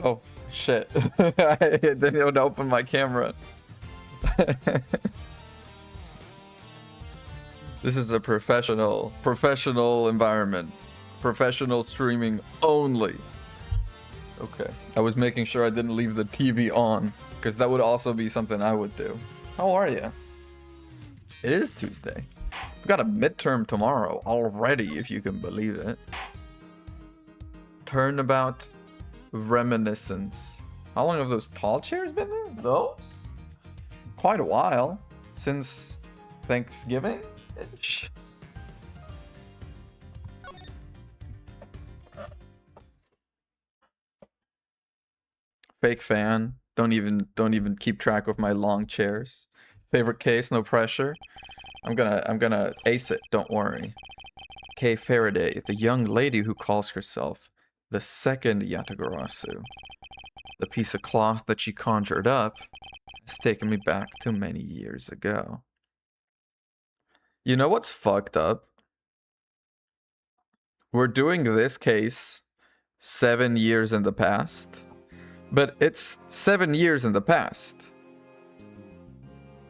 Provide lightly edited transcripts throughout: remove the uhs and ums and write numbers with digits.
Oh, shit. I didn't even open my camera. This is a professional environment. Professional streaming only. Okay. I was making sure I didn't leave the TV on, because that would also be something I would do. How are you? It is Tuesday. We've got a midterm tomorrow already, if you can believe it. Turnabout reminiscence. How long have those tall chairs been there? Those? Quite a while. Since Thanksgiving-ish? Fake fan. Don't even keep track of my long chairs. Favorite case, no pressure. I'm gonna ace it, don't worry. Kay Faraday, the young lady who calls herself the second Yatagarasu. The piece of cloth that she conjured up has taken me back to many years ago. You know what's fucked up? We're doing this case 7 years in the past, but it's 7 years in the past.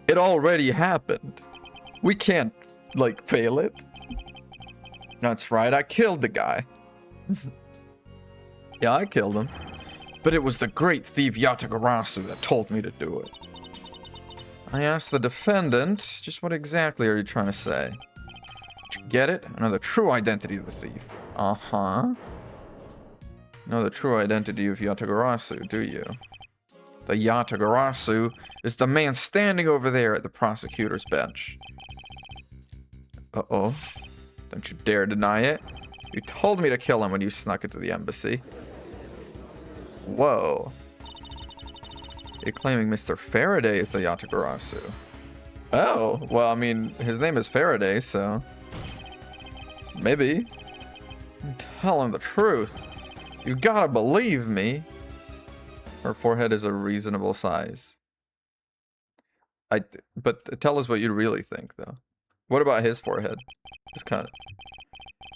It already happened. We can't, like, fail it. That's right, I killed the guy. Yeah, I killed him. But it was the great thief Yatagarasu that told me to do it. I asked the defendant, just what exactly are you trying to say? Did you get it? I know the true identity of the thief. Uh-huh. Know the true identity of Yatagarasu, do you? The Yatagarasu is the man standing over there at the prosecutor's bench. Uh-oh. Don't you dare deny it. You told me to kill him when you snuck into the embassy. Whoa. You're claiming Mr. Faraday is the Yatagarasu. Oh, well, I mean, his name is Faraday, so... maybe. I'm telling the truth. You gotta believe me. Her forehead is a reasonable size. But tell us what you really think, though. What about his forehead? It's kind of...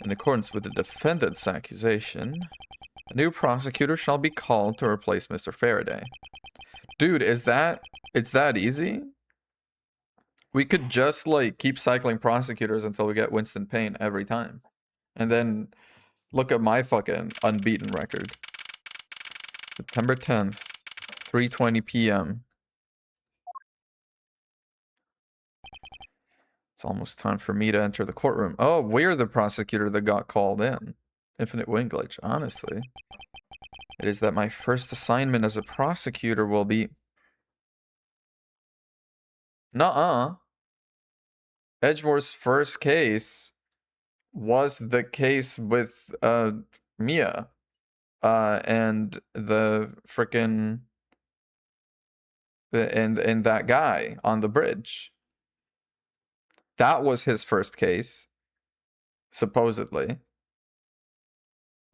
In accordance with the defendant's accusation, a new prosecutor shall be called to replace Mr. Faraday. Dude, it's that easy? We could just, like, keep cycling prosecutors until we get Winston Payne every time. And then look at my fucking unbeaten record. September 10th, 3:20 p.m. It's almost time for me to enter the courtroom. Oh, we're the prosecutor that got called in. Infinite wing glitch, honestly. It is that my first assignment as a prosecutor will be... Nuh-uh. Edgemore's first case was the case with Mia and the frickin' and that guy on the bridge. That was his first case, supposedly.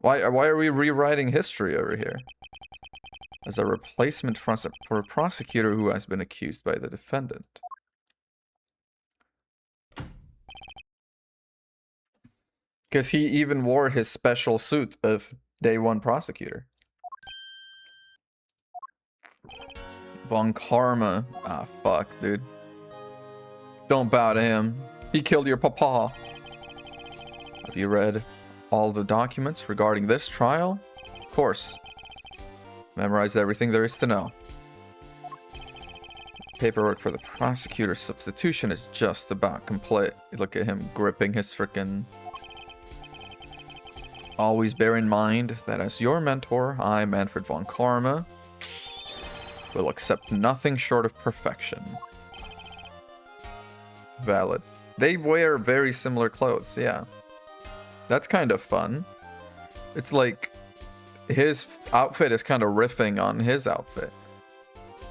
Why are we rewriting history over here? As a replacement for a prosecutor who has been accused by the defendant. Because he even wore his special suit of day one prosecutor. Von Karma. Ah, fuck, dude. Don't bow to him. He killed your papa. Have you read all the documents regarding this trial? Of course. Memorized everything there is to know. Paperwork for the prosecutor's substitution is just about complete. Look at him gripping his frickin'... Always bear in mind that as your mentor, I, Manfred von Karma, will accept nothing short of perfection. Valid. They wear very similar clothes, yeah. That's kind of fun. It's like his outfit is kind of riffing on his outfit.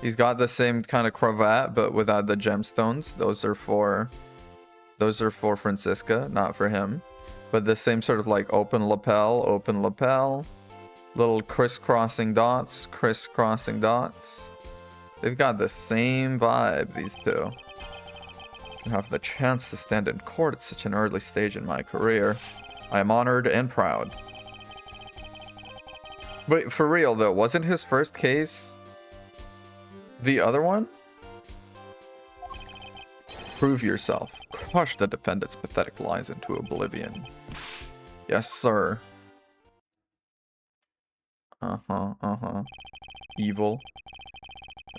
He's got the same kind of cravat, but without the gemstones. Those are for Franziska, not for him. But the same sort of like open lapel, little crisscrossing dots. They've got the same vibe, these two. To have the chance to stand in court at such an early stage in my career, I am honored and proud. Wait, for real though, wasn't his first case the other one? Prove yourself. Crush the defendant's pathetic lies into oblivion. Yes, sir. Evil.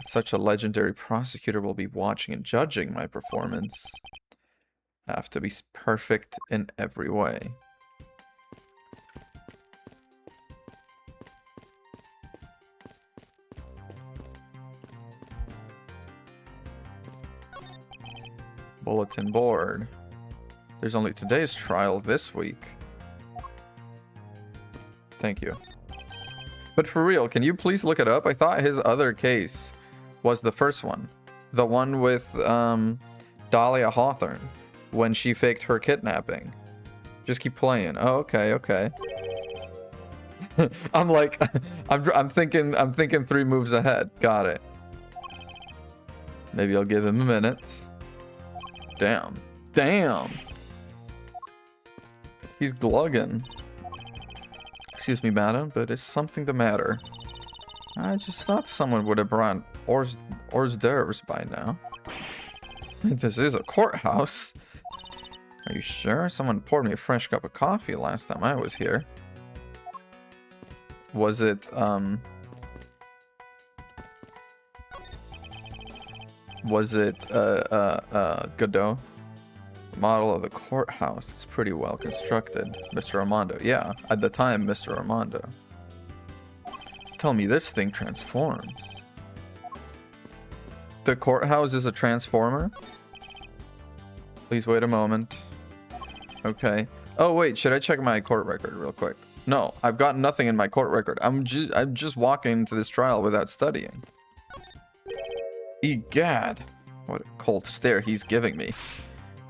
Such a legendary prosecutor will be watching and judging my performance. I have to be perfect in every way. Bulletin board. There's only today's trial this week. Thank you. But for real, can you please look it up? I thought his other case was the first one. The one with Dahlia Hawthorne when she faked her kidnapping. Just keep playing. Oh, okay, okay. I'm like I'm thinking 3 moves ahead. Got it. Maybe I'll give him a minute. Damn. Damn. He's glugging. Excuse me, madam, but is something the matter? I just thought someone would have brought hors d'oeuvres by now. This is a courthouse. Are you sure? Someone poured me a fresh cup of coffee last time I was here. Was it, Godot? Model of the courthouse. It's pretty well constructed. Mr. Armando. Yeah, at the time, Mr. Armando. Tell me this thing transforms. The courthouse is a transformer? Please wait a moment. Okay. Oh, wait, should I check my court record real quick? No, I've got nothing in my court record. I'm just walking into this trial without studying. Egad. What a cold stare he's giving me.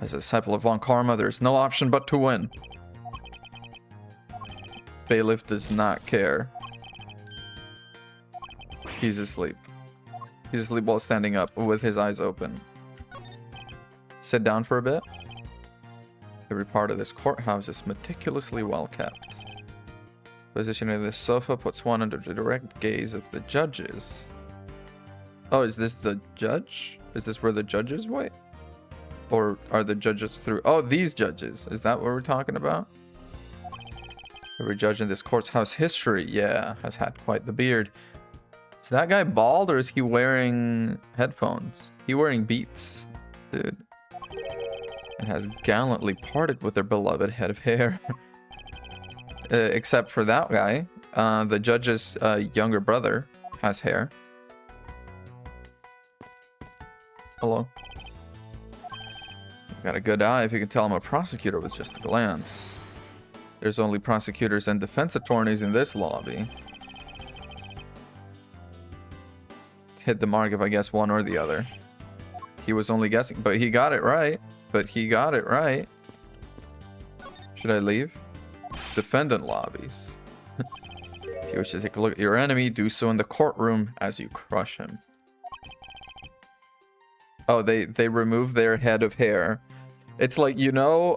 As a disciple of Von Karma, there's no option but to win. Bailiff does not care. He's asleep. He's asleep while standing up with his eyes open. Sit down for a bit. Every part of this courthouse is meticulously well kept. Position of this sofa puts one under the direct gaze of the judges. Oh, is this the judge? Is this where the judges wait? Or are the judges through? Oh, these judges. Is that what we're talking about? Every judge in this courthouse history, yeah, has had quite the beard. Is that guy bald or is he wearing headphones? He wearing Beats, dude. And has gallantly parted with their beloved head of hair. Except for that guy. The judge's younger brother has hair. Hello. Got a good eye if you can tell I'm a prosecutor with just a glance. There's only prosecutors and defense attorneys in this lobby. Hit the mark if I guess one or the other. He was only guessing, but he got it right. Should I leave? Defendant lobbies. If you wish to take a look at your enemy, do so in the courtroom as you crush him. Oh, they remove their head of hair. It's like, you know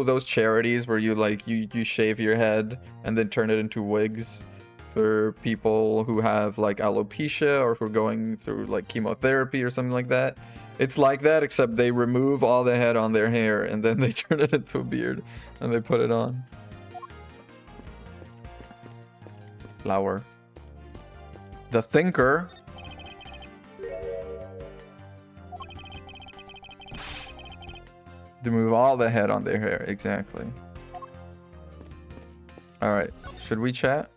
those charities where you shave your head and then turn it into wigs for people who have like alopecia or who are going through like chemotherapy or something like that. It's like that, except they remove all the head on their hair and then they turn it into a beard and they put it on. Flower. The Thinker. To move all the head on their hair, exactly. Alright, should we chat?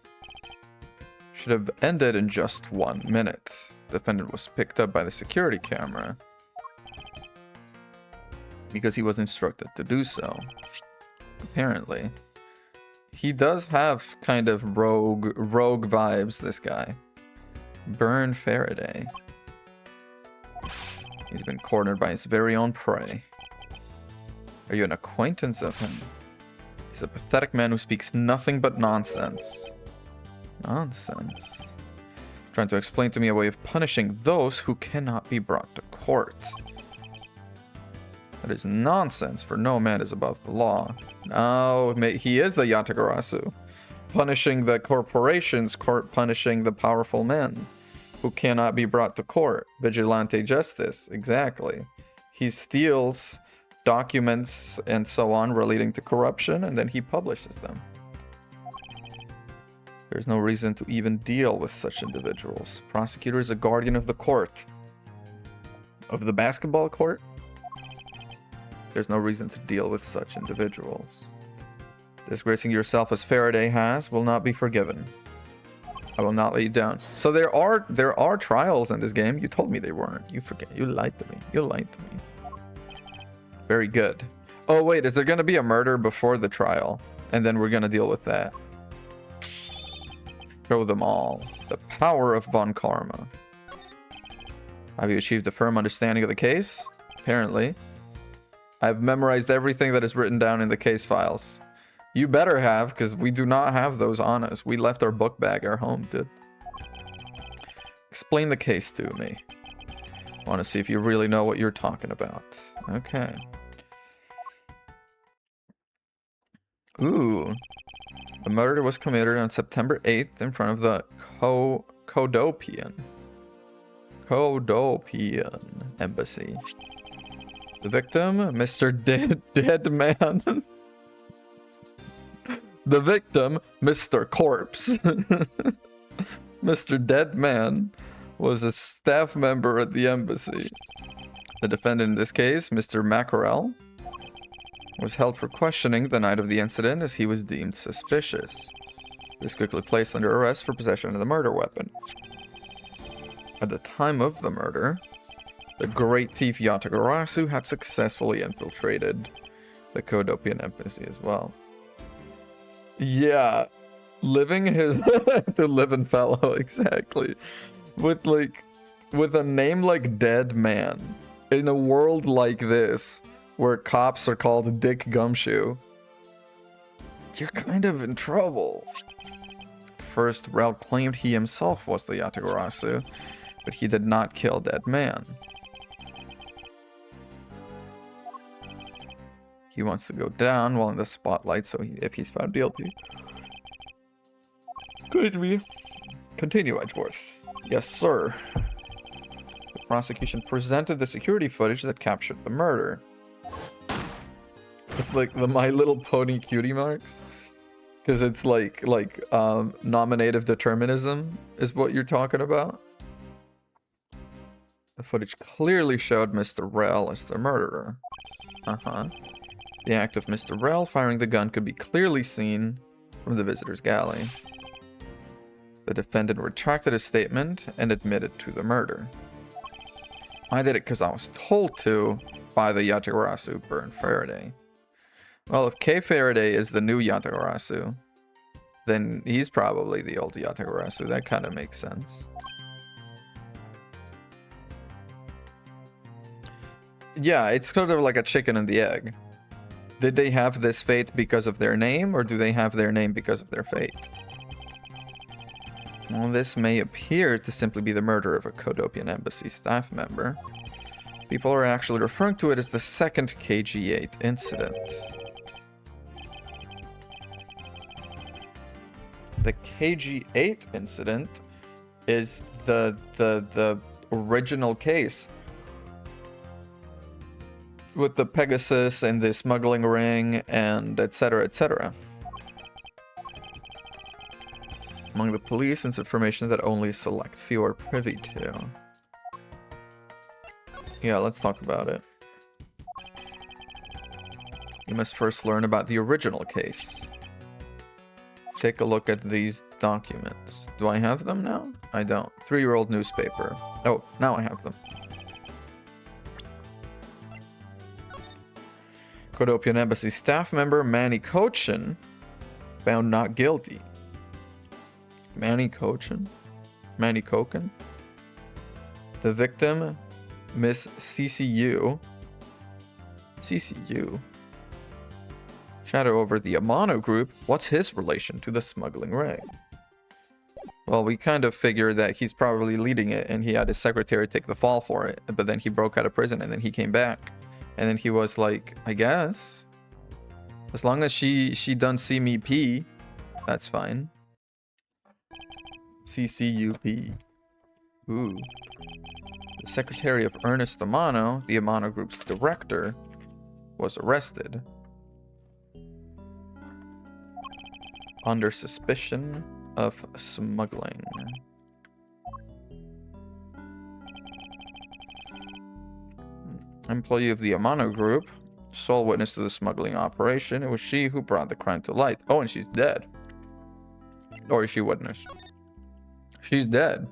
Should have ended in just 1 minute. Defendant was picked up by the security camera because he was instructed to do so. Apparently. He does have kind of rogue vibes, this guy. Burn Faraday. He's been cornered by his very own prey. Are you an acquaintance of him? He's a pathetic man who speaks nothing but nonsense. Nonsense. Trying to explain to me a way of punishing those who cannot be brought to court. That is nonsense, for no man is above the law. No, he is the Yatagarasu. punishing the corporations, court punishing the powerful men who cannot be brought to court. Vigilante justice, exactly. He steals documents and so on relating to corruption, and then he publishes them. There's no reason to even deal with such individuals. Prosecutor is a guardian of the court. Of the basketball court? There's no reason to deal with such individuals. Disgracing yourself as Faraday has will not be forgiven. I will not let you down. So there are trials in this game. You told me they weren't. You forget. You lied to me. You lied to me. Very good. Oh wait, is there going to be a murder before the trial? And then we're going to deal with that. Show them all. The power of Von Karma. Have you achieved a firm understanding of the case? Apparently. I've memorized everything that is written down in the case files. You better have, because we do not have those on us. We left our book bag at home, dude. Explain the case to me. I want to see if you really know what you're talking about. Okay. Ooh. The murder was committed on September 8th in front of the Kodopian embassy. The victim, Mr. Dead Man. The victim, Mr. Corpse. Mr. Dead Man was a staff member at the embassy. The defendant in this case, Mr. Mackerel, was held for questioning the night of the incident as he was deemed suspicious. He was quickly placed under arrest for possession of the murder weapon. At the time of the murder, the great thief Yatagarasu had successfully infiltrated the Kodopian embassy as well. Yeah, living his to live in fellow, exactly. With a name like Dead Man, in a world like this, where cops are called Dick Gumshoe, you're kind of in trouble. First, Rel claimed he himself was the Yatagarasu, but he did not kill Dead Man. He wants to go down while in the spotlight, so if he's found guilty. Could we continue, Edgeworth? Yes, sir. The prosecution presented the security footage that captured the murder. It's like the My Little Pony cutie marks, because it's like nominative determinism is what you're talking about. The footage clearly showed Mr. Rel as the murderer. The act of Mr. Rel firing the gun could be clearly seen from the visitor's galley. The defendant retracted his statement and admitted to the murder. I did it because I was told to by the Yatagarasu Burn Faraday. Well, if K. Faraday is the new Yatagarasu, then he's probably the old Yatagarasu. That kind of makes sense. Yeah, it's sort of like a chicken and the egg. Did they have this fate because of their name, or do they have their name because of their fate? Well, this may appear to simply be the murder of a Kodopian embassy staff member. People are actually referring to it as the second KG-8 incident. The KG-8 incident is the original case with the Pegasus and the smuggling ring and etc., etc. Among the police, it's information that only a select few are privy to. Yeah, let's talk about it. You must first learn about the original case. Take a look at these documents. Do I have them now? I don't. 3-year-old newspaper. Oh, now I have them. Kodopian Embassy staff member Manny Kochin found not guilty. Manny Kochin? Manny Koken? The victim, Miss CCU. CCU? Shadow over the Amano group. What's his relation to the smuggling ring? Well, we kind of figured that he's probably leading it and he had his secretary take the fall for it. But then he broke out of prison and then he came back. And then he was like, I guess, as long as she done see me pee, That's fine. CCUP. Ooh. The secretary of Ernest Amano, the Amano Group's director, was arrested under suspicion of smuggling. Employee of the Amano Group, sole witness to the smuggling operation. It was she who brought the crime to light. Oh, and she's dead. Or is she witness? She's dead.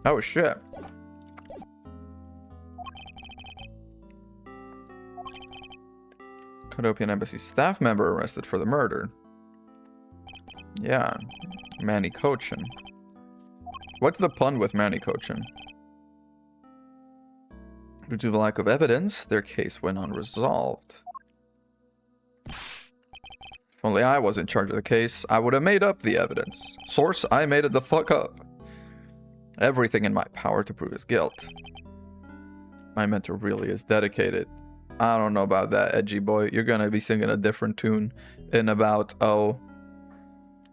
Oh, shit. Codopian Embassy staff member arrested for the murder. Yeah. Manny Cochin. What's the pun with Manny Cochin? Due to the lack of evidence, their case went unresolved. If only I was in charge of the case, I would have made up the evidence. Source, I made it the fuck up. Everything in my power to prove his guilt. My mentor really is dedicated. I don't know about that, edgy boy. You're gonna be singing a different tune in about,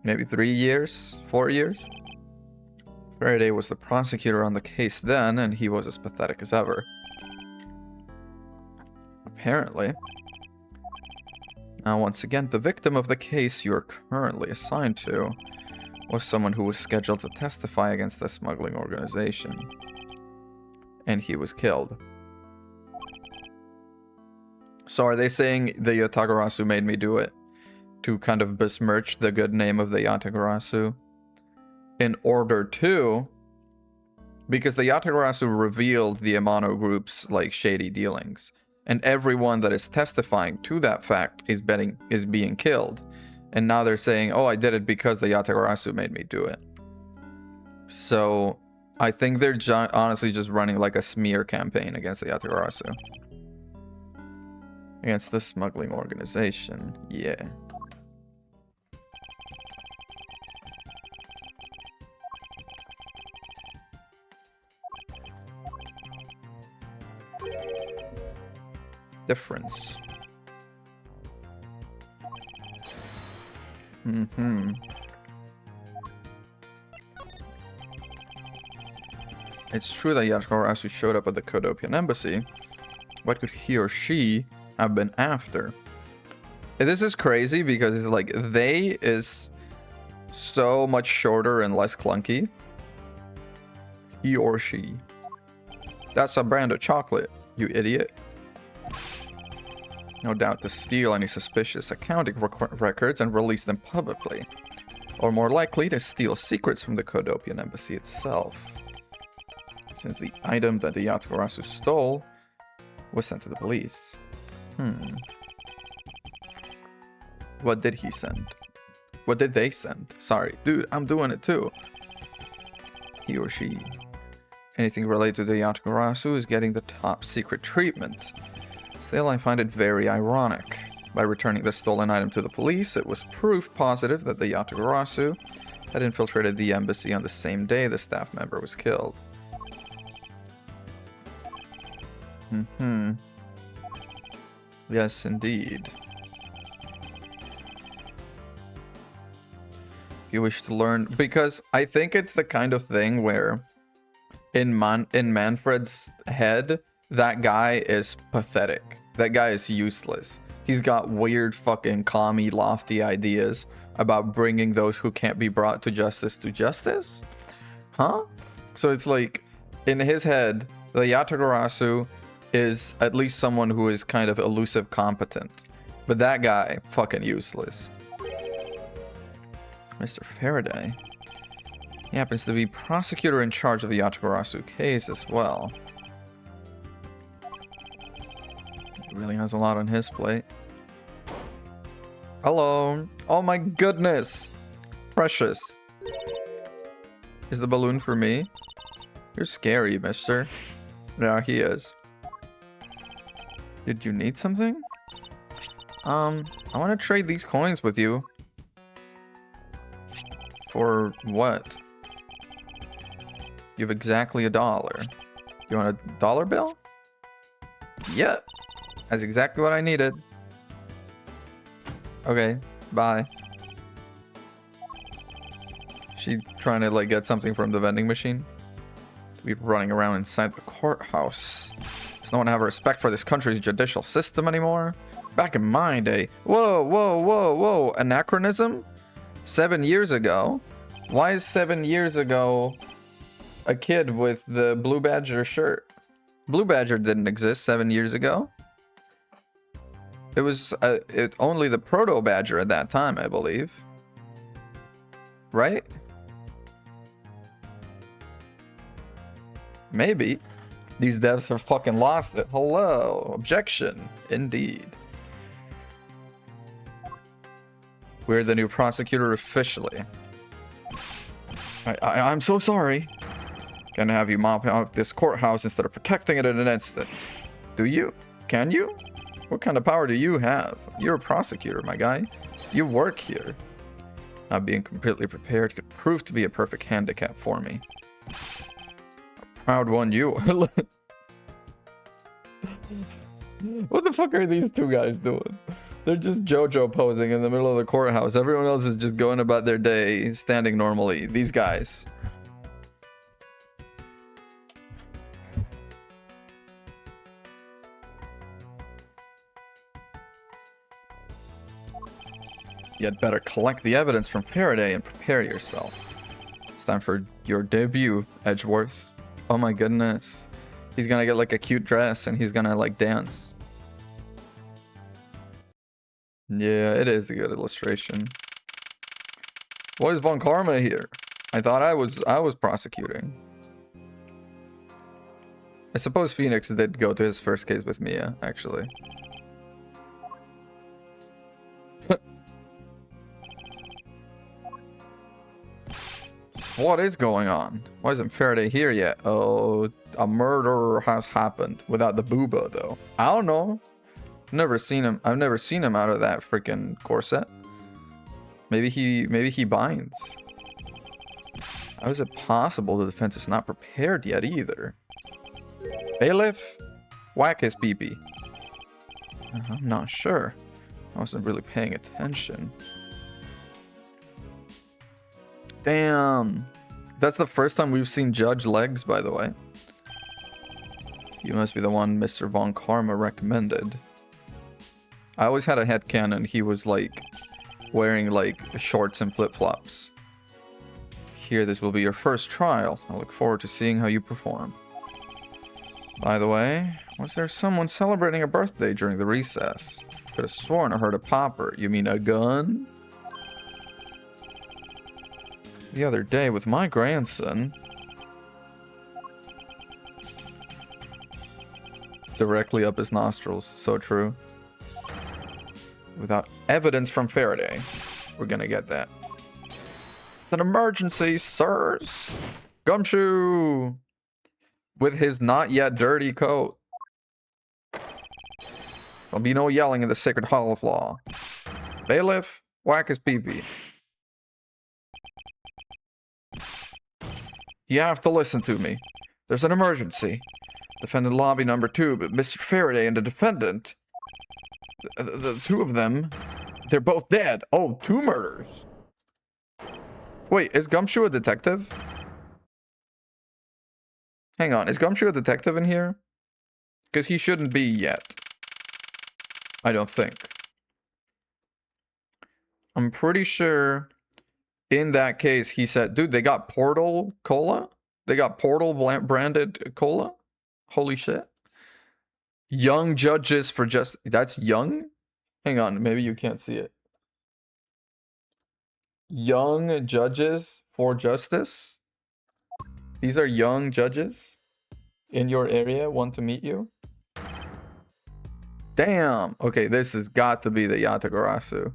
maybe 3 years? 4 years? Faraday was the prosecutor on the case then, and he was as pathetic as ever. Apparently. Now, once again, the victim of the case you're currently assigned to was someone who was scheduled to testify against the smuggling organization. And he was killed. So are they saying the Yatagarasu made me do it to kind of besmirch the good name of the Yatagarasu? In order to... Because the Yatagarasu revealed the Amano Group's, like, shady dealings. And everyone that is testifying to that fact is being killed. And now they're saying, oh, I did it because the Yatagarasu made me do it. So, I think they're honestly just running like a smear campaign against the Yatagarasu. Against the smuggling organization. Yeah. Difference. It's true that Yatagarasu showed up at the Codopian Embassy. What could he or she have been after? This is crazy because like they is so much shorter and less clunky. He or she. That's a brand of chocolate, you idiot. No doubt to steal any suspicious accounting records and release them publicly. Or more likely to steal secrets from the Codopian Embassy itself. Since the item that the Yatagarasu stole was sent to the police. What did he send? What did they send? Sorry, dude, I'm doing it too. He or she. Anything related to the Yatagarasu is getting the top secret treatment. Still, I find it very ironic. By returning the stolen item to the police, it was proof positive that the Yatagarasu had infiltrated the embassy on the same day the staff member was killed. Yes, indeed. If you wish to learn... Because I think it's the kind of thing where in Manfred's head, that guy is pathetic. That guy is useless. He's got weird fucking commie lofty ideas about bringing those who can't be brought to justice? Huh? So it's like, in his head, the Yatagarasu is at least someone who is kind of elusive competent. But that guy, fucking useless. Mr. Faraday. He happens to be prosecutor in charge of the Yatagarasu case as well. He really has a lot on his plate. Hello. Oh my goodness. Precious. Is the balloon for me? You're scary, mister. Yeah, he is. Did you need something? I want to trade these coins with you. For what? You have exactly $1. You want a dollar bill? Yep. That's exactly what I needed. Okay, bye. She trying to like get something from the vending machine? To be running around inside the courthouse. Does no one have respect for this country's judicial system anymore? Back in my day. Whoa, whoa, whoa, whoa. Anachronism? 7 years ago? Why is 7 years ago a kid with the Blue Badger shirt? Blue Badger didn't exist 7 years ago. It was only the Proto Badger at that time, I believe. Right? Maybe. These devs have fucking lost it. Hello. Objection. Indeed. We're the new prosecutor officially. I'm so sorry. Gonna have you mop out this courthouse instead of protecting it in an instant. Do you? Can you? What kind of power do you have? You're a prosecutor, my guy. You work here. Not being completely prepared could prove to be a perfect handicap for me. A proud one you are. What the fuck are these two guys doing? They're just JoJo posing in the middle of the courthouse. Everyone else is just going about their day, standing normally. These guys. You had better collect the evidence from Faraday and prepare yourself. It's time for your debut, Edgeworth. Oh my goodness. He's gonna get like a cute dress and he's gonna like dance. Yeah, it is a good illustration. Why is Von Karma here? I thought I was prosecuting. I suppose Phoenix did go to his first case with Mia, actually. What is going on? Why isn't Faraday here yet? Oh, a murder has happened without the booba though. I don't know. Never seen him. I've never seen him out of that freaking corset. Maybe he binds. How is it possible the defense is not prepared yet either? Bailiff, whack his pee-pee. I'm not sure. I wasn't really paying attention. Damn. That's the first time we've seen Judge Legs, by the way. You must be the one Mr. Von Karma recommended. I always had a headcanon he was like wearing like shorts and flip-flops. Here, this will be your first trial. I look forward to seeing how you perform. By the way, was there someone celebrating a birthday during the recess? Could have sworn I heard a popper. You mean a gun? The other day with my grandson. Directly up his nostrils. So true. Without evidence from Faraday, we're gonna get that. It's an emergency, sirs. Gumshoe! With his not yet dirty coat. There'll be no yelling in the sacred hall of law. Bailiff, whack his pee-pee. You have to listen to me. There's an emergency. Defendant lobby number 2, but Mr. Faraday and the defendant... The two of them, they're both dead. Oh, 2 murders. Wait, is Gumshoe a detective? Hang on, is Gumshoe a detective in here? Because he shouldn't be yet. I don't think. I'm pretty sure in that case he said, dude, they got Portal Cola? They got Portal branded cola? Holy shit. Young judges for just... That's young? Hang on, maybe you can't see it. Young judges for justice? These are young judges in your area, want to meet you? Damn. Okay, this has got to be the Yatagarasu.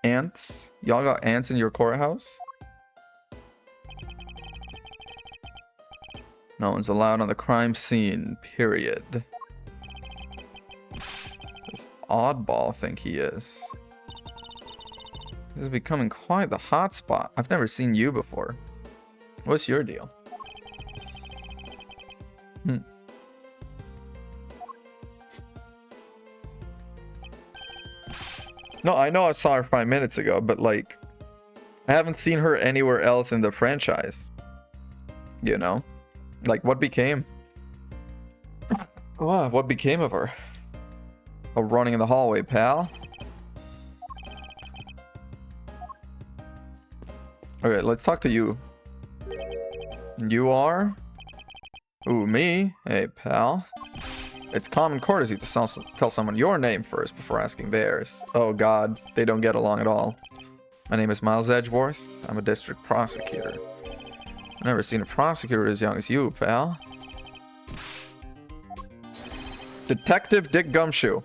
Ants? Y'all got ants in your courthouse? No one's allowed on the crime scene, period. This oddball think he is. This is becoming quite the hotspot. I've never seen you before. What's your deal? No, I know I saw her 5 minutes ago, but like, I haven't seen her anywhere else in the franchise. You know? Like, what became? Oh, what became of her? Oh, running in the hallway, pal. Okay, let's talk to you. You are? Ooh, me? Hey, pal. It's common courtesy to tell someone your name first before asking theirs. Oh god, they don't get along at all. My name is Miles Edgeworth. I'm a district prosecutor. I've never seen a prosecutor as young as you, pal. Detective Dick Gumshoe.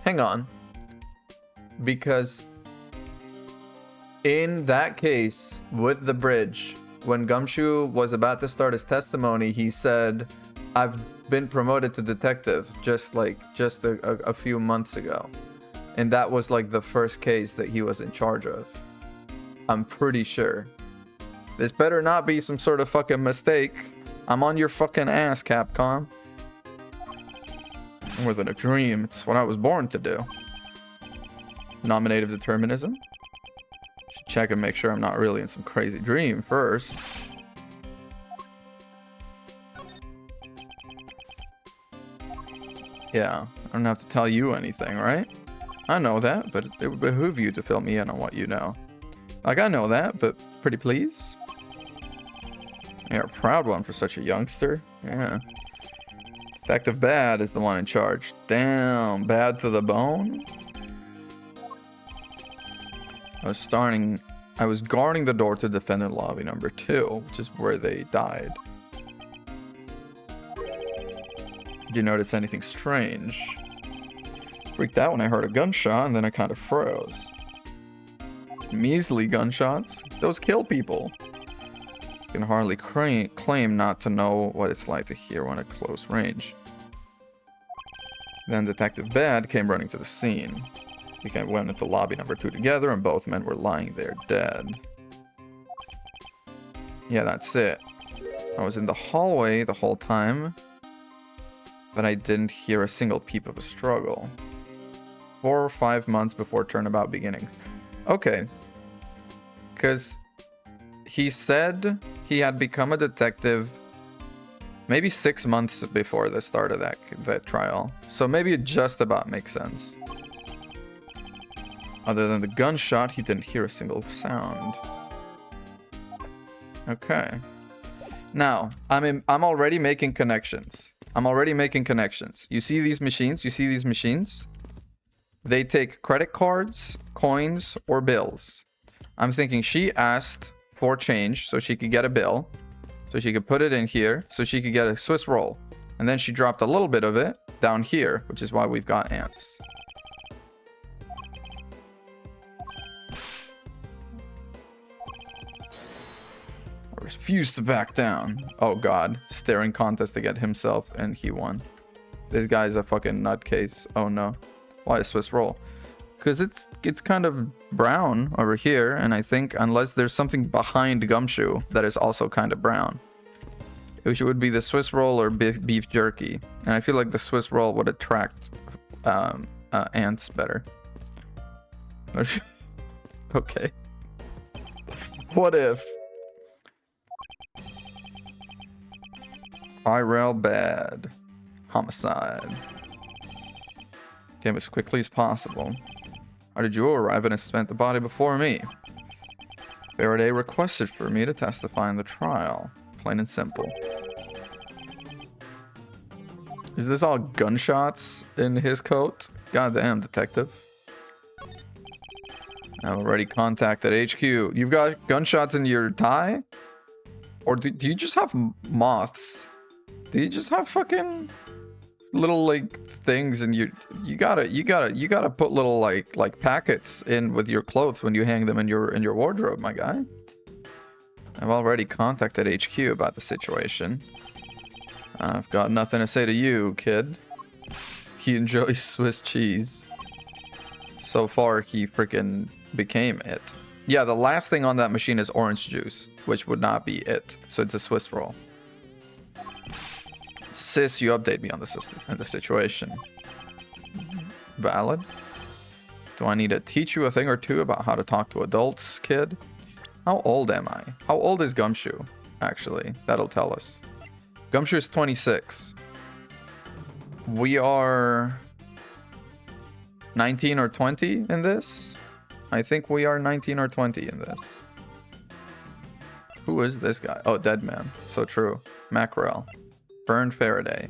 Hang on. Because in that case, with the bridge, when Gumshoe was about to start his testimony, he said, I've been promoted to detective just a few months ago. And that was like the first case that he was in charge of. I'm pretty sure. This better not be some sort of fucking mistake. I'm on your fucking ass, Capcom. More than a dream, it's what I was born to do. Nominative determinism. Should check and make sure I'm not really in some crazy dream first. Yeah, I don't have to tell you anything, right? I know that, but it would behoove you to fill me in on what you know. Like, I know that, but pretty please? You're a proud one for such a youngster. Yeah. Detective Bad is the one in charge. Damn, bad to the bone? I was guarding the door to defendant lobby number 2, which is where they died. Did you notice anything strange? Freaked out when I heard a gunshot, and then I kind of froze. Measly gunshots? Those kill people. You can hardly claim not to know what it's like to hear one at close range. Then Detective Bad came running to the scene. We went into lobby number 2 together, and both men were lying there dead. Yeah, that's it. I was in the hallway the whole time, but I didn't hear a single peep of a struggle. 4 or 5 months before turnabout beginnings. Okay. Because he said he had become a detective maybe 6 months before the start of that trial. So maybe it just about makes sense. Other than the gunshot, he didn't hear a single sound. Okay. Now, I'm already making connections. You see these machines? They take credit cards, coins, or bills. I'm thinking she asked for change so she could get a bill, so she could put it in here, so she could get a Swiss roll. And then she dropped a little bit of it down here, which is why we've got ants. I refuse to back down. Oh god. Staring contest to get himself, and he won. This guy's a fucking nutcase. Oh no. Why a Swiss roll? Because it's kind of brown over here, and I think unless there's something behind Gumshoe that is also kind of brown, which would be the Swiss roll or beef jerky. And I feel like the Swiss roll would attract ants better. Okay. What if? Tyrell Bad. Homicide. Came as quickly as possible. How did you arrive and spent the body before me? Faraday requested for me to testify in the trial. Plain and simple. Is this all gunshots in his coat? Goddamn, detective. I've already contacted HQ. You've got gunshots in your tie? Or do you just have moths? Do you just have fucking little like things, and you gotta put little like packets in with your clothes when you hang them in your wardrobe, my guy? I've already contacted HQ about the situation. I've got nothing to say to you, kid. He enjoys Swiss cheese. So far, he freaking became it. Yeah, the last thing on that machine is orange juice, which would not be it. So it's a Swiss roll. Sis, you update me on the situation. Valid. Do I need to teach you a thing or two about how to talk to adults, kid? How old am I? How old is Gumshoe, actually? That'll tell us. Gumshoe is 26. We are 19 or 20 in this? I think we are 19 or 20 in this. Who is this guy? Oh, Dead Man. So true. Mackerel. Fern Faraday.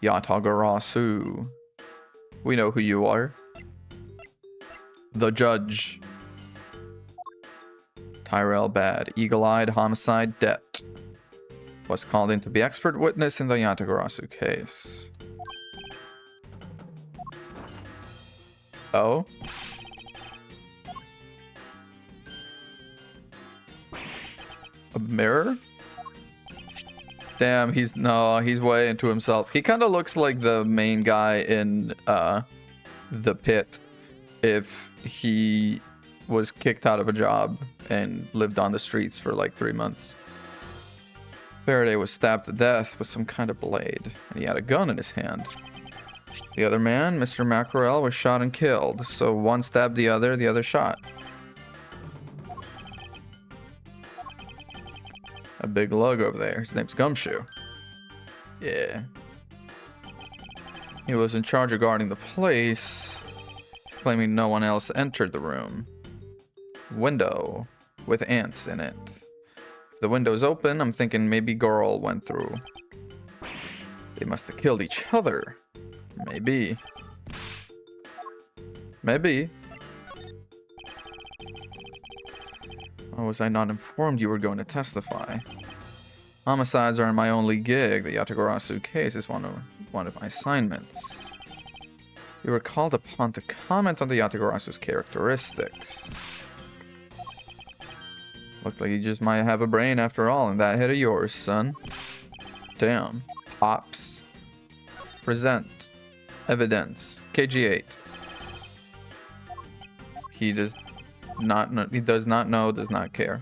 Yatagarasu. We know who you are. The Judge. Tyrell Bad. Eagle-eyed homicide debt. Was called in to be expert witness in the Yatagarasu case. Oh? A mirror? Damn, he's way into himself. He kind of looks like the main guy in The Pit if he was kicked out of a job and lived on the streets for like 3 months. Faraday was stabbed to death with some kind of blade, and he had a gun in his hand. The other man, Mr. Mackerel, was shot and killed, so one stabbed the other shot. A big lug over there. His name's Gumshoe. Yeah. He was in charge of guarding the place. He's claiming no one else entered the room. Window with ants in it. If the window's open, I'm thinking maybe girl went through. They must have killed each other. Maybe. Maybe. Oh, was I not informed you were going to testify? Homicides aren't my only gig. The Yatagarasu case is one of my assignments. You were called upon to comment on the Yatagarasu's characteristics. Looks like you just might have a brain after all, and that head of yours, son. Damn. Ops. Present. Evidence. KG8. He does not know, does not care.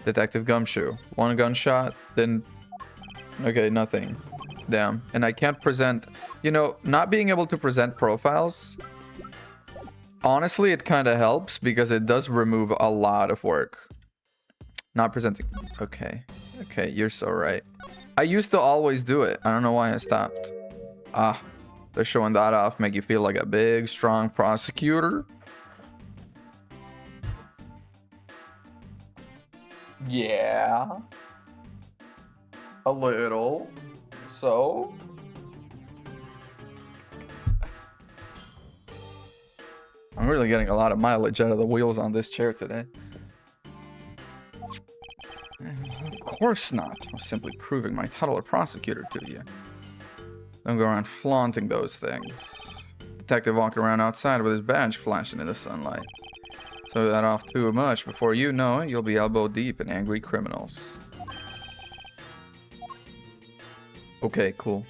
Detective Gumshoe. One gunshot, then... Okay, nothing. Damn. And I can't present... You know, not being able to present profiles... Honestly, it kind of helps because it does remove a lot of work. Not presenting... Okay. Okay, you're so right. I used to always do it. I don't know why I stopped. Ah. They're showing that off, make you feel like a big, strong prosecutor. Yeah. A little. So? I'm really getting a lot of mileage out of the wheels on this chair today. Of course not. I was simply proving my title of prosecutor to you. Don't go around flaunting those things. Detective walking around outside with his badge flashing in the sunlight. So that off too much. Before you know it, you'll be elbow deep in angry criminals. Okay, cool.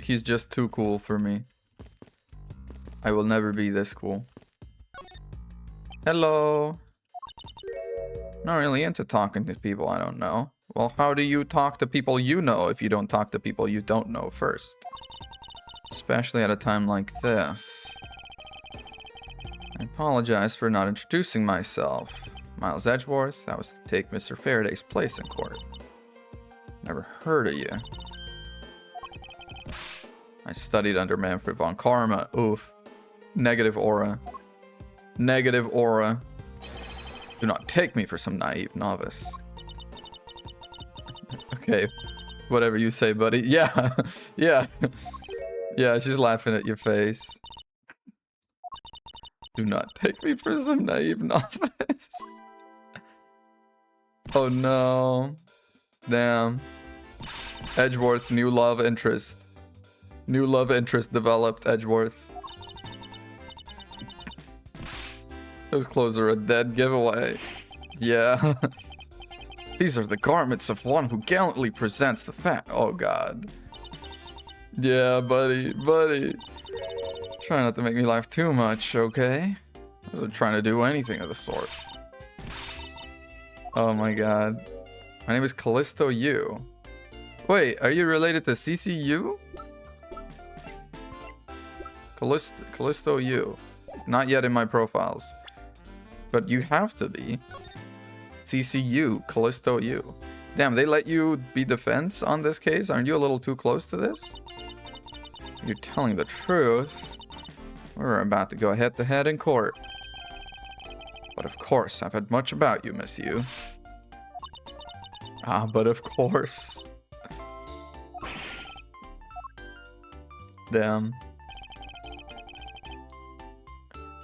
He's just too cool for me. I will never be this cool. Hello. Not really into talking to people I don't know. Well, how do you talk to people you know if you don't talk to people you don't know first? Especially at a time like this. I apologize for not introducing myself. Miles Edgeworth, I was to take Mr. Faraday's place in court. Never heard of you. I studied under Manfred von Karma. Oof. Negative aura. Negative aura. Do not take me for some naive novice. Okay. Whatever you say, buddy. Yeah. Yeah. Yeah, she's laughing at your face. Do not take me for some naive novice. Oh no. Damn. Edgeworth, new love interest. New love interest developed, Edgeworth. Those clothes are a dead giveaway. Yeah. These are the garments of one who gallantly presents the fact. Oh god. Yeah, buddy, buddy. Try not to make me laugh too much, okay? I wasn't trying to do anything of the sort. Oh my god. My name is Callisto Yu. Wait, are you related to CCU? Callisto you. Not yet in my profiles. But you have to be. CCU, Callisto you. Damn, they let you be defense on this case? Aren't you a little too close to this? You're telling the truth. We're about to go head-to-head in court. But of course, I've heard much about you, Miss Yu. Ah, but of course. Damn.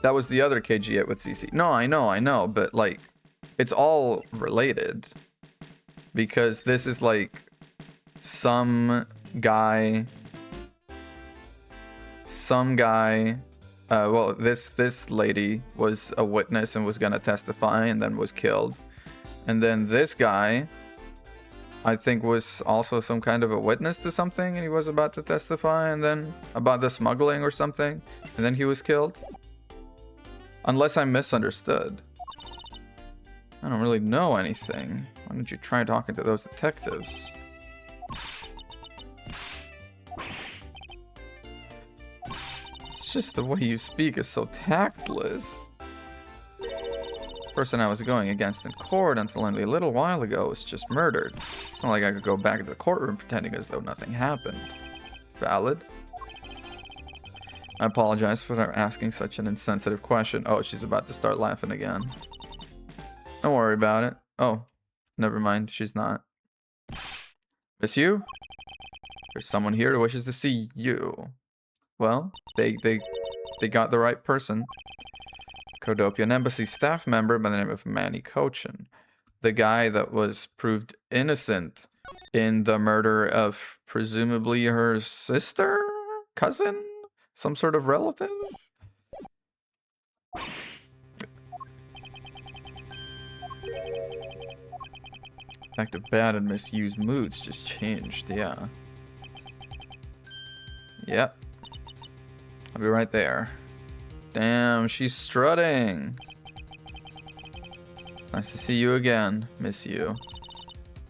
That was the other KG8 with CC. No, I know, but like, it's all related. Because this is like some guy, well, this lady was a witness and was gonna testify and then was killed. And then this guy, I think, was also some kind of a witness to something, and he was about to testify, and then about the smuggling or something, and then he was killed. Unless I misunderstood. I don't really know anything. Why don't you try talking to those detectives? It's just the way you speak is so tactless. The person I was going against in court until only a little while ago was just murdered. It's not like I could go back to the courtroom pretending as though nothing happened. Valid? I apologize for asking such an insensitive question. Oh, she's about to start laughing again. Don't worry about it. Oh, never mind. She's not. Miss Yu? There's someone here who wishes to see you. Well, they got the right person. Codopian Embassy staff member by the name of Manny Cochin. The guy that was proved innocent in the murder of presumably her sister? Cousin? Some sort of relative? Back to bad and Miss Yu's moods just changed, yeah. Yep. I'll be right there. Damn, she's strutting. Nice to see you again, Miss Yu.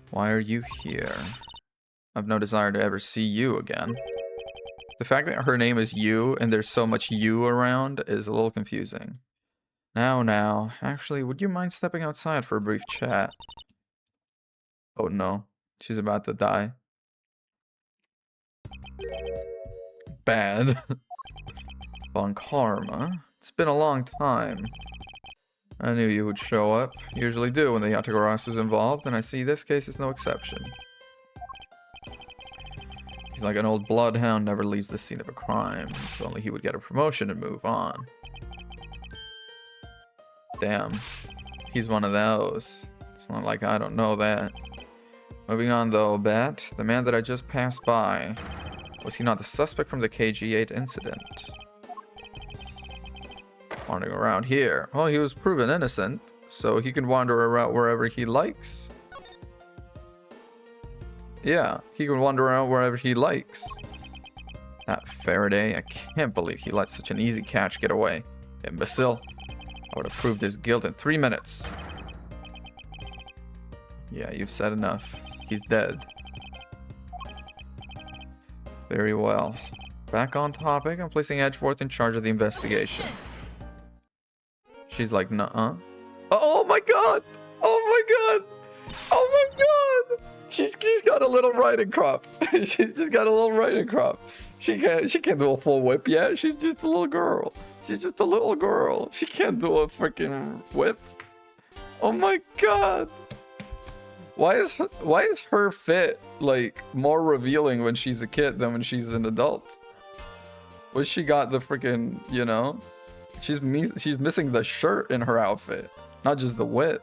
Why are you here? I've no desire to ever see you again. The fact that her name is Yu and there's so much you around is a little confusing. Now. Actually, would you mind stepping outside for a brief chat? Oh no, she's about to die. Bad. Von Karma. It's been a long time. I knew you would show up. Usually do when the Yatagarasu is involved, and I see this case is no exception. He's like an old bloodhound, never leaves the scene of a crime. If only he would get a promotion and move on. Damn. He's one of those. It's not like I don't know that. Moving on though, Bat. The man that I just passed by. Was he not the suspect from the KG8 incident? Wandering around here. Well, he was proven innocent, so he can wander around wherever he likes. Yeah, he can wander around wherever he likes. That Faraday, I can't believe he let such an easy catch get away. Imbecile. I would have proved his guilt in 3 minutes. Yeah, you've said enough. He's dead. Very well. Back on topic, I'm placing Edgeworth in charge of the investigation. She's like, nuh-uh. Oh my god! Oh my god! Oh my god! She's got a little riding crop. She's just got a little riding crop. She can't do a full whip yet. She's just a little girl. She's just a little girl. She can't do a freaking whip. Oh my god! Why is her fit like more revealing when she's a kid than when she's an adult? Well, she got the freaking, you know, she's missing the shirt in her outfit, not just the whip.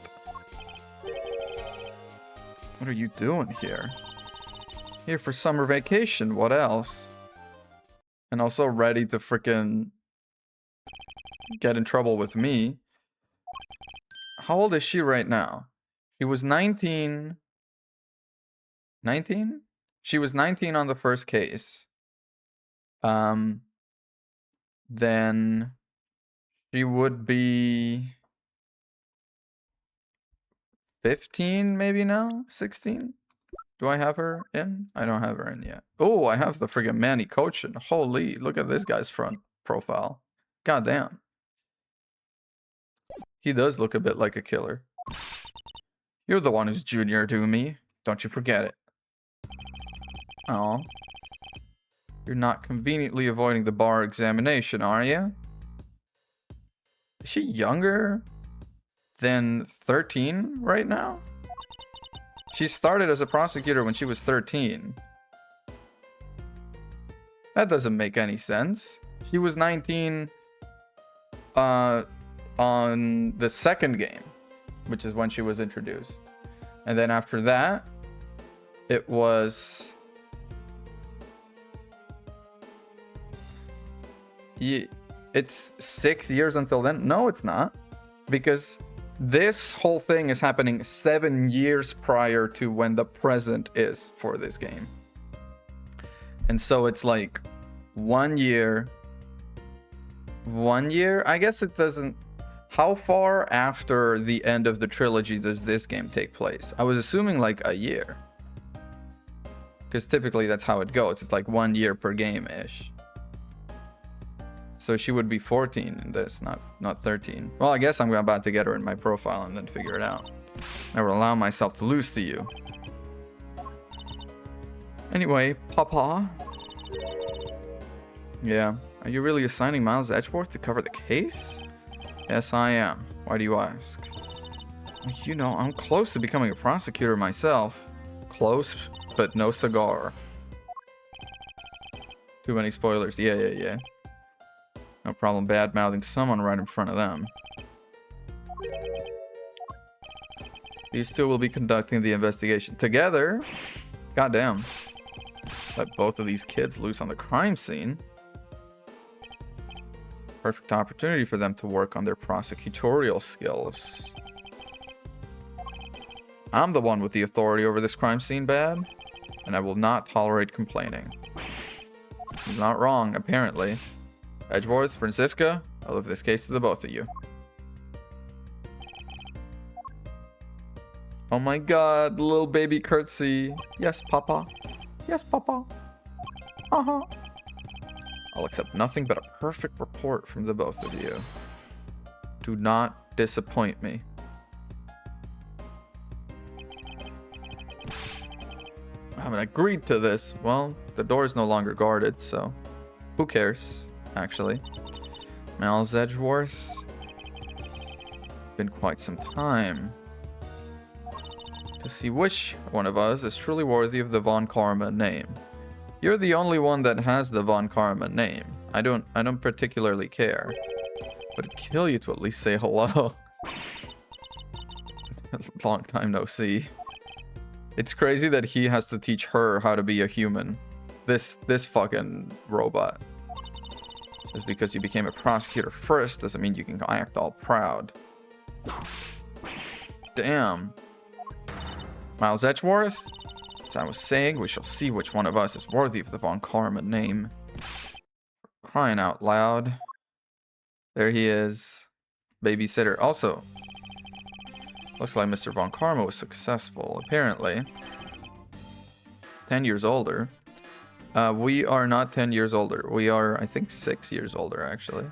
What are you doing here? Here for summer vacation. What else? And also ready to freaking get in trouble with me. How old is she right now? She was 19. 19? She was 19 on the first case. Then she would be 15 maybe now? 16? Do I have her in? I don't have her in yet. Oh, I have the friggin' Manny Cochin. Holy, look at this guy's front. profile. God damn. He does look a bit like a killer. You're the one who's junior to me. Don't you forget it. Oh. You're not conveniently avoiding the bar examination, are you? Is she younger than 13 right now? She started as a prosecutor when she was 13. That doesn't make any sense. She was 19 on the second game, which is when she was introduced. And then after that, it was... It's 6 years until then? No, it's not. Because this whole thing is happening 7 years prior to when the present is for this game. And so it's like 1 year. 1 year? I guess it doesn't... How far after the end of the trilogy does this game take place? I was assuming like a year. Because typically that's how it goes. It's like 1 year per game-ish. So she would be 14 in this, not 13. Well, I guess I'm about to get her in my profile and then figure it out. Never allow myself to lose to you. Anyway, Papa. Yeah. Are you really assigning Miles Edgeworth to cover the case? Yes, I am. Why do you ask? You know, I'm close to becoming a prosecutor myself. Close, but no cigar. Too many spoilers. Yeah. No problem bad-mouthing someone right in front of them. These two will be conducting the investigation together. Goddamn. Let both of these kids loose on the crime scene. Perfect opportunity for them to work on their prosecutorial skills. I'm the one with the authority over this crime scene, Bad, and I will not tolerate complaining. He's not wrong, apparently. Edgeworth, Franziska, I'll leave this case to the both of you. Oh my god, little baby curtsy. Yes, Papa. Yes, Papa. Uh-huh. I'll accept nothing but a perfect report from the both of you. Do not disappoint me. I haven't agreed to this. Well, the door's no longer guarded, so who cares, actually. Miles Edgeworth. Been quite some time to see which one of us is truly worthy of the Von Karma name. You're the only one that has the Von Karma name. I don't particularly care. But it'd kill you to at least say hello. Long time no see. It's crazy that he has to teach her how to be a human. This fucking robot. Just because you became a prosecutor first doesn't mean you can act all proud. Damn. Miles Edgeworth? As I was saying, we shall see which one of us is worthy of the Von Karma name. Crying out loud. There he is. Babysitter. Also, looks like Mr. Von Karma was successful, apparently. 10 years older. We are not 10 years older. We are, I think, 6 years older, actually.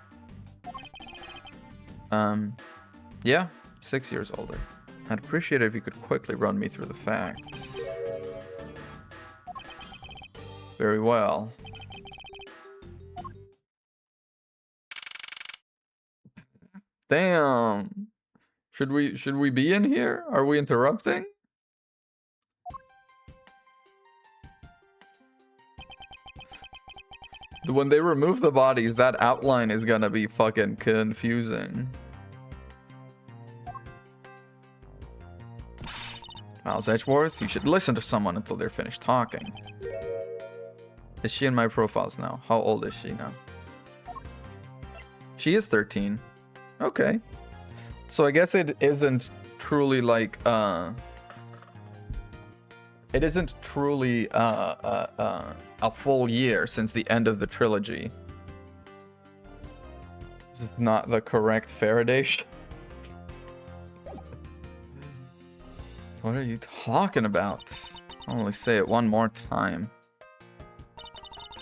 Yeah, 6 years older. I'd appreciate it if you could quickly run me through the facts. Very well. Damn. Should we be in here? Are we interrupting? When they remove the bodies, that outline is gonna be fucking confusing. Miles Edgeworth, you should listen to someone until they're finished talking. Is she in my profiles now? How old is she now? She is 13. Okay. So I guess it isn't truly like, it isn't truly, a full year since the end of the trilogy. This is not the correct Faraday. What are you talking about? I'll only say it one more time.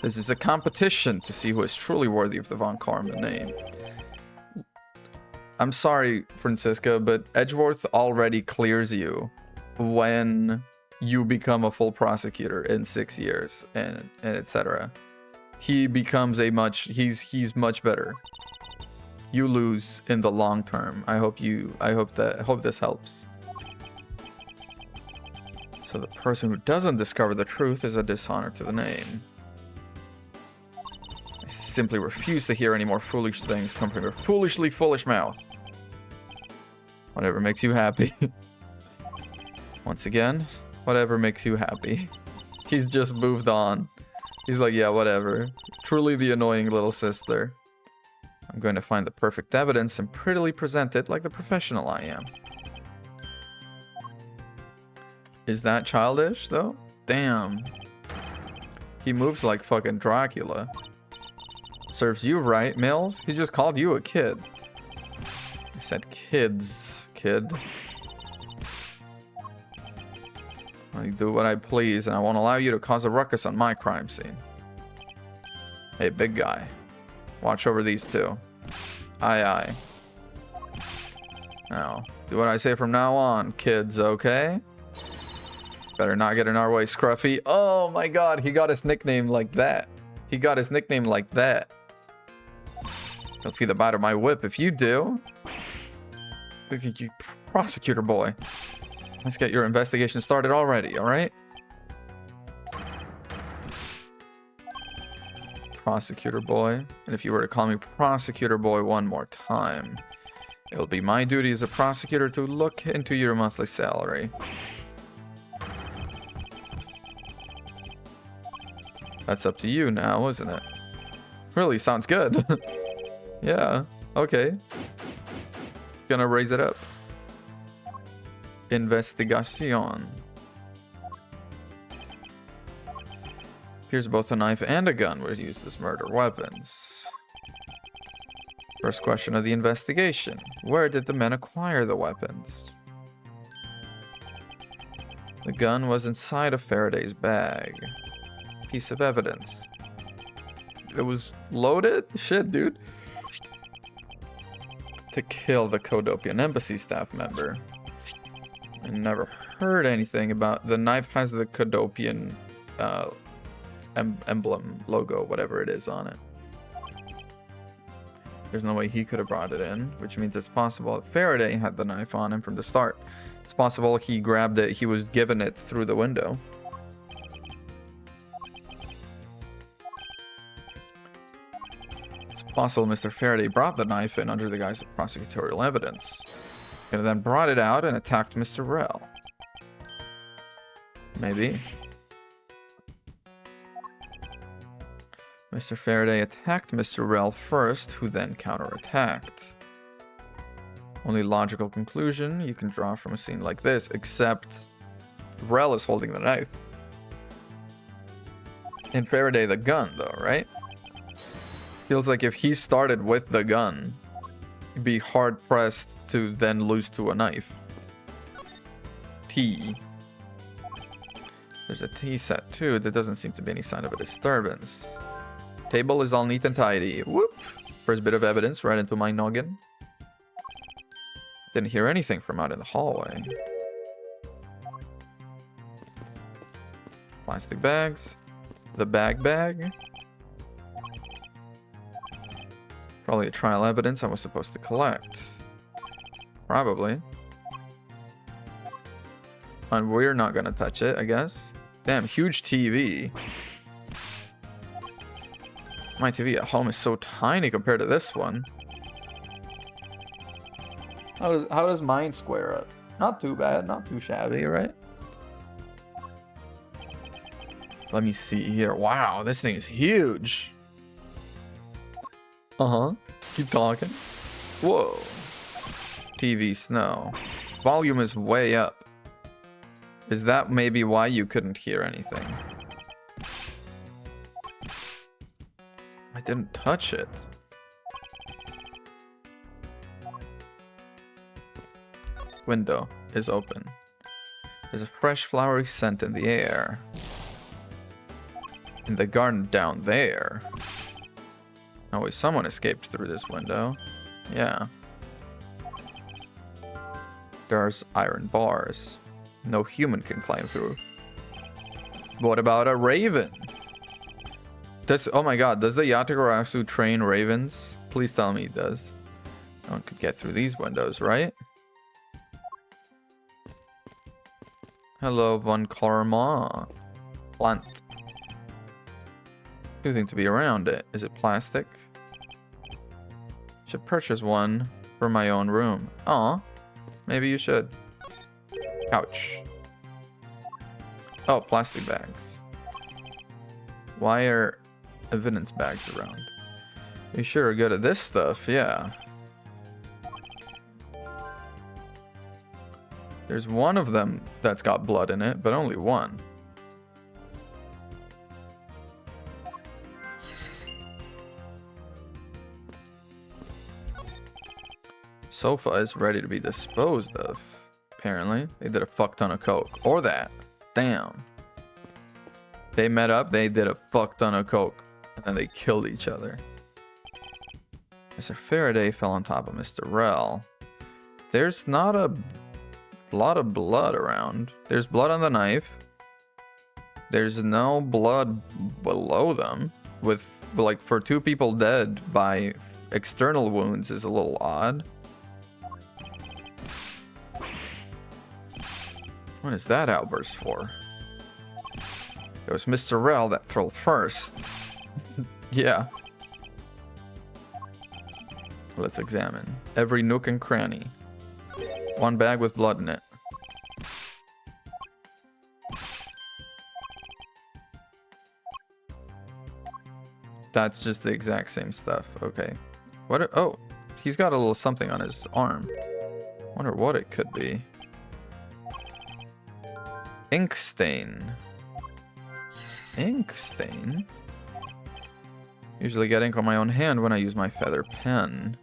This is a competition to see who is truly worthy of the Von Karma name. I'm sorry, Franziska, but Edgeworth already clears you when you become a full prosecutor in 6 years, and etc. He becomes he's much better. You lose in the long term. I hope this helps. So the person who doesn't discover the truth is a dishonor to the name. I simply refuse to hear any more foolish things come from your foolishly foolish mouth. Whatever makes you happy. Once again, whatever makes you happy. He's just moved on. He's like, yeah, whatever. Truly the annoying little sister. I'm going to find the perfect evidence and prettily present it like the professional I am. Is that childish, though? Damn. He moves like fucking Dracula. Serves you right, Mills. He just called you a kid. He said kids, kid. I do what I please, and I won't allow you to cause a ruckus on my crime scene. Hey, big guy. Watch over these two. Aye, aye. Now, do what I say from now on, kids, okay? Better not get in our way, Scruffy. Oh my god, he got his nickname like that. He got his nickname like that. Don't feel the bite of my whip if you do. You prosecutor boy. Let's get your investigation started already, alright? Prosecutor boy. And if you were to call me prosecutor boy one more time, it'll be my duty as a prosecutor to look into your monthly salary. That's up to you now, isn't it? Really sounds good. Yeah, okay. Gonna raise it up. Investigation. Here's both a knife and a gun were used as murder weapons. First question of the investigation. Where did the men acquire the weapons? The gun was inside of Faraday's bag. Piece of evidence. It was loaded? Shit, dude. To kill the Codopian embassy staff member. I never heard anything about... The knife has the Codopian emblem, logo, whatever it is on it. There's no way he could have brought it in, which means it's possible that Faraday had the knife on him from the start. It's possible he grabbed it, he was given it through the window. It's possible Mr. Faraday brought the knife in under the guise of prosecutorial evidence. And then brought it out and attacked Mr. Rell. Maybe. Mr. Faraday attacked Mr. Rell first, who then counterattacked. Only logical conclusion you can draw from a scene like this, except Rell is holding the knife. And Faraday the gun, though, right? Feels like if he started with the gun, he'd be hard-pressed to then lose to a knife. T. There's a tea set, too. There doesn't seem to be any sign of a disturbance. Table is all neat and tidy. Whoop! First bit of evidence right into my noggin. Didn't hear anything from out in the hallway. Plastic bags. The bag. Probably a trial evidence I was supposed to collect. Probably. And we're not gonna touch it, I guess. Damn, huge TV. My TV at home is so tiny compared to this one. How does mine square up? Not too bad, not too shabby, right? Let me see here. Wow, this thing is huge. Uh-huh. Keep talking. Whoa. TV snow. Volume is way up. Is that maybe why you couldn't hear anything? I didn't touch it. Window is open. There's a fresh flowery scent in the air. In the garden down there. Oh wait, someone escaped through this window. Yeah. There's iron bars. No human can climb through. What about a raven? Oh my god, does the Yatagarasu train ravens? Please tell me it does. No one could get through these windows, right? Hello, Von Karma. Plant. You seem to be around it. Is it plastic? Should purchase one for my own room. Aw, maybe you should. Couch. Oh, plastic bags. Why are evidence bags around? You sure are good at this stuff, yeah. There's one of them that's got blood in it, but only one. Sofa is ready to be disposed of. Apparently, they did a fuck ton of coke. Or that. Damn. They met up, they did a fuck ton of coke. And then they killed each other. Mr. Faraday fell on top of Mr. Rell. There's not a lot of blood around. There's blood on the knife. There's no blood below them. With, like, for two people dead by external wounds is a little odd. What is that outburst for? It was Mr. Rell that fell first. Yeah. Let's examine every nook and cranny. One bag with blood in it. That's just the exact same stuff. Okay. What? Oh, he's got a little something on his arm. Wonder what it could be. Ink stain. Ink stain? Usually get ink on my own hand when I use my feather pen.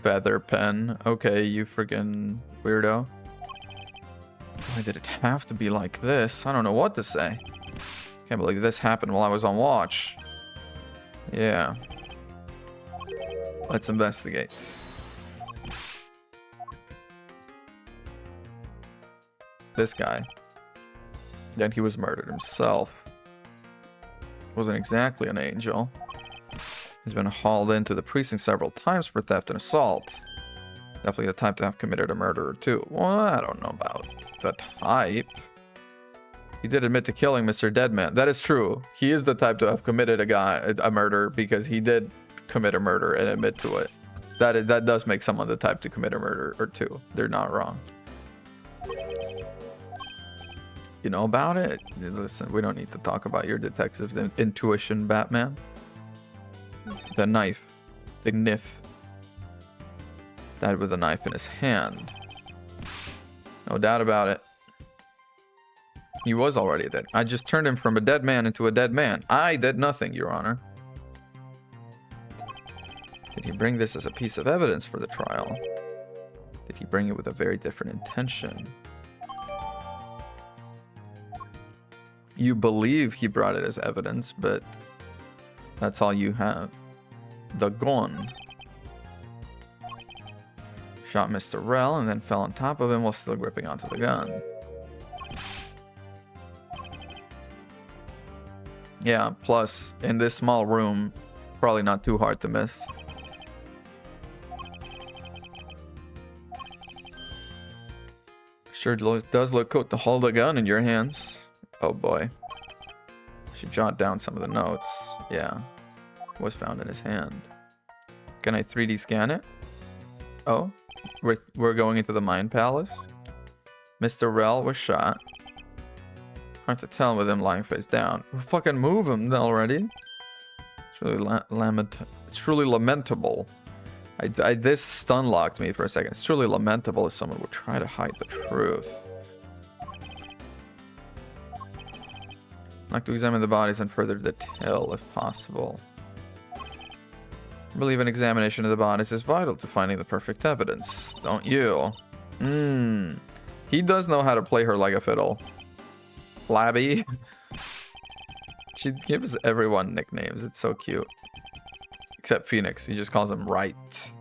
Feather pen. Okay, you friggin' weirdo. Why did it have to be like this? I don't know what to say. Can't believe this happened while I was on watch. Yeah. Let's investigate. This guy. Then he was murdered himself. Wasn't exactly an angel. He's been hauled into the precinct several times for theft and assault. Definitely the type to have committed a murder or two. Well, I don't know about the type. He did admit to killing Mr. Deadman. That is true. He is the type to have committed a murder because he did commit a murder and admit to it. That does make someone the type to commit a murder or two. They're not wrong. You know about it? Listen, we don't need to talk about your detective's intuition, Batman. The knife. The kniff. Died with a knife in his hand. No doubt about it. He was already dead. I just turned him from a dead man into a dead man. I did nothing, Your Honor. Did he bring this as a piece of evidence for the trial? Did he bring it with a very different intention? You believe he brought it as evidence, but that's all you have. The gun. Shot Mr. Rell and then fell on top of him while still gripping onto the gun. Yeah, plus, in this small room, probably not too hard to miss. Sure does look good to hold a gun in your hands. Oh boy. Should jot down some of the notes. Yeah. Was found in his hand. Can I 3D scan it? Oh. We're going into the Mind Palace. Mr. Rell was shot. Hard to tell with him lying face down. We'll fucking move him already. It's really it's truly lamentable. This stun locked me for a second. It's truly lamentable if someone would try to hide the truth. I'd like to examine the bodies in further detail if possible. I believe an examination of the bodies is vital to finding the perfect evidence, don't you? He does know how to play her like a fiddle. Labby. She gives everyone nicknames. It's so cute. Except Phoenix. He just calls him Right.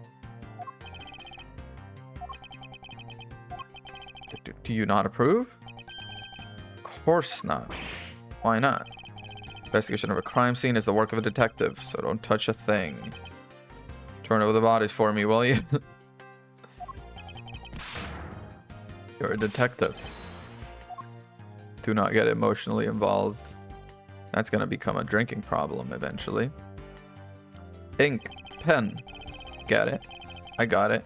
Do you not approve? Of course not. Why not? Investigation of a crime scene is the work of a detective, so don't touch a thing. Turn over the bodies for me, will you? You're a detective. Do not get emotionally involved. That's gonna become a drinking problem eventually. Ink. Pen. Get it. I got it.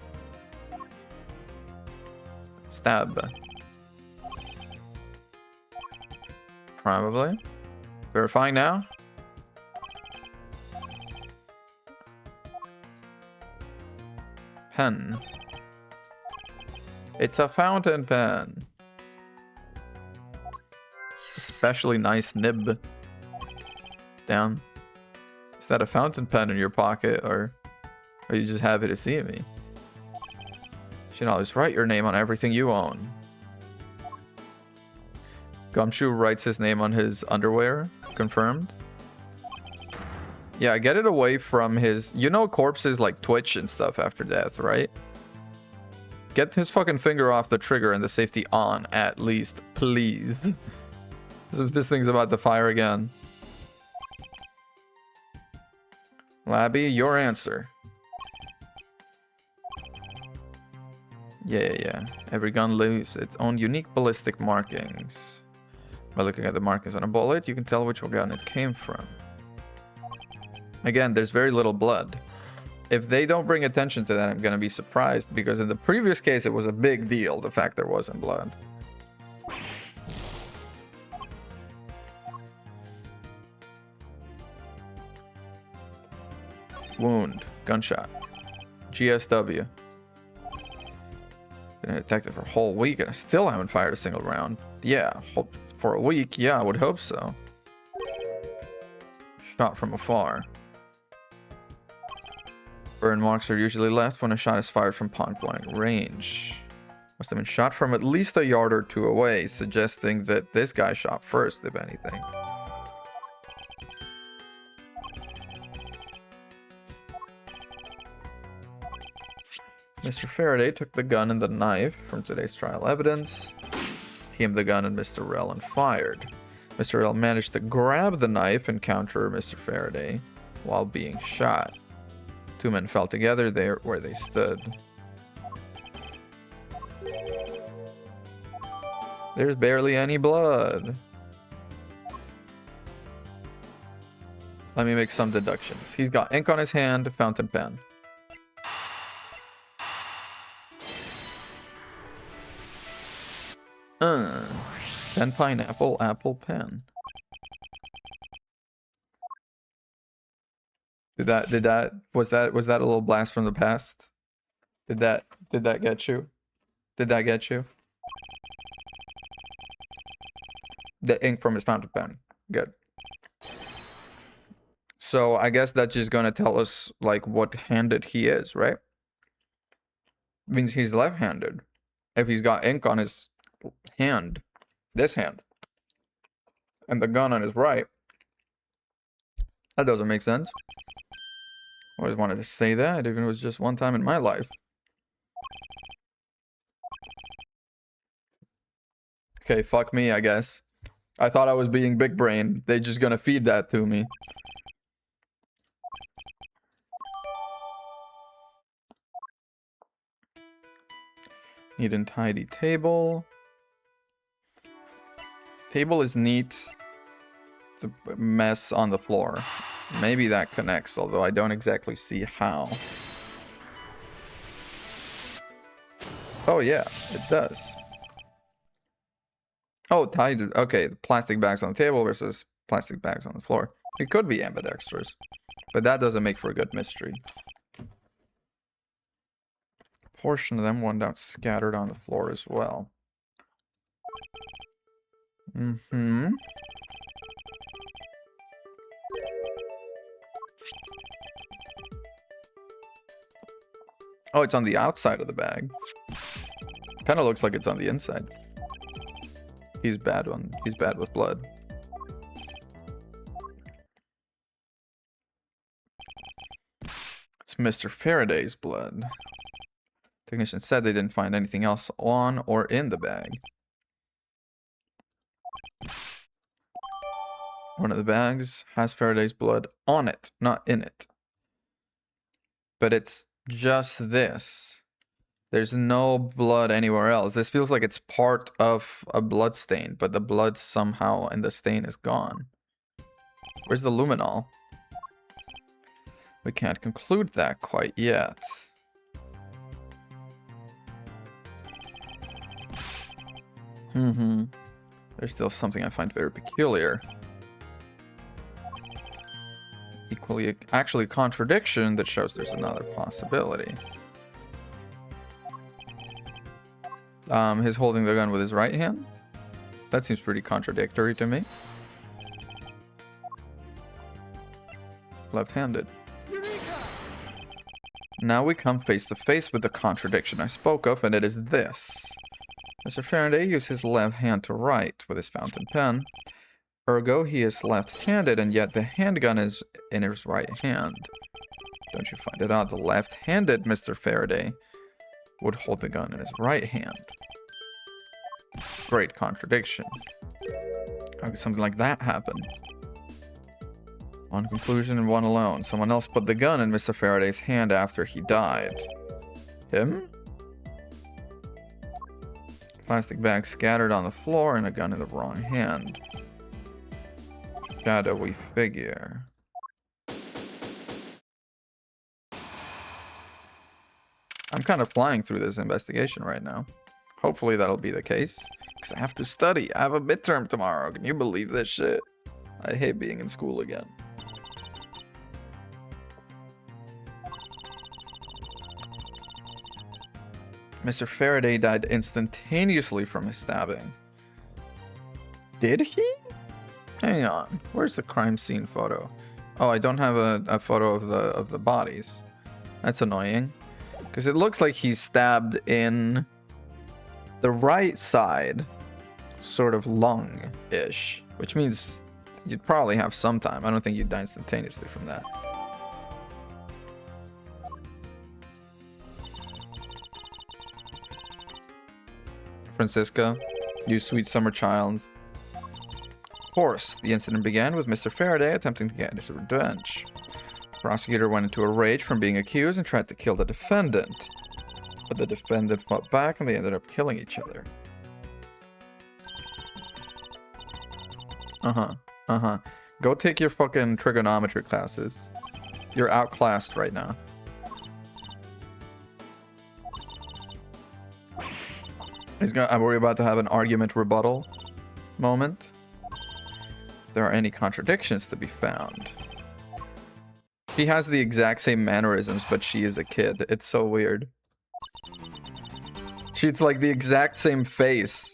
Stab. Probably. Verifying now. Pen. It's a fountain pen. Especially nice nib. Damn. Is that a fountain pen in your pocket, or are you just happy to see me? You should always write your name on everything you own. Gumshoe writes his name on his underwear. Confirmed. Yeah, get it away from his... You know corpses like twitch and stuff after death, right? Get his fucking finger off the trigger and the safety on, at least. Please. This thing's about to fire again. Labby, your answer. Yeah. Every gun leaves its own unique ballistic markings. By looking at the markings on a bullet, you can tell which gun it came from. Again, there's very little blood. If they don't bring attention to that, I'm gonna be surprised, because in the previous case, it was a big deal, the fact there wasn't blood. Wound. Gunshot. GSW. Been a detective for a whole week and I still haven't fired a single round. Yeah, for a week, yeah, I would hope so. Shot from afar. Burn marks are usually left when a shot is fired from point-blank range. Must have been shot from at least a yard or two away, suggesting that this guy shot first, if anything. Mr. Faraday took the gun and the knife from today's trial evidence. He aimed the gun at Mr. Rell and fired. Mr. Rell managed to grab the knife and counter Mr. Faraday while being shot. Two men fell together there where they stood. There's barely any blood. Let me make some deductions. He's got ink on his hand, fountain pen. Pen, pineapple, apple, pen. Was that a little blast from the past? Did that get you? Did that get you? The ink from his fountain pen. Good. So I guess that's just gonna tell us like what handed he is, right? Means he's left-handed. If he's got ink on his hand, this hand, and the gun on his right, that doesn't make sense. Always wanted to say that, even if it was just one time in my life. Okay, fuck me, I guess. I thought I was being big brain. They just gonna feed that to me. Neat and tidy table. Table is neat. The mess on the floor. Maybe that connects, although I don't exactly see how. Oh yeah, it does. Oh, tied. Okay, plastic bags on the table versus plastic bags on the floor. It could be ambidextrous, but that doesn't make for a good mystery. A portion of them wound out scattered on the floor as well. Oh, it's on the outside of the bag. Kind of looks like it's on the inside. He's bad with blood. It's Mr. Faraday's blood. Technician said they didn't find anything else on or in the bag. One of the bags has Faraday's blood on it, not in it. But it's just this. There's no blood anywhere else. This feels like it's part of a blood stain, but the blood somehow in the stain is gone. Where's the luminol? We can't conclude that quite yet. There's still something I find very peculiar. Equally, actually, a contradiction that shows there's another possibility. His holding the gun with his right hand? That seems pretty contradictory to me. Left-handed. Now we come face to face with the contradiction I spoke of, and it is this. Mr. Faraday used his left hand to write with his fountain pen. Ergo, he is left-handed, and yet the handgun is in his right hand. Don't you find it odd? The left-handed Mr. Faraday would hold the gun in his right hand. Great contradiction. How could something like that happen? One conclusion and one alone. Someone else put the gun in Mr. Faraday's hand after he died. Him? Plastic bag scattered on the floor and a gun in the wrong hand. Shadowy figure. I'm kind of flying through this investigation right now. Hopefully that'll be the case. Because I have to study. I have a midterm tomorrow. Can you believe this shit? I hate being in school again. Mr. Faraday died instantaneously from his stabbing. Did he? Hang on. Where's the crime scene photo? Oh, I don't have a photo of the bodies. That's annoying. Because it looks like he's stabbed in the right side, sort of lung-ish, which means you'd probably have some time. I don't think you'd die instantaneously from that. Franziska, you sweet summer child. Of course, the incident began with Mr. Faraday attempting to get his revenge. The prosecutor went into a rage from being accused and tried to kill the defendant. But the defendant fought back and they ended up killing each other. Go take your fucking trigonometry classes. You're outclassed right now. Are we about to have an argument rebuttal moment? If there are any contradictions to be found. She has the exact same mannerisms, but she is a kid. It's so weird. She's like the exact same face,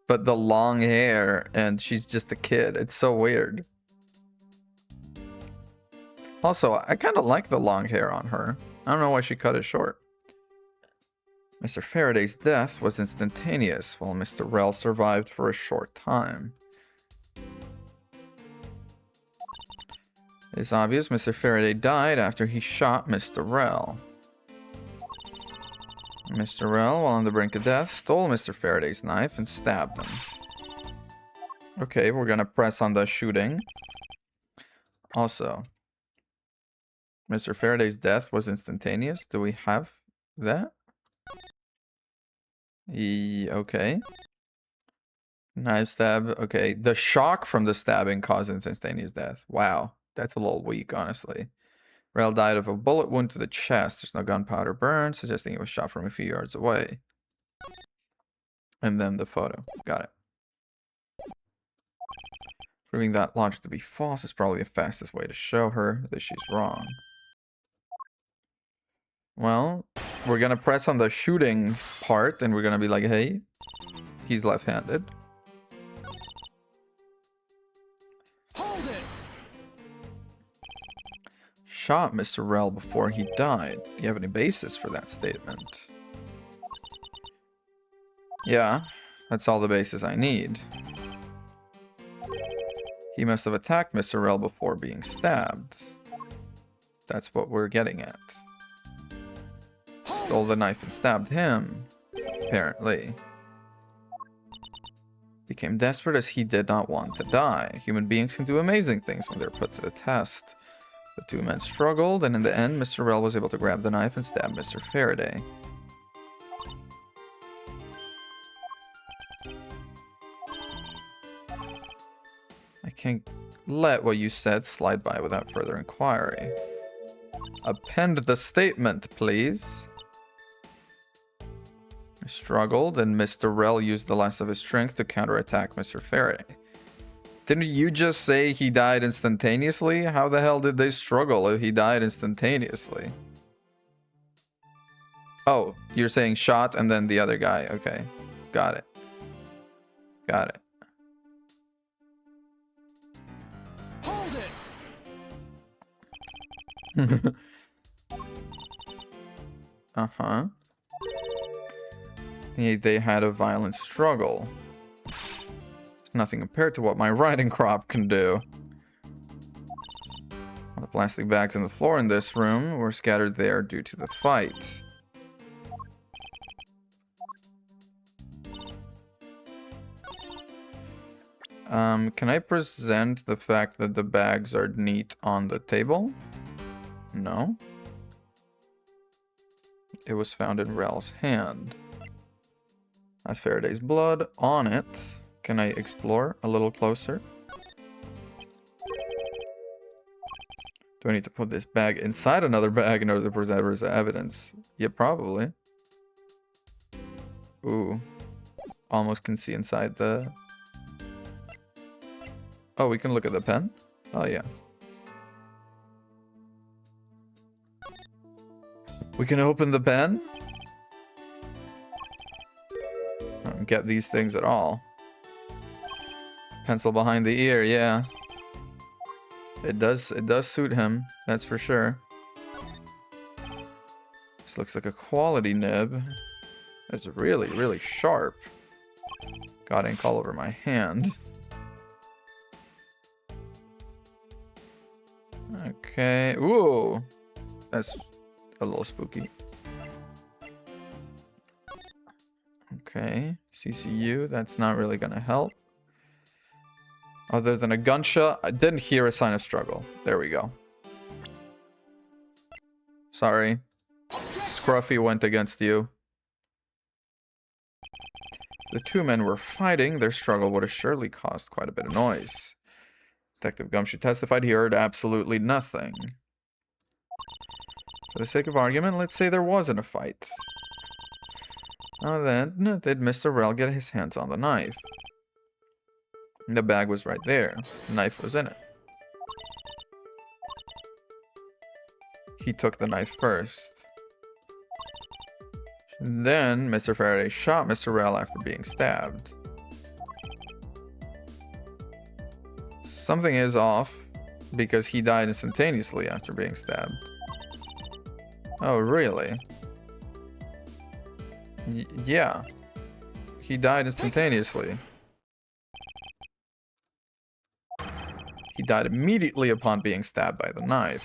but the long hair, and she's just a kid. It's so weird. Also, I kind of like the long hair on her. I don't know why she cut it short. Mr. Faraday's death was instantaneous, while Mr. Rell survived for a short time. It's obvious Mr. Faraday died after he shot Mr. Rell. Mr. Rell, while on the brink of death, stole Mr. Faraday's knife and stabbed him. Okay, we're gonna press on the shooting. Also, Mr. Faraday's death was instantaneous. Do we have that? Okay. Knife stab. Okay. The shock from the stabbing caused instantaneous death. Wow. That's a little weak, honestly. Rell died of a bullet wound to the chest. There's no gunpowder burn, suggesting he was shot from a few yards away. And then the photo. Got it. Proving that logic to be false is probably the fastest way to show her that she's wrong. Well, we're gonna press on the shooting part, and we're gonna be like, hey, he's left-handed. Hold it! Shot Mr. Rell before he died. Do you have any basis for that statement? Yeah, that's all the basis I need. He must have attacked Mr. Rell before being stabbed. That's what we're getting at. Stole the knife and stabbed him, apparently. Became desperate as he did not want to die. Human beings can do amazing things when they're put to the test. The two men struggled, and in the end, Mr. Rell was able to grab the knife and stab Mr. Faraday. I can't let what you said slide by without further inquiry. Append the statement, please. I struggled, and Mr. Rell used the last of his strength to counterattack Mr. Faraday. Didn't you just say he died instantaneously? How the hell did they struggle if he died instantaneously? Oh, you're saying shot and then the other guy. Okay. Got it. Got it. Hold it. Uh-huh. They had a violent struggle. It's nothing compared to what my riding crop can do. The plastic bags on the floor in this room were scattered there due to the fight. Can I present the fact that the bags are neat on the table? No. It was found in Rell's hand. That's Faraday's blood on it. Can I explore a little closer? Do I need to put this bag inside another bag in order to preserve as evidence? Yeah, probably. Ooh. Almost can see inside the... Oh, we can look at the pen? Oh, yeah. We can open the pen? I don't get these things at all. Pencil behind the ear, yeah. It does suit him, that's for sure. This looks like a quality nib. It's really, really sharp. Got ink all over my hand. Okay. Ooh. That's a little spooky. Okay. CCU. That's not really gonna help. Other than a gunshot, I didn't hear a sign of struggle. There we go. Sorry. Scruffy went against you. The two men were fighting. Their struggle would have surely caused quite a bit of noise. Detective Gumshoe testified he heard absolutely nothing. For the sake of argument, let's say there wasn't a fight. Now then, did Mr. Rell get his hands on the knife? The bag was right there. The knife was in it. He took the knife first. Then, Mr. Faraday shot Mr. Rell after being stabbed. Something is off, because he died instantaneously after being stabbed. Oh, really? Yeah. He died instantaneously. He died immediately upon being stabbed by the knife.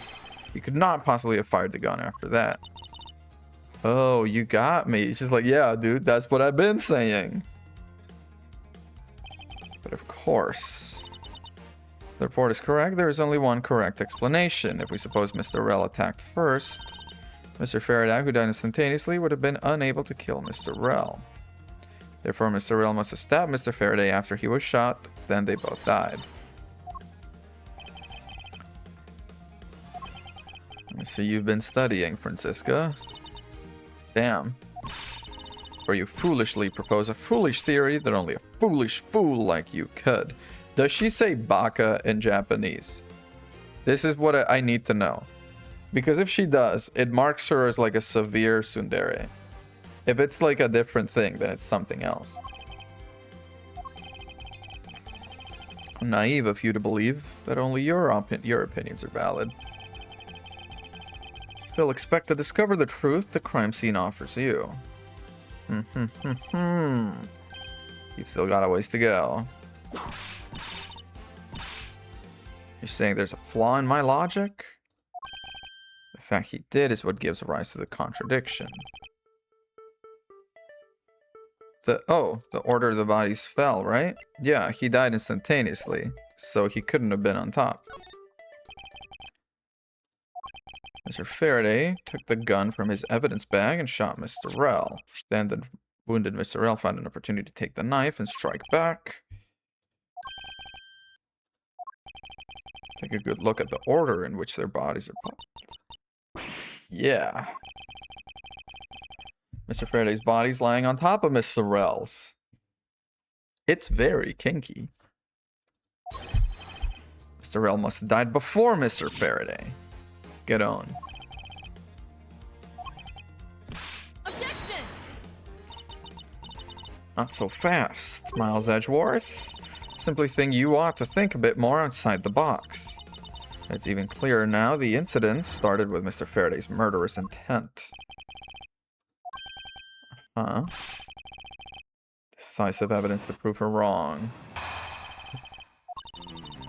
He could not possibly have fired the gun after that. Oh, you got me. She's like, yeah, dude, that's what I've been saying. But of course, the report is correct. There is only one correct explanation. If we suppose Mr. Rell attacked first, Mr. Faraday, who died instantaneously, would have been unable to kill Mr. Rell. Therefore, Mr. Rell must have stabbed Mr. Faraday after he was shot. Then they both died. I see you've been studying, Franziska. Damn. Or you foolishly propose a foolish theory that only a foolish fool like you could. Does she say baka in Japanese? This is what I need to know. Because if she does, it marks her as like a severe tsundere. If it's like a different thing, then it's something else. Naive of you to believe that only your opinions are valid. Still expect to discover the truth the crime scene offers you. You've still got a ways to go. You're saying there's a flaw in my logic? fact he did is what gives rise to the contradiction. The order the bodies fell, right? Yeah, he died instantaneously, so he couldn't have been on top. Mr. Faraday took the gun from his evidence bag and shot Mr. Rell. Then the wounded Mr. Rell found an opportunity to take the knife and strike back. Take a good look at the order in which their bodies are put. Yeah. Mr. Faraday's body's lying on top of Mr. Rell's. It's very kinky. Mr. Rell must have died before Mr. Faraday. Get on. Objection! Not so fast, Miles Edgeworth. Simply think you ought to think a bit more outside the box. It's even clearer now the incident started with Mr. Faraday's murderous intent. Decisive evidence to prove her wrong.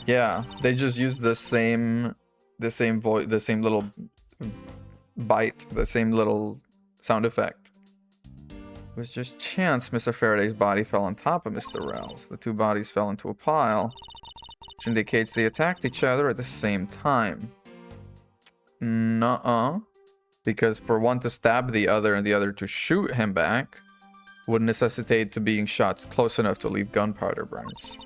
Yeah, they just used the same voice, the same little bite, the same little sound effect. It was just chance Mr. Faraday's body fell on top of Mr. Rell's. The two bodies fell into a pile, which indicates they attacked each other at the same time. Nuh-uh. Because for one to stab the other and the other to shoot him back would necessitate to being shot close enough to leave gunpowder burns.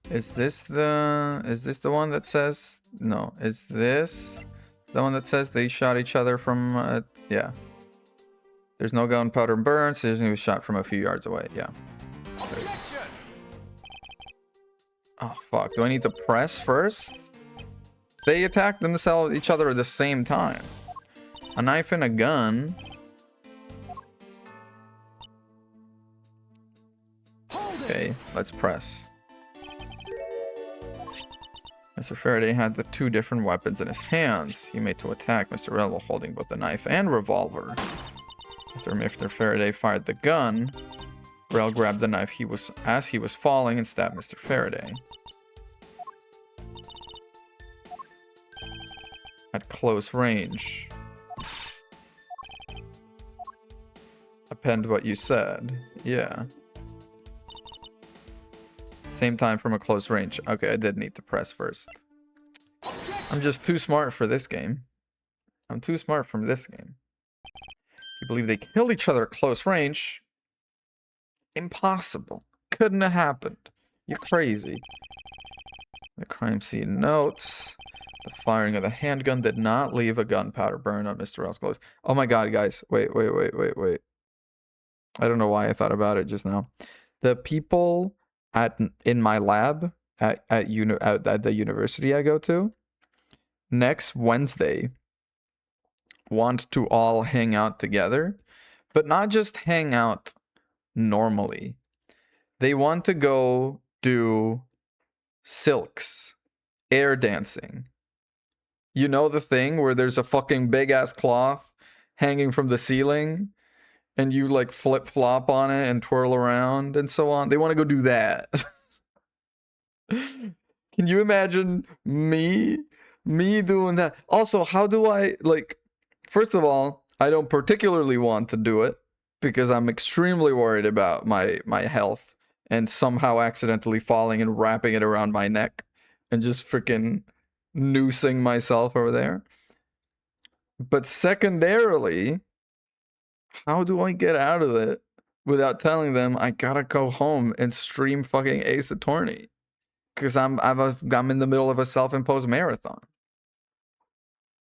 Is this the one that says no? Is this the one that says they shot each other from yeah. There's no gunpowder burns, he was shot from a few yards away, yeah. Objection! Oh fuck, do I need to press first? They attacked themselves each other at the same time. A knife and a gun. Okay, let's press. Mr. Faraday had the two different weapons in his hands. He made to attack Mr. Rell while holding both the knife and revolver. After Mr. Faraday fired the gun, Rell grabbed the knife as he was falling and stabbed Mr. Faraday. At close range. Append what you said. Yeah. Same time from a close range. Okay, I did need to press first. I'm just too smart for this game. I'm too smart from this game. You believe they killed each other at close range? Impossible. Couldn't have happened. You're crazy. The crime scene notes. The firing of the handgun did not leave a gunpowder burn on Mr. Rell's clothes. Oh my god, guys. Wait. I don't know why I thought about it just now. The people in my lab at the university I go to next Wednesday want to all hang out together, but not just hang out normally. They want to go do silks, air dancing. You know the thing where there's a fucking big ass cloth hanging from the ceiling and you like flip flop on it and twirl around and so on. They want to go do that. Can you imagine me doing that? Also, how do I, like, first of all, I don't particularly want to do it because I'm extremely worried about my health and somehow accidentally falling and wrapping it around my neck and just freaking noosing myself over there. But secondarily, how do I get out of it without telling them I gotta go home and stream fucking Ace Attorney? Because I'm in the middle of a self-imposed marathon.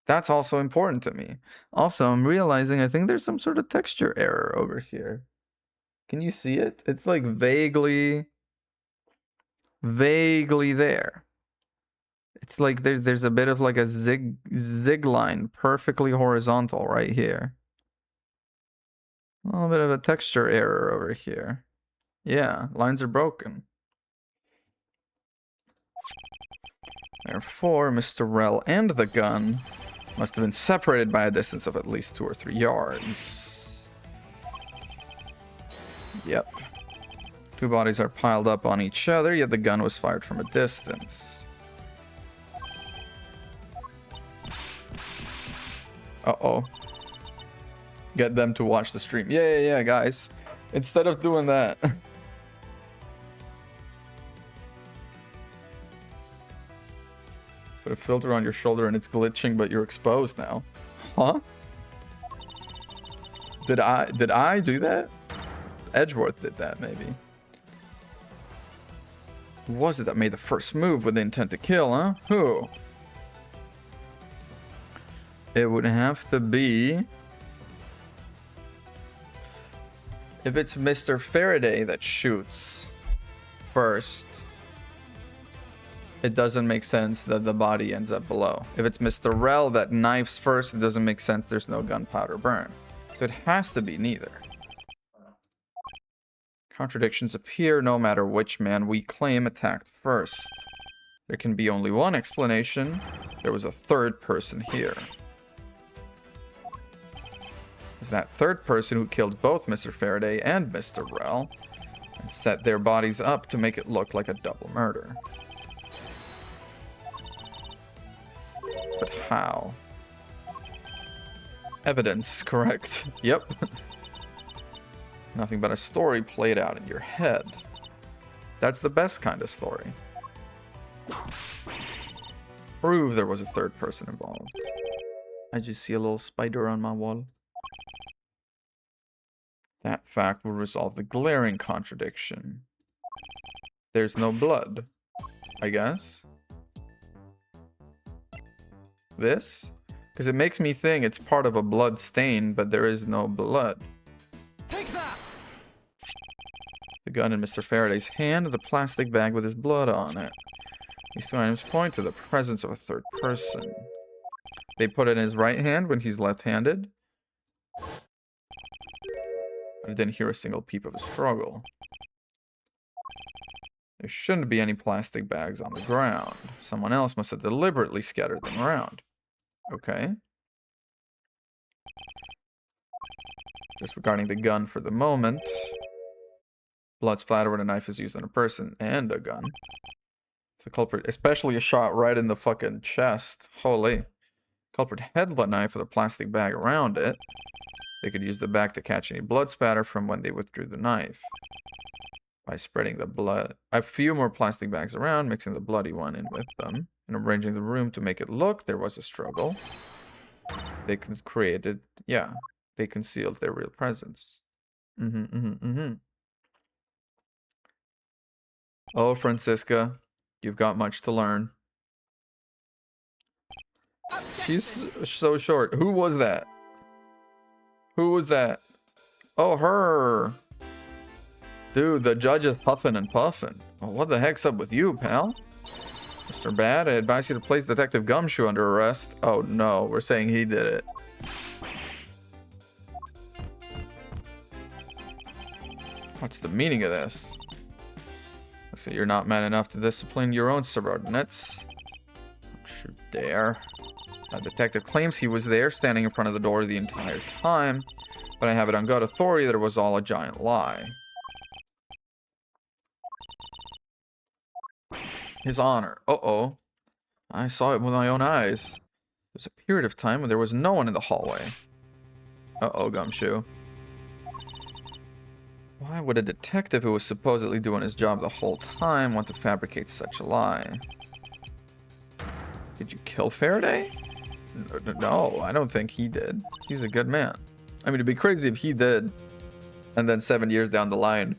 That's also important to me. Also, I'm realizing I think there's some sort of texture error over here. Can you see it? It's like vaguely there. It's like there's a bit of like a zig line, perfectly horizontal right here. A little bit of a texture error over here. Yeah, lines are broken. Therefore, Mr. Rel and the gun must have been separated by a distance of at least 2 or 3 yards. Yep. 2 bodies are piled up on each other, yet the gun was fired from a distance. Uh-oh. Get them to watch the stream. Yeah, guys. Instead of doing that. Put a filter on your shoulder and it's glitching, but you're exposed now. Huh? Did I do that? Edgeworth did that, maybe. Who was it that made the first move with the intent to kill, huh? Who? It would have to be... If it's Mr. Faraday that shoots first, it doesn't make sense that the body ends up below. If it's Mr. Rel that knifes first, it doesn't make sense there's no gunpowder burn. So it has to be neither. Contradictions appear no matter which man we claim attacked first. There can be only one explanation. There was a third person here. It was that third person who killed both Mr. Faraday and Mr. Rel and set their bodies up to make it look like a double murder. But how? Evidence, correct. Yep. Nothing but a story played out in your head. That's the best kind of story. Prove there was a third person involved. I just see a little spider on my wall. That fact will resolve the glaring contradiction. There's no blood, I guess. This? Because it makes me think it's part of a blood stain, but there is no blood. Take that! The gun in Mr. Faraday's hand, the plastic bag with his blood on it. These 2 items point to the presence of a third person. They put it in his right hand when he's left-handed. But I didn't hear a single peep of a struggle. There shouldn't be any plastic bags on the ground. Someone else must have deliberately scattered them around. Okay. Disregarding the gun for the moment. Blood splatter when a knife is used on a person and a gun. The culprit, especially a shot right in the fucking chest. Holy. Culprit held the knife with a plastic bag around it. They could use the bag to catch any blood spatter from when they withdrew the knife. By spreading the blood. A few more plastic bags around, mixing the bloody one in with them, and arranging the room to make it look there was a struggle. They created, yeah, they concealed their real presence. Oh, Franziska, you've got much to learn. She's so short. Who was that? Who was that? Oh, her. Dude, the judge is huffing and puffing. Well, what the heck's up with you, pal? Mr. Bad, I advise you to place Detective Gumshoe under arrest. Oh no, we're saying he did it. What's the meaning of this? So you're not man enough to discipline your own subordinates. Don't you dare. The detective claims he was there, standing in front of the door the entire time, but I have it on good authority that it was all a giant lie. His Honor. Uh-oh. I saw it with my own eyes. There was a period of time when there was no one in the hallway. Uh-oh, Gumshoe. Why would a detective who was supposedly doing his job the whole time want to fabricate such a lie? Did you kill Faraday? No, I don't think he did. He's a good man. I mean, it'd be crazy if he did, and then 7 years down the line,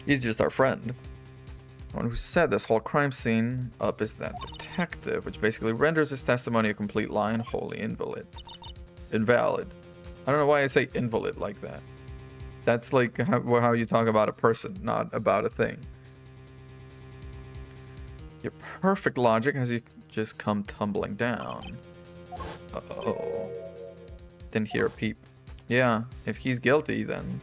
he's just our friend. The one who set this whole crime scene up is that detective, which basically renders his testimony a complete lie and wholly invalid. I don't know why I say invalid like that. That's like how you talk about a person, not about a thing. Your perfect logic has you just come tumbling down. Uh-oh. Didn't hear a peep. Yeah, if he's guilty, then...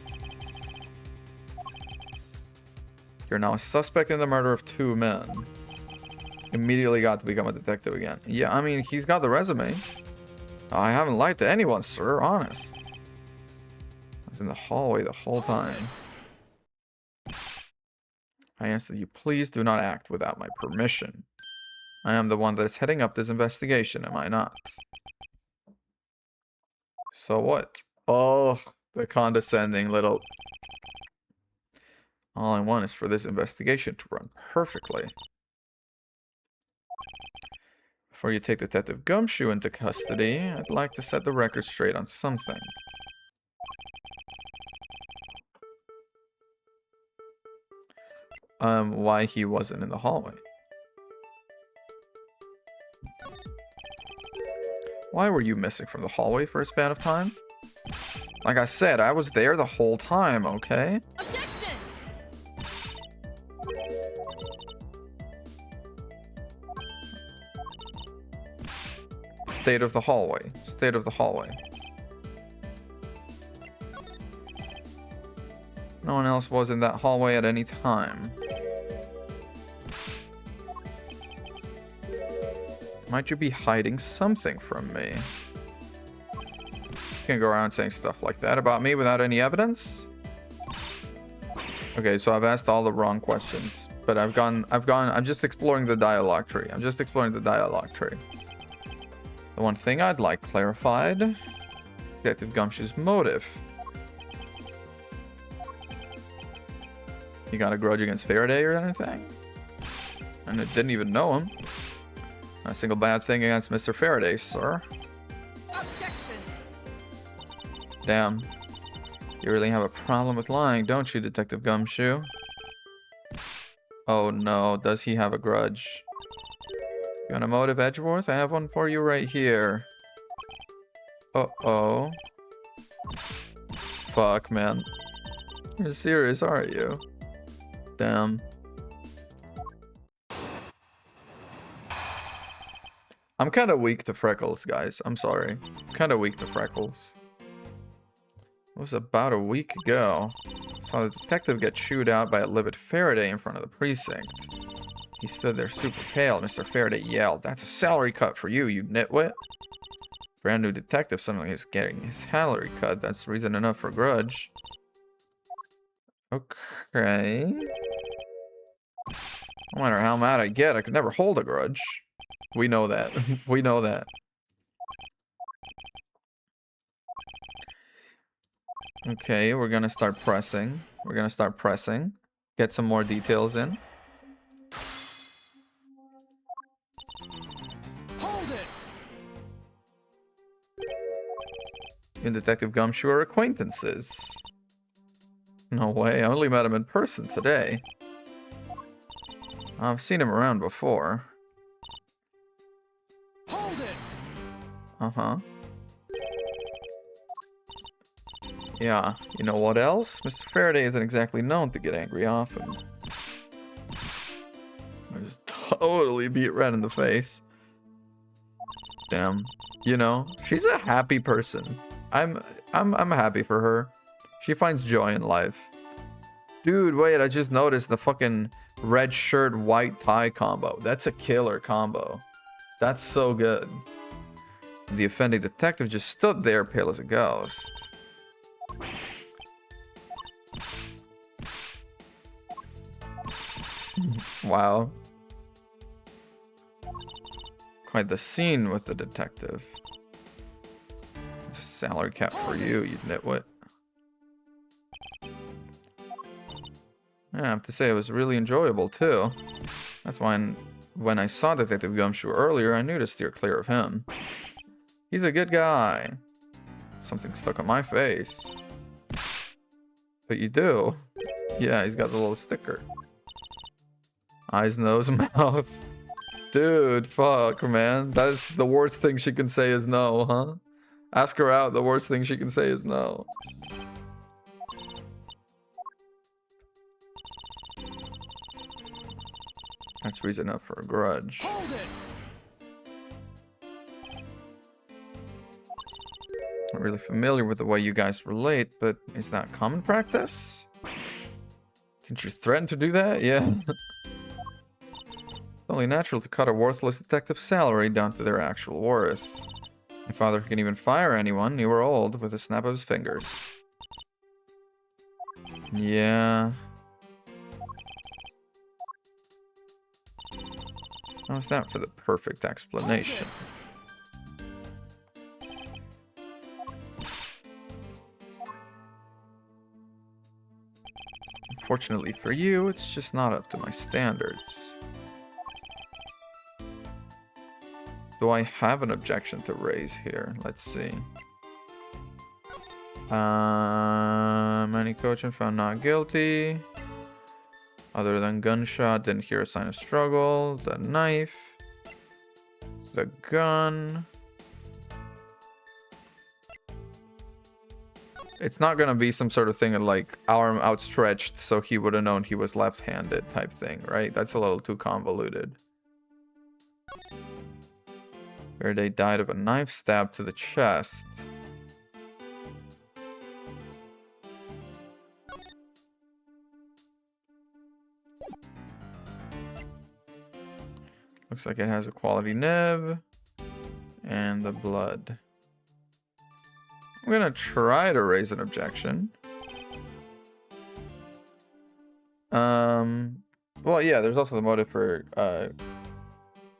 You're now a suspect in the murder of 2 men. Immediately got to become a detective again. Yeah, I mean, he's got the resume. I haven't lied to anyone, sir. Honest. I was in the hallway the whole time. I ask that you please do not act without my permission. I am the one that is heading up this investigation, am I not? So what? Oh, the condescending little... All I want is for this investigation to run perfectly. Before you take Detective Gumshoe into custody, I'd like to set the record straight on something. Why he wasn't in the hallway. Why were you missing from the hallway for a span of time? Like I said, I was there the whole time, okay? Objection! State of the hallway. State of the hallway. No one else was in that hallway at any time. Might you be hiding something from me? You can't go around saying stuff like that about me without any evidence. Okay, so I've asked all the wrong questions, but I'm just exploring the dialogue tree. I'm just exploring the dialogue tree. The one thing I'd like clarified, Detective Gumshoe's motive. You got a grudge against Faraday or anything? And it didn't even know him. Not a single bad thing against Mr. Faraday, sir. Objection! Damn. You really have a problem with lying, don't you, Detective Gumshoe? Oh no, does he have a grudge? You want a motive, Edgeworth? I have one for you right here. Uh-oh. Fuck, man. You're serious, aren't you? Damn. I'm kind of weak to Freckles, guys. I'm sorry. Kind of weak to Freckles. It was about a week ago. Saw the detective get chewed out by a livid Faraday in front of the precinct. He stood there super pale. Mr. Faraday yelled, "That's a salary cut for you, you nitwit." Brand new detective suddenly is getting his salary cut. That's reason enough for a grudge. Okay. No matter how mad I get, I could never hold a grudge. We know that. We know that. Okay, we're gonna start pressing. We're gonna start pressing. Get some more details in. Hold it! You and Detective Gumshoe are acquaintances. No way, I only met him in person today. I've seen him around before. Hold it! Uh-huh. Yeah, you know what else? Mr. Faraday isn't exactly known to get angry often. I just totally beat red in the face. Damn. You know, she's a happy person. I'm happy for her. She finds joy in life. Dude, wait, I just noticed the fucking red shirt, white tie combo. That's a killer combo. That's so good. The offending detective just stood there, pale as a ghost. Wow. Quite the scene with the detective. It's a salary cap for you, you nitwit. Yeah, I have to say it was really enjoyable too. That's why when I saw Detective Gumshoe earlier, I knew to steer clear of him. He's a good guy. Something stuck on my face. But you do. Yeah, he's got the little sticker. Eyes, nose, mouth. Dude, fuck, man. That's the worst thing she can say is no, huh? Ask her out, the worst thing she can say is no. That's reason enough for a grudge. Hold it! Not really familiar with the way you guys relate, but is that common practice? Didn't you threaten to do that? Yeah. It's only natural to cut a worthless detective's salary down to their actual worth. My father can even fire anyone, new or old, with a snap of his fingers. Yeah. How's that for the perfect explanation? Unfortunately for you, it's just not up to my standards. Do I have an objection to raise here? Let's see. Manny Cochin found not guilty. Other than gunshot, didn't hear a sign of struggle. The knife. The gun. It's not gonna be some sort of thing of like arm outstretched so he would have known he was left-handed type thing, right? That's a little too convoluted. Faraday died of a knife stab to the chest. Looks like it has a quality nib. And the blood. I'm gonna try to raise an objection. Well, yeah, there's also the motive for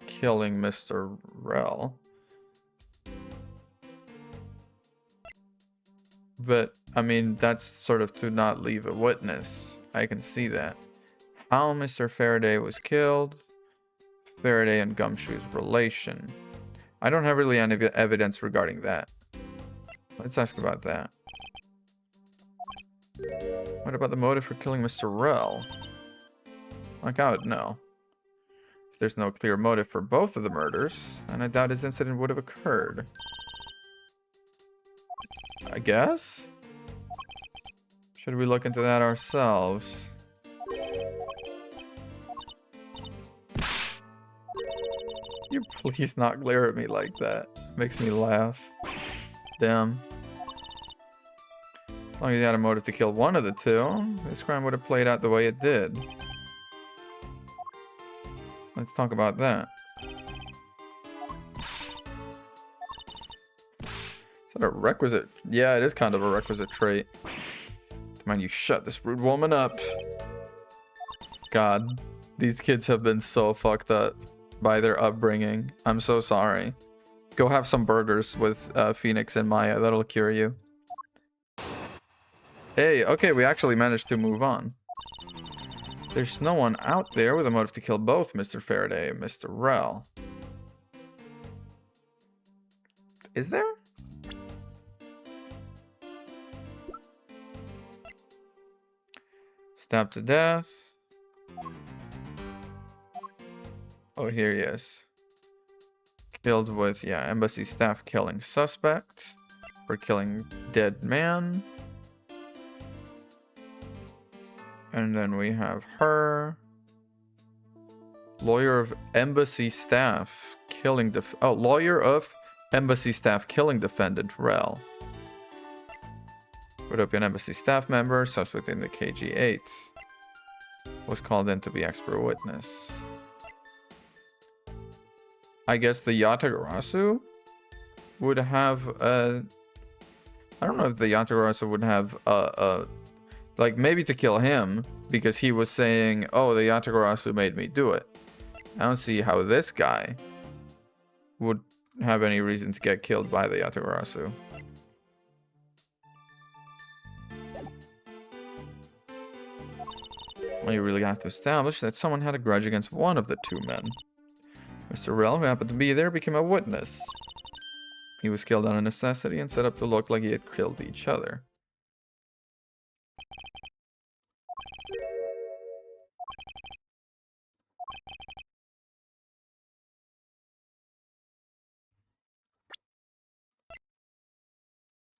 killing Mr. Rel. But, I mean, that's sort of to not leave a witness. I can see that. How Mr. Faraday was killed. Faraday and Gumshoe's relation. I don't have really any evidence regarding that. Let's ask about that. What about the motive for killing Mr. Rel? Like, I would know. If there's no clear motive for both of the murders, then I doubt his incident would have occurred. I guess? Should we look into that ourselves? You please not glare at me like that. Makes me laugh. Damn. As long as he had a motive to kill one of the two, this crime would have played out the way it did. Let's talk about that. Is that a requisite? Yeah, it is kind of a requisite trait. Mind you, shut this rude woman up. God, these kids have been so fucked up by their upbringing. I'm so sorry. Go have some burgers with Phoenix and Maya. That'll cure you. Hey, okay, we actually managed to move on. There's no one out there with a motive to kill both Mr. Faraday and Mr. Rel. Is there? Stabbed to death. Oh, here he is. Killed with, yeah, embassy staff killing suspect. For killing dead man. And then we have her. Lawyer of embassy staff killing lawyer of embassy staff killing defendant Rel. Rhodopian embassy staff member, suspect in the KG8. Was called in to be expert witness. I guess the Yatagarasu would have I don't know if the Yatagarasu would have like maybe to kill him because he was saying, oh, the Yatagarasu made me do it. I don't see how this guy would have any reason to get killed by the Yatagarasu. Well, you really have to establish that someone had a grudge against one of the two men. Mr. Rel, who happened to be there, became a witness. He was killed out of necessity and set up to look like he had killed each other.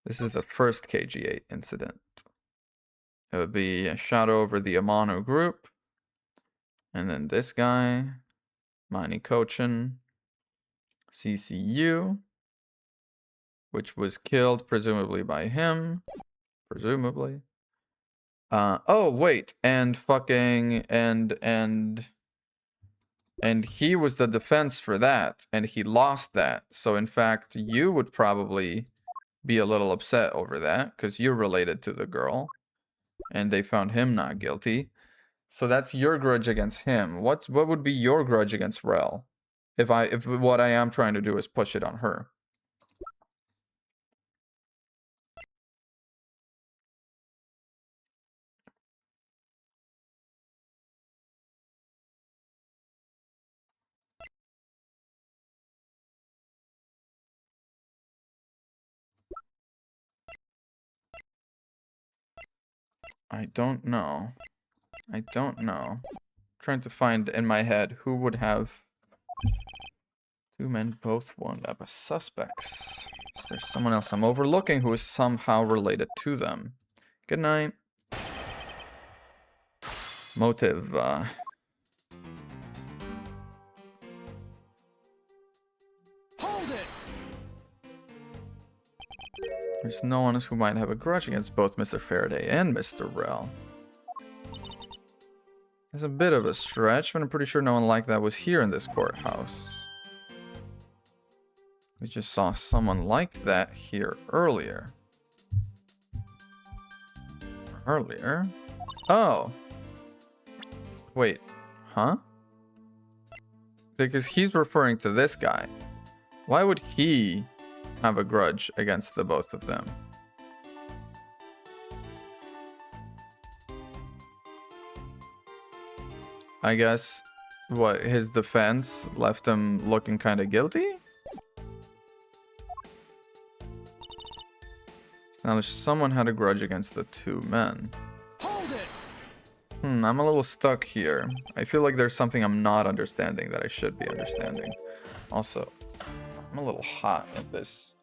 This is the first KG8 incident. It would be a shot over the Amano group. And then this guy, Manny Cochin, CCU, which was killed presumably by him. Presumably. Oh, wait, and fucking, and he was the defense for that, and he lost that. So in fact, you would probably be a little upset over that, because you're related to the girl, and they found him not guilty. So that's your grudge against him. What would be your grudge against Rel? If what I am trying to do is push it on her. I don't know. I don't know. Trying to find in my head who would have two men both wound up as suspects. Is there someone else I'm overlooking who is somehow related to them? Good night. Motive. Hold it. There's no one else who might have a grudge against both Mr. Faraday and Mr. Rel. It's a bit of a stretch, but I'm pretty sure no one like that was here in this courthouse. We just saw someone like that here earlier. Earlier? Oh. Wait. Huh? Because he's referring to this guy. Why would he have a grudge against the both of them? I guess, what, his defense left him looking kind of guilty? Now, someone had a grudge against the two men. Hold it. I'm a little stuck here. I feel like there's something I'm not understanding that I should be understanding. Also, I'm a little hot in this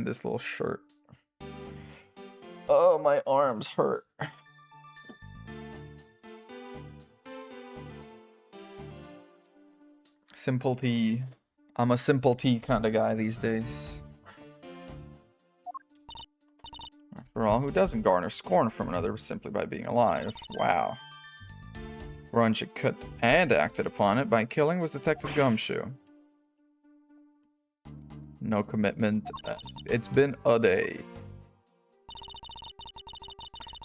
little shirt. Oh, my arms hurt. Simple tea. I'm a simple tea kind of guy these days. After all, who doesn't garner scorn from another simply by being alive? Wow. Grunge cut and acted upon it by killing was Detective Gumshoe. No commitment. It's been a day.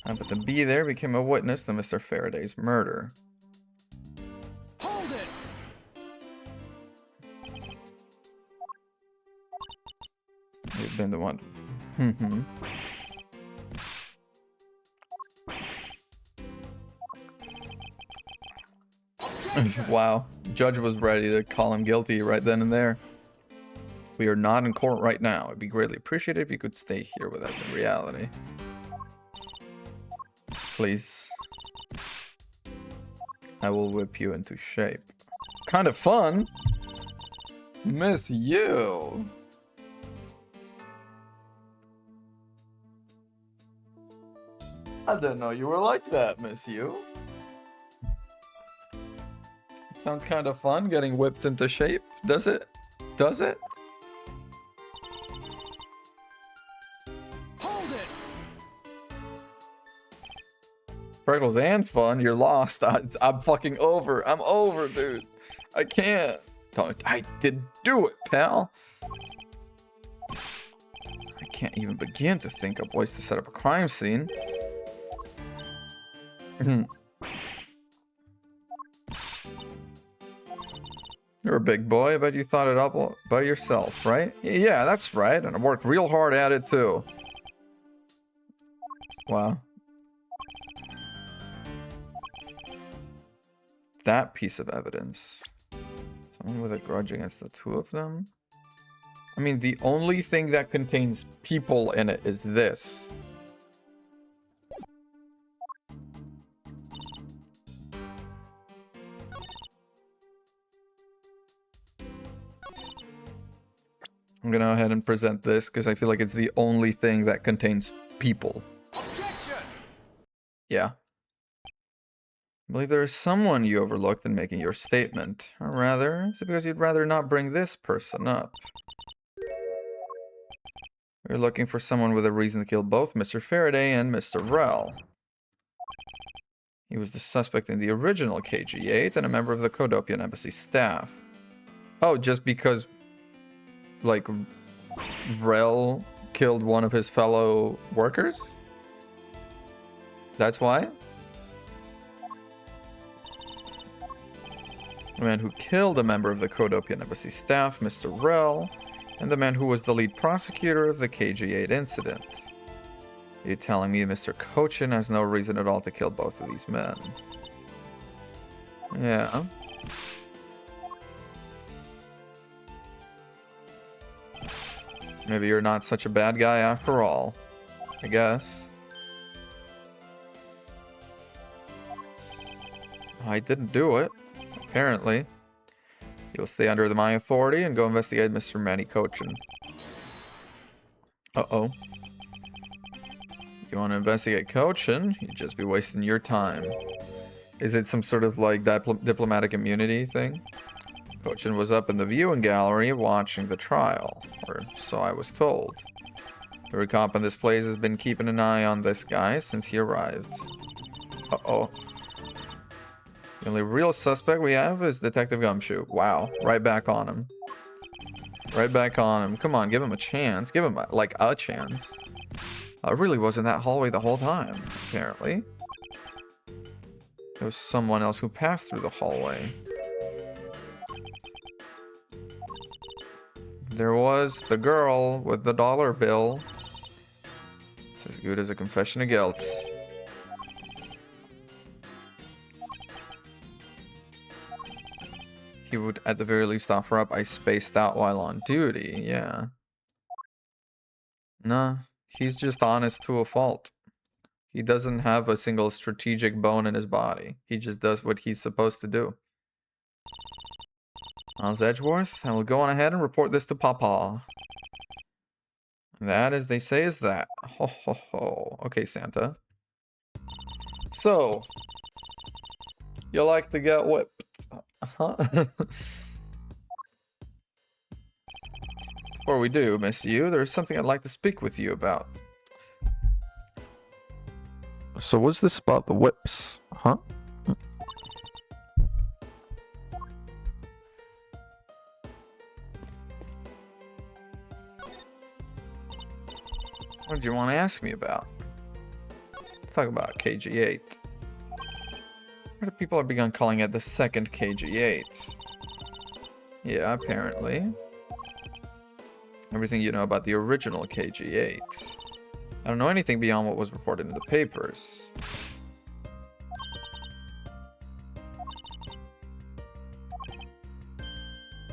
But to be there became a witness to Mr. Faraday's murder. Hold it. You've been the one. Wow. Judge was ready to call him guilty right then and there. We are not in court right now. It'd be greatly appreciated if you could stay here with us in reality. Please. I will whip you into shape. Kind of fun. Miss you. I didn't know you were like that, Miss you. Sounds kind of fun getting whipped into shape. Does it? Does it? Hold it. Freckles and fun. You're lost. I'm fucking over. I'm over, dude. I can't. I didn't do it, pal. I can't even begin to think of ways to set up a crime scene. You're a big boy. I bet you thought it up by yourself, right? Yeah, that's right. And I worked real hard at it, too. Wow. That piece of evidence. Someone with a grudge against the two of them? I mean, the only thing that contains people in it is this. I'm gonna go ahead and present this because I feel like it's the only thing that contains people. Objection. Yeah. I believe there is someone you overlooked in making your statement. Or rather, is it because you'd rather not bring this person up? We're looking for someone with a reason to kill both Mr. Faraday and Mr. Rel. He was the suspect in the original KG-8 and a member of the Kodopian embassy staff. Oh, just because, like, Rel killed one of his fellow workers? That's why? The man who killed a member of the Kodopian embassy staff, Mr. Rel, and the man who was the lead prosecutor of the KG-8 incident. You're telling me Mr. Cochin has no reason at all to kill both of these men? Yeah. Maybe you're not such a bad guy after all. I guess. I didn't do it, apparently. You'll stay under my authority and go investigate Mr. Manny Cochin. Uh-oh. You want to investigate Cochin? You'd just be wasting your time. Is it some sort of, like, diplomatic immunity thing? Cochin was up in the viewing gallery watching the trial, or so I was told. Every cop in this place has been keeping an eye on this guy since he arrived. Uh-oh. The only real suspect we have is Detective Gumshoe. Wow, right back on him. Right back on him. Come on, give him a chance. Give him, like, a chance. I really was in that hallway the whole time, apparently. There was someone else who passed through the hallway. There was the girl with the dollar bill. It's as good as a confession of guilt. He would at the very least offer up, I spaced out while on duty, yeah. Nah, he's just honest to a fault. He doesn't have a single strategic bone in his body. He just does what he's supposed to do. Miles Edgeworth, I will go on ahead and report this to Papa. That, as they say, is that. Ho ho ho. Okay, Santa. So, you like to get whipped, huh? Before we do, Miss Yu, there's something I'd like to speak with you about. So what's this about the whips, huh? What do you want to ask me about? Talk about KG-8. Why do people have begun calling it the second KG-8? Yeah, apparently. Everything you know about the original KG-8. I don't know anything beyond what was reported in the papers.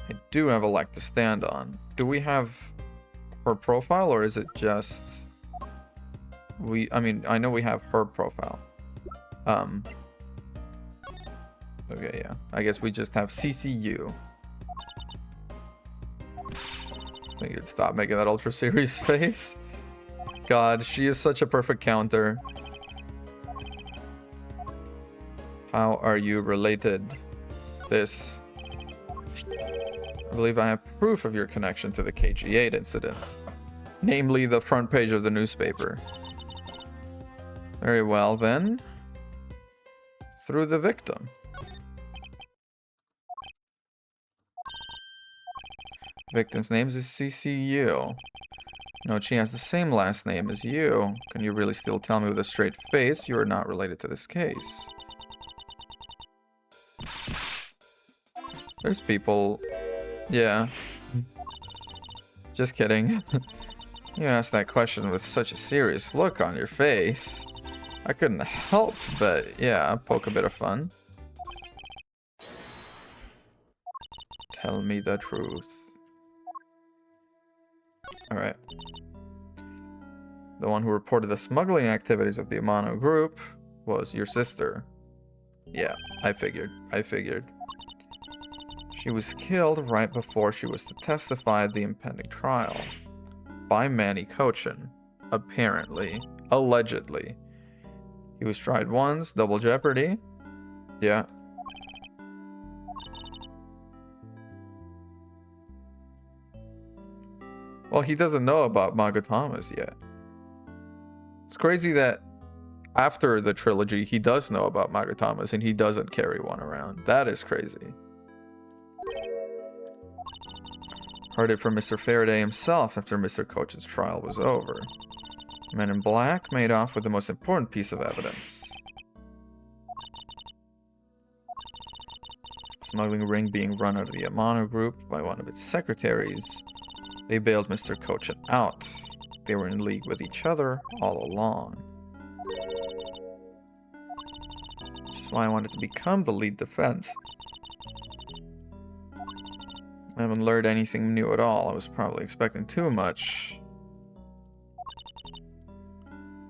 I do have a leg to stand on. Do we have her profile, or is it just... I mean, I know we have her profile. Okay, yeah. I guess we just have CCU. I think you'd stop making that ultra serious face. God, she is such a perfect counter. How are you related? This. I believe I have proof of your connection to the KG-8 incident. Namely, the front page of the newspaper. Very well, then. Through the victim. Victim's name is CCU. Note she has the same last name as you. Can you really still tell me with a straight face you are not related to this case? There's people... Yeah. Just kidding. You asked that question with such a serious look on your face. I couldn't help but, yeah, poke a bit of fun. Tell me the truth. Alright. The one who reported the smuggling activities of the Amano group was your sister. Yeah, I figured. She was killed right before she was to testify at the impending trial. By Manny Cochin. Apparently. Allegedly. He was tried once, double jeopardy. Yeah. Well, he doesn't know about Mago Thomas yet. It's crazy that after the trilogy, he does know about Magatamas and he doesn't carry one around. That is crazy. Heard it from Mr. Faraday himself after Mr. Coach's trial was over. Men in Black made off with the most important piece of evidence. Smuggling ring being run out of the Amano group by one of its secretaries. They bailed Mr. Cochin out. They were in league with each other all along. Which is why I wanted to become the lead defense. I haven't learned anything new at all. I was probably expecting too much.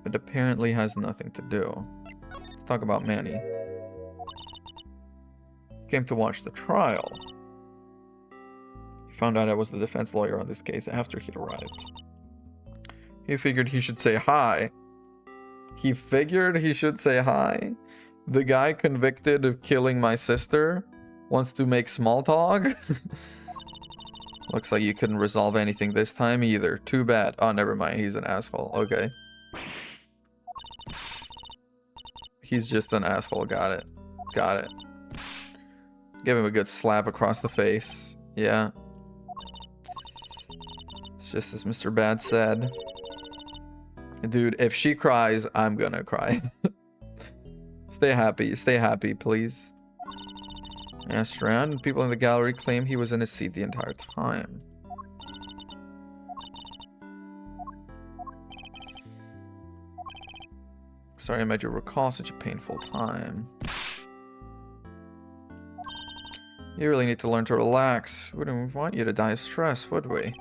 It apparently has nothing to do. Let's talk about Manny. Came to watch the trial. He found out I was the defense lawyer on this case after he'd arrived. He figured he should say hi. He figured he should say hi? The guy convicted of killing my sister wants to make small talk? Looks like you couldn't resolve anything this time either. Too bad. Oh, never mind. He's an asshole. Okay. He's just an asshole. Got it. Got it. Give him a good slap across the face. Yeah. It's just as Mr. Bad said. Dude, if she cries, I'm gonna cry. Stay happy, please. I asked around, and people in the gallery claim he was in his seat the entire time. Sorry I made you recall such a painful time. You really need to learn to relax. We wouldn't want you to die of stress, would we?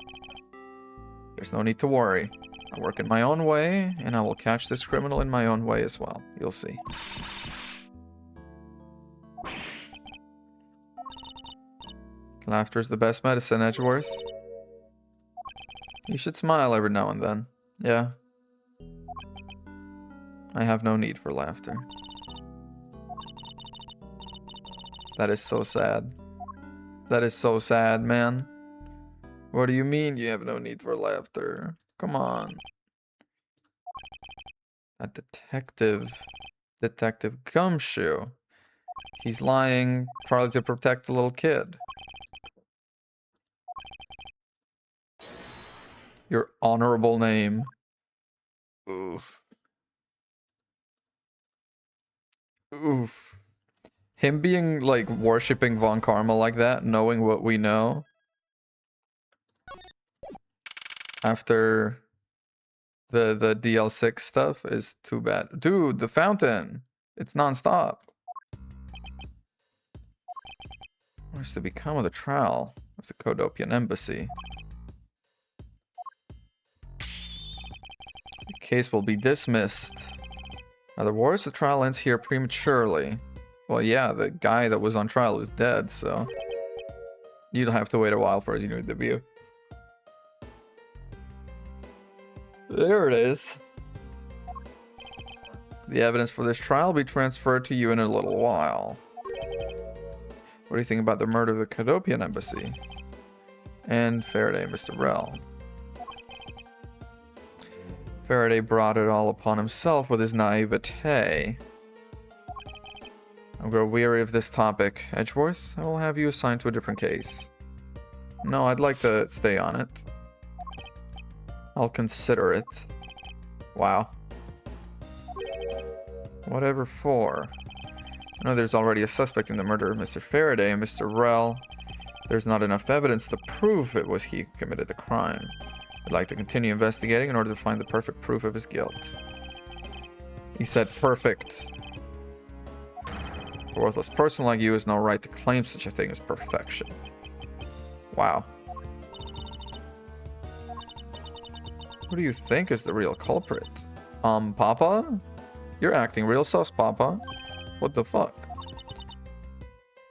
There's no need to worry. I work in my own way, and I will catch this criminal in my own way as well. You'll see. Laughter is the best medicine, Edgeworth. You should smile every now and then. Yeah. I have no need for laughter. That is so sad. That is so sad, man. What do you mean you have no need for laughter? Come on. That Detective Gumshoe. He's lying, probably to protect the little kid. Your honorable name. Oof. Oof. Him being, like, worshipping Von Karma like that, knowing what we know. After the DL6 stuff is too bad. Dude, the fountain. It's non-stop. What is to become of the trial of the Codopian embassy? The case will be dismissed. In other words, the trial ends here prematurely. Well, yeah, the guy that was on trial is dead, so you'd have to wait a while for his new debut. There it is. The evidence for this trial will be transferred to you in a little while. What do you think about the murder of the Codopian embassy? And Faraday, Mr. Rell. Faraday brought it all upon himself with his naivete. I grow weary of this topic. Edgeworth, I will have you assigned to a different case. No, I'd like to stay on it. I'll consider it. Wow. Whatever for. I know there's already a suspect in the murder of Mr. Faraday and Mr. Rell. There's not enough evidence to prove it was he who committed the crime. I'd like to continue investigating in order to find the perfect proof of his guilt. He said perfect. A worthless person like you has no right to claim such a thing as perfection. Wow. Who do you think is the real culprit? Papa? You're acting real sus, Papa. What the fuck?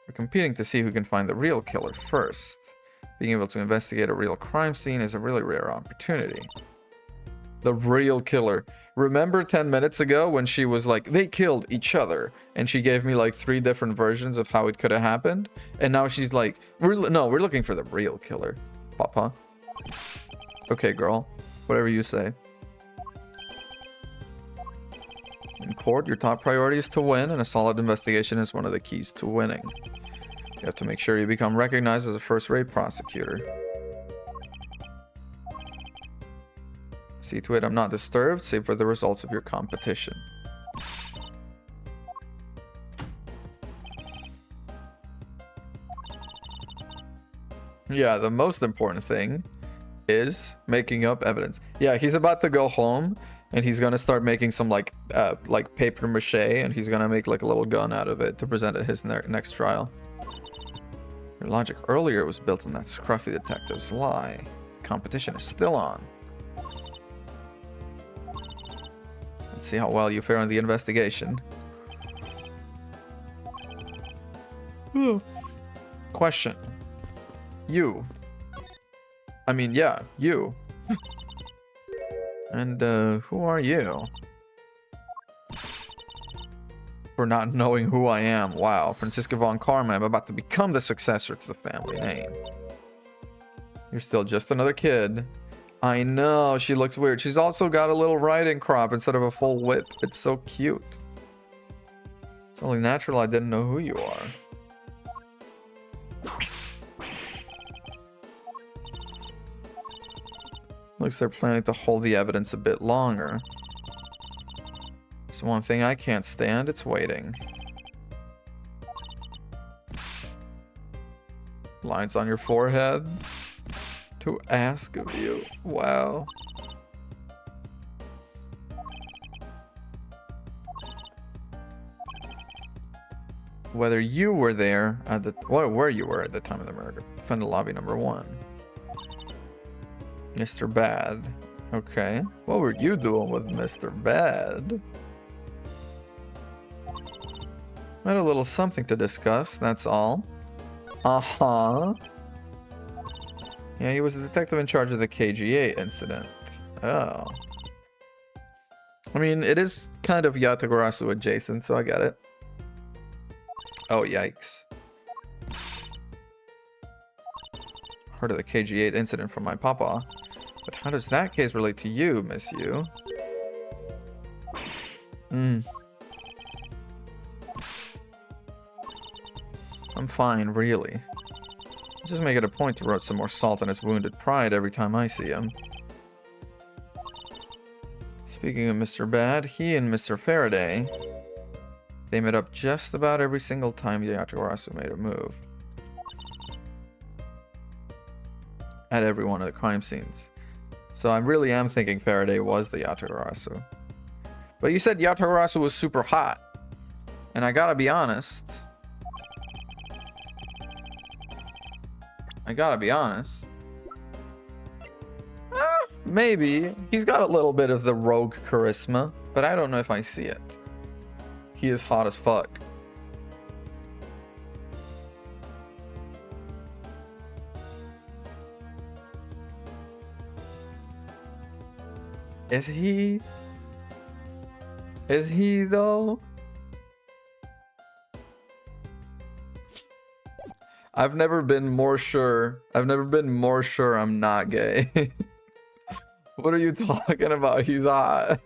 We're competing to see who can find the real killer first. Being able to investigate a real crime scene is a really rare opportunity. The real killer. Remember 10 minutes ago when she was like, they killed each other, and she gave me like 3 different versions of how it could have happened? And now she's like, we're looking for the real killer, Papa. Okay, girl. Whatever you say. In court, your top priority is to win, and a solid investigation is one of the keys to winning. You have to make sure you become recognized as a first-rate prosecutor. See to it I'm not disturbed, save for the results of your competition. Yeah, the most important thing is making up evidence. Yeah, he's about to go home and he's gonna start making some like paper mache, and he's gonna make like a little gun out of it to present at his next trial. Your logic earlier was built on that scruffy detective's lie. Competition is still on. Let's see how well you fare on the investigation. Question. You. I mean, yeah, you. And, who are you? For not knowing who I am. Wow, Franziska von Karma, I'm about to become the successor to the family name. You're still just another kid. I know, she looks weird. She's also got a little riding crop instead of a full whip. It's so cute. It's only natural I didn't know who you are. Looks they're planning to hold the evidence a bit longer. There's one thing I can't stand, it's waiting. Lines on your forehead. To ask of you. Wow. Whether you were there at the where you were at the time of the murder. Defend the lobby number 1. Mr. Bad. Okay. What were you doing with Mr. Bad? We had a little something to discuss, that's all. Uh-huh. Yeah, he was the detective in charge of the KGA incident. Oh. I mean, it is kind of Yatagarasu adjacent, so I get it. Oh, yikes. Heard of the KG8 incident from my papa. But how does that case relate to you, Miss Yu? I'm fine, really. Just make it a point to rub some more salt on his wounded pride every time I see him. Speaking of Mr. Bad, he and Mr. Faraday, they met up just about every single time Yatagarasu made a move. At every one of the crime scenes. So I really am thinking Faraday was the Yatagarasu. But you said Yatagarasu was super hot. And I gotta be honest. Maybe. He's got a little bit of the rogue charisma, but I don't know if I see it. He is hot as fuck. Is he? Is he though? I've never been more sure I'm not gay. What are you talking about? He's hot.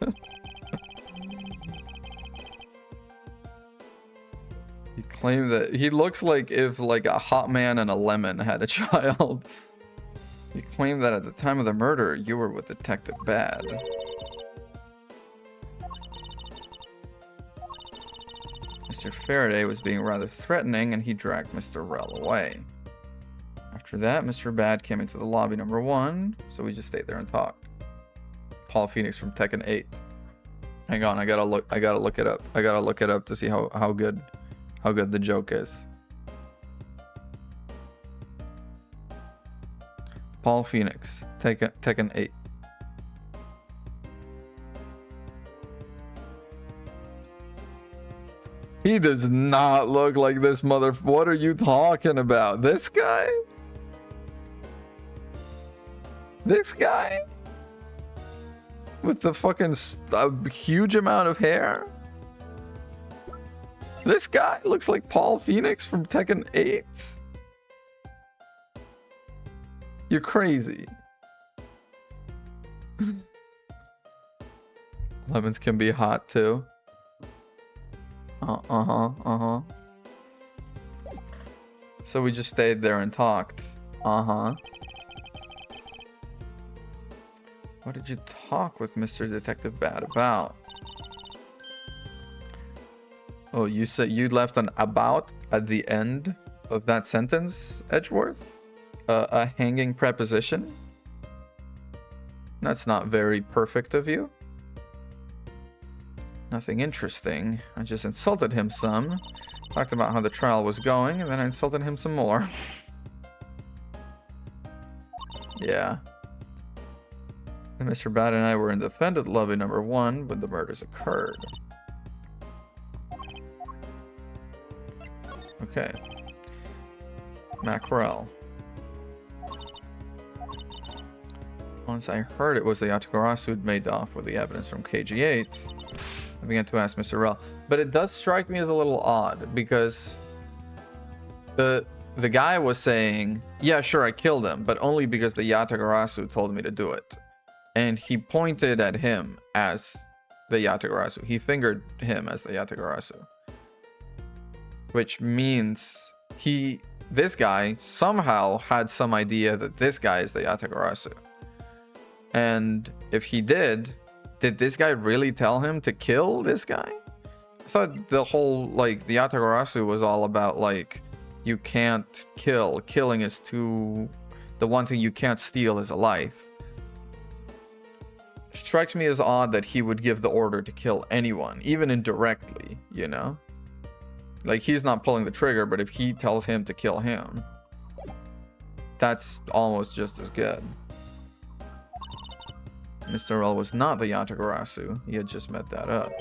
He claimed that he looks like if like a hot man and a lemon had a child. He claimed that at the time of the murder, you were with Detective Bad. Mr. Faraday was being rather threatening and he dragged Mr. Rell away. After that, Mr. Bad came into the lobby number 1, so we just stayed there and talked. Paul Phoenix from Tekken 8. Hang on, I gotta look it up. I gotta look it up to see how good the joke is. Paul Phoenix, Tekken 8. He does not look like this mother. What are you talking about? This guy? This guy? With the fucking huge amount of hair? This guy looks like Paul Phoenix from Tekken 8. You're crazy. Lemons can be hot too. Uh-huh. So we just stayed there and talked. Uh-huh. What did you talk with Mr. Detective Bad about? Oh, you said you left an about at the end of that sentence, Edgeworth? A hanging preposition? That's not very perfect of you. Nothing interesting. I just insulted him some. Talked about how the trial was going, and then I insulted him some more. Yeah. And Mr. Bad and I were in defendant lobby number 1 when the murders occurred. Okay. Mackerel. Once I heard it was the Yatagarasu who'd made off with the evidence from KG8, I began to ask Mr. Rel. But it does strike me as a little odd, because the guy was saying, yeah, sure, I killed him, but only because the Yatagarasu told me to do it. And he pointed at him as the Yatagarasu. He fingered him as the Yatagarasu. Which means this guy somehow had some idea that this guy is the Yatagarasu. And if he did this guy really tell him to kill this guy? I thought the whole, like, the Yatagarasu was all about, like, you can't kill. Killing is too... The one thing you can't steal is a life. Strikes me as odd that he would give the order to kill anyone, even indirectly, you know? Like, he's not pulling the trigger, but if he tells him to kill him, that's almost just as good. Mr. L was not the Yatagarasu. He had just met that up.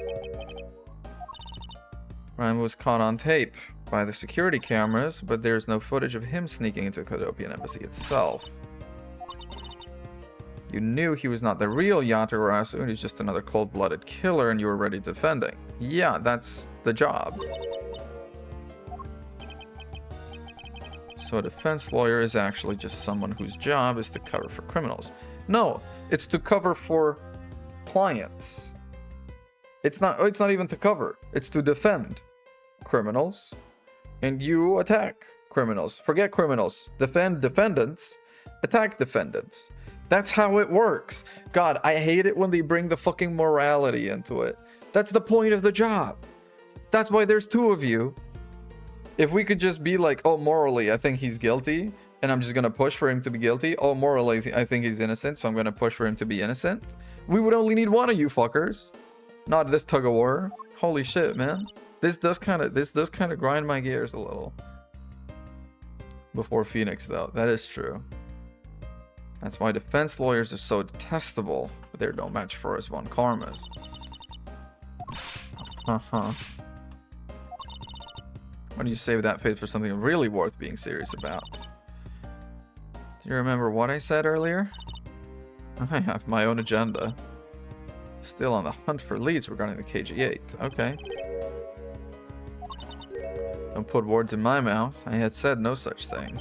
Ryan was caught on tape by the security cameras, but there's no footage of him sneaking into the Kodopian embassy itself. You knew he was not the real Yatagarasu, and he's just another cold-blooded killer, and you were ready defending. Yeah, that's the job. So a defense lawyer is actually just someone whose job is to cover for criminals. No, it's to cover for clients. It's not even to cover. It's to defend criminals. And you attack criminals. Forget criminals. Defend defendants. Attack defendants. That's how it works. God, I hate it when they bring the fucking morality into it. That's the point of the job. That's why there's two of you. If we could just be like, oh, morally, I think he's guilty, and I'm just going to push for him to be guilty. Oh, morally, I think he's innocent, so I'm going to push for him to be innocent. We would only need one of you fuckers. Not this tug of war. Holy shit, man. This does kind of grind my gears a little. Before Phoenix, though. That is true. That's why defense lawyers are so detestable, but they're no match for us von Karmas. Why don't you save that faith for something really worth being serious about? Do you remember what I said earlier? I have my own agenda. Still on the hunt for leads regarding the KG8. Okay. Don't put words in my mouth. I had said no such thing.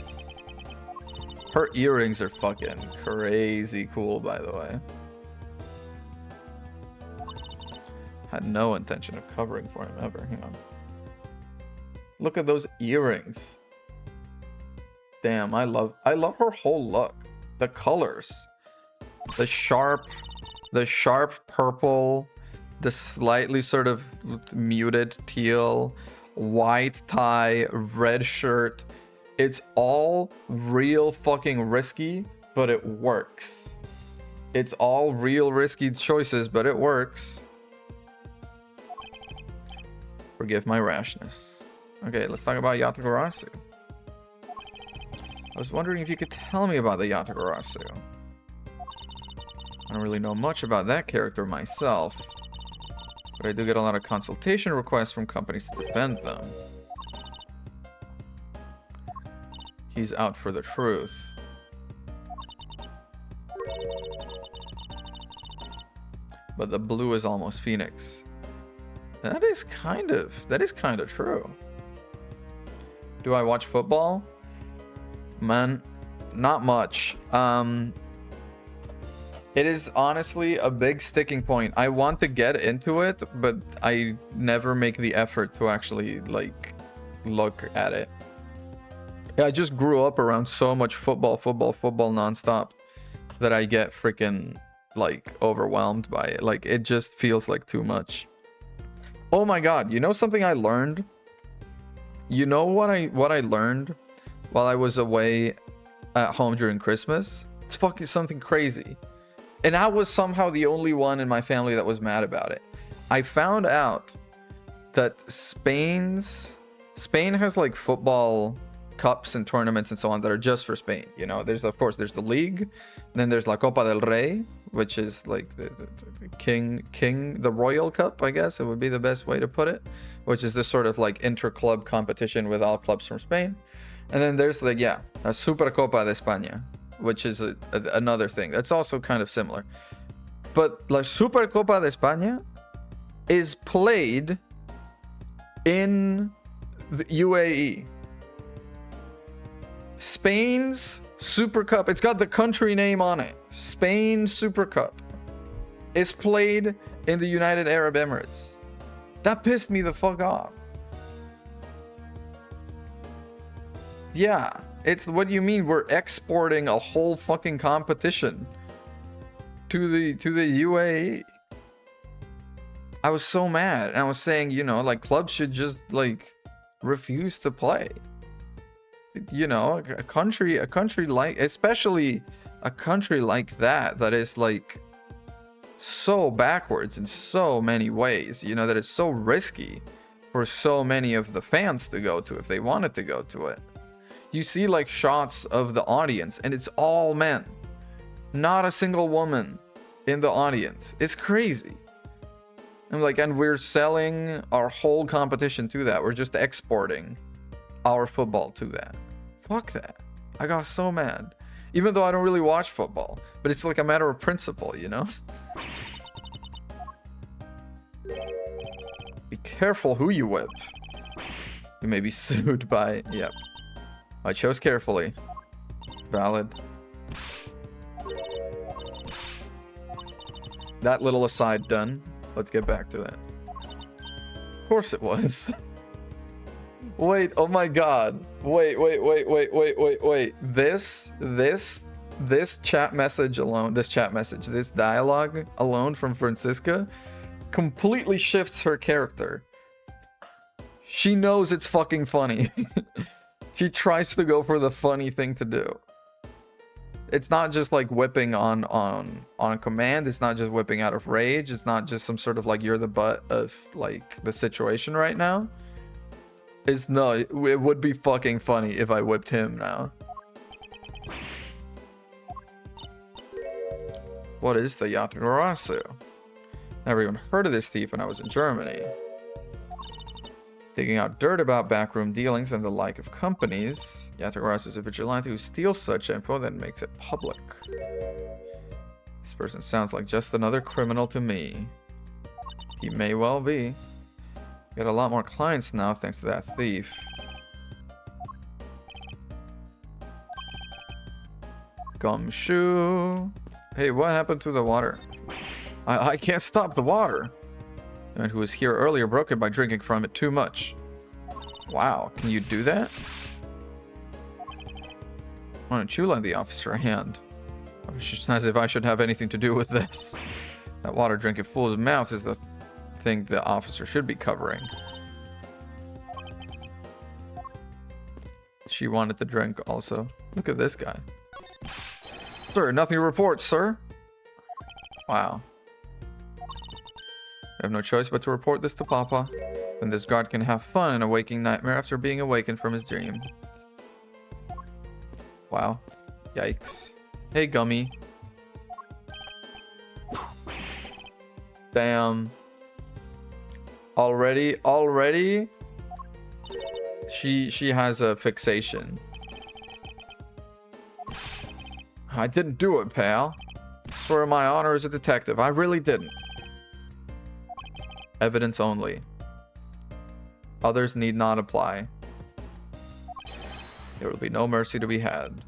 Her earrings are fucking crazy cool, by the way. Had no intention of covering for him ever. Hang on. Look at those earrings. Damn, I love her whole look. The colors. The sharp purple, the slightly sort of muted teal, white tie, red shirt. It's all real fucking risky, but it works. It's all real risky choices, but it works. Forgive my rashness. Okay, let's talk about Yatagarasu. I was wondering if you could tell me about the Yatagarasu. I don't really know much about that character myself, but I do get a lot of consultation requests from companies to defend them. He's out for the truth. But the blue is almost Phoenix. That is kind of true. Do I watch football? Man, not much. It is honestly a big sticking point. I want to get into it, but I never make the effort to actually, like, look at it. Yeah, I just grew up around so much football nonstop that I get freaking, like, overwhelmed by it. Like, it just feels like too much. Oh my god, you know something I learned? You know what I learned while I was away at home during Christmas? It's fucking something crazy. And I was somehow the only one in my family that was mad about it. I found out that Spain has like football cups and tournaments and so on that are just for Spain. You know, there's of course there's the league, then there's La Copa del Rey, which is like the the Royal Cup, I guess it would be the best way to put it, which is this sort of like inter-club competition with all clubs from Spain. And then there's like, yeah, a Supercopa de España, which is another thing that's also kind of similar. But La Supercopa de España is played in the UAE. Spain's Super Cup, it's got the country name on it. Spain Super Cup is played in the United Arab Emirates. That pissed me the fuck off. Yeah, it's what do you mean we're exporting a whole fucking competition to the UAE? I was so mad, and I was saying, you know, like clubs should just like refuse to play. You know, a country like, especially a country like that is like so backwards in so many ways, you know, that it's so risky for so many of the fans to go to if they wanted to go to it. You see like shots of the audience and it's all men, not a single woman in the audience. It's crazy. I'm like, and we're selling our whole competition to that. We're just exporting our football to that. Fuck that. I got so mad. Even though I don't really watch football, but it's like a matter of principle, you know? Be careful who you whip. You may be sued by, yep. I chose carefully. Valid. That little aside done. Let's get back to that. Of course it was. Wait, oh my god. Wait. This chat message alone, this dialogue alone from Franziska completely shifts her character. She knows it's fucking funny. She tries to go for the funny thing to do. It's not just like whipping on command. It's not just whipping out of rage. It's not just some sort of like you're the butt of like the situation right now. It's no, it would be fucking funny if I whipped him now. What is the Yatagarasu? Never even heard of this thief when I was in Germany. Digging out dirt about backroom dealings and the like of companies. Yatagarasu is a vigilante who steals such info then makes it public. This person sounds like just another criminal to me. He may well be. Got a lot more clients now thanks to that thief. Gumshoe. Hey, what happened to the water? I can't stop the water. The man who was here earlier broke it by drinking from it too much. Wow, can you do that? Why don't you lend the officer a hand? It's as if I should have anything to do with this. That water drinking fool's mouth is the thing the officer should be covering. She wanted to drink also. Look at this guy. Sir, nothing to report, sir. Wow. I have no choice but to report this to Papa. Then this guard can have fun in a waking nightmare after being awakened from his dream. Wow. Yikes. Hey, Gummy. Damn. Already? She has a fixation. I didn't do it, pal. I swear on my honor as a detective, I really didn't. Evidence only. Others need not apply. There will be no mercy to be had.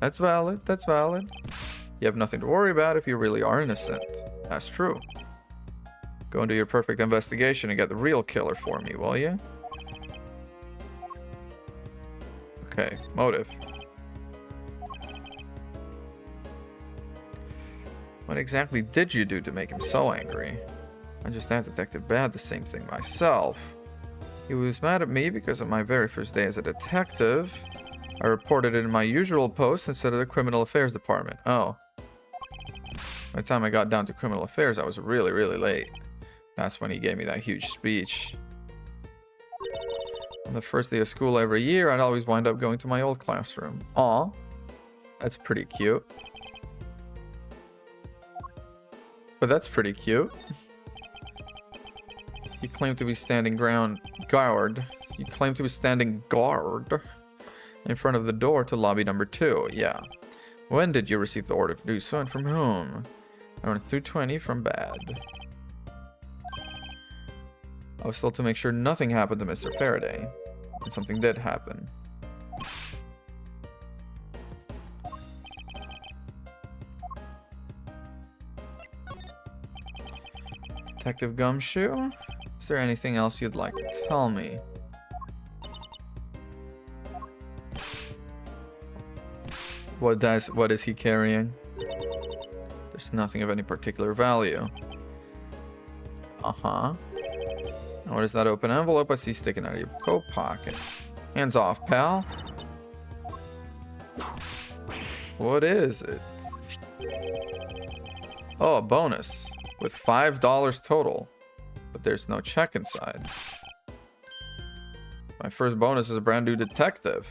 That's valid. That's valid. You have nothing to worry about if you really are innocent. That's true. Go and do your perfect investigation and get the real killer for me, will you? Okay, motive. What exactly did you do to make him so angry? I just asked Detective Bad the same thing myself. He was mad at me because of my very first day as a detective. I reported it in my usual post instead of the Criminal Affairs Department. Oh. By the time I got down to Criminal Affairs, I was really, really late. That's when he gave me that huge speech. On the first day of school every year, I'd always wind up going to my old classroom. Aw. That's pretty cute. But that's pretty cute. You claim to be standing guard. You claim to be standing guard in front of the door to lobby number 2. Yeah. When did you receive the order to do so and from whom? I went through 20 from Bad. I was told to make sure nothing happened to Mr. Faraday. And something did happen. Detective Gumshoe? Is there anything else you'd like to tell me? What is he carrying? There's nothing of any particular value. Uh-huh. And what is that open envelope I see sticking out of your coat pocket? Hands off, pal. What is it? Oh, a bonus. With $5 total. But there's no check inside. My first bonus as a brand new detective.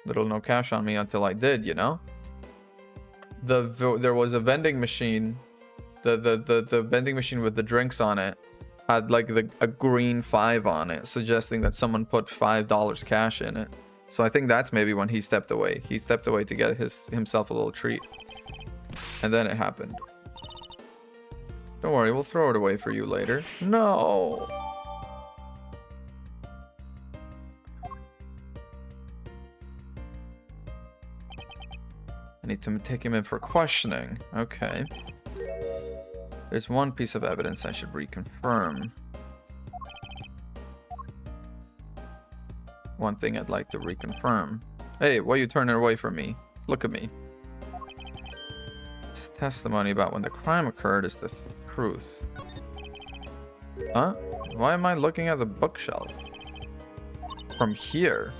Little no cash on me until I did, you know? There was a vending machine. The vending machine with the drinks on it had like a green 5 on it, suggesting that someone put $5 cash in it. So I think that's maybe when he stepped away. He stepped away to get himself a little treat. And then it happened. Don't worry, we'll throw it away for you later. No! I need to take him in for questioning. Okay. There's one piece of evidence I should reconfirm. One thing I'd like to reconfirm. Hey, why are you turning away from me? Look at me. This testimony about when the crime occurred is the truth. Huh? Why am I looking at the bookshelf? From here?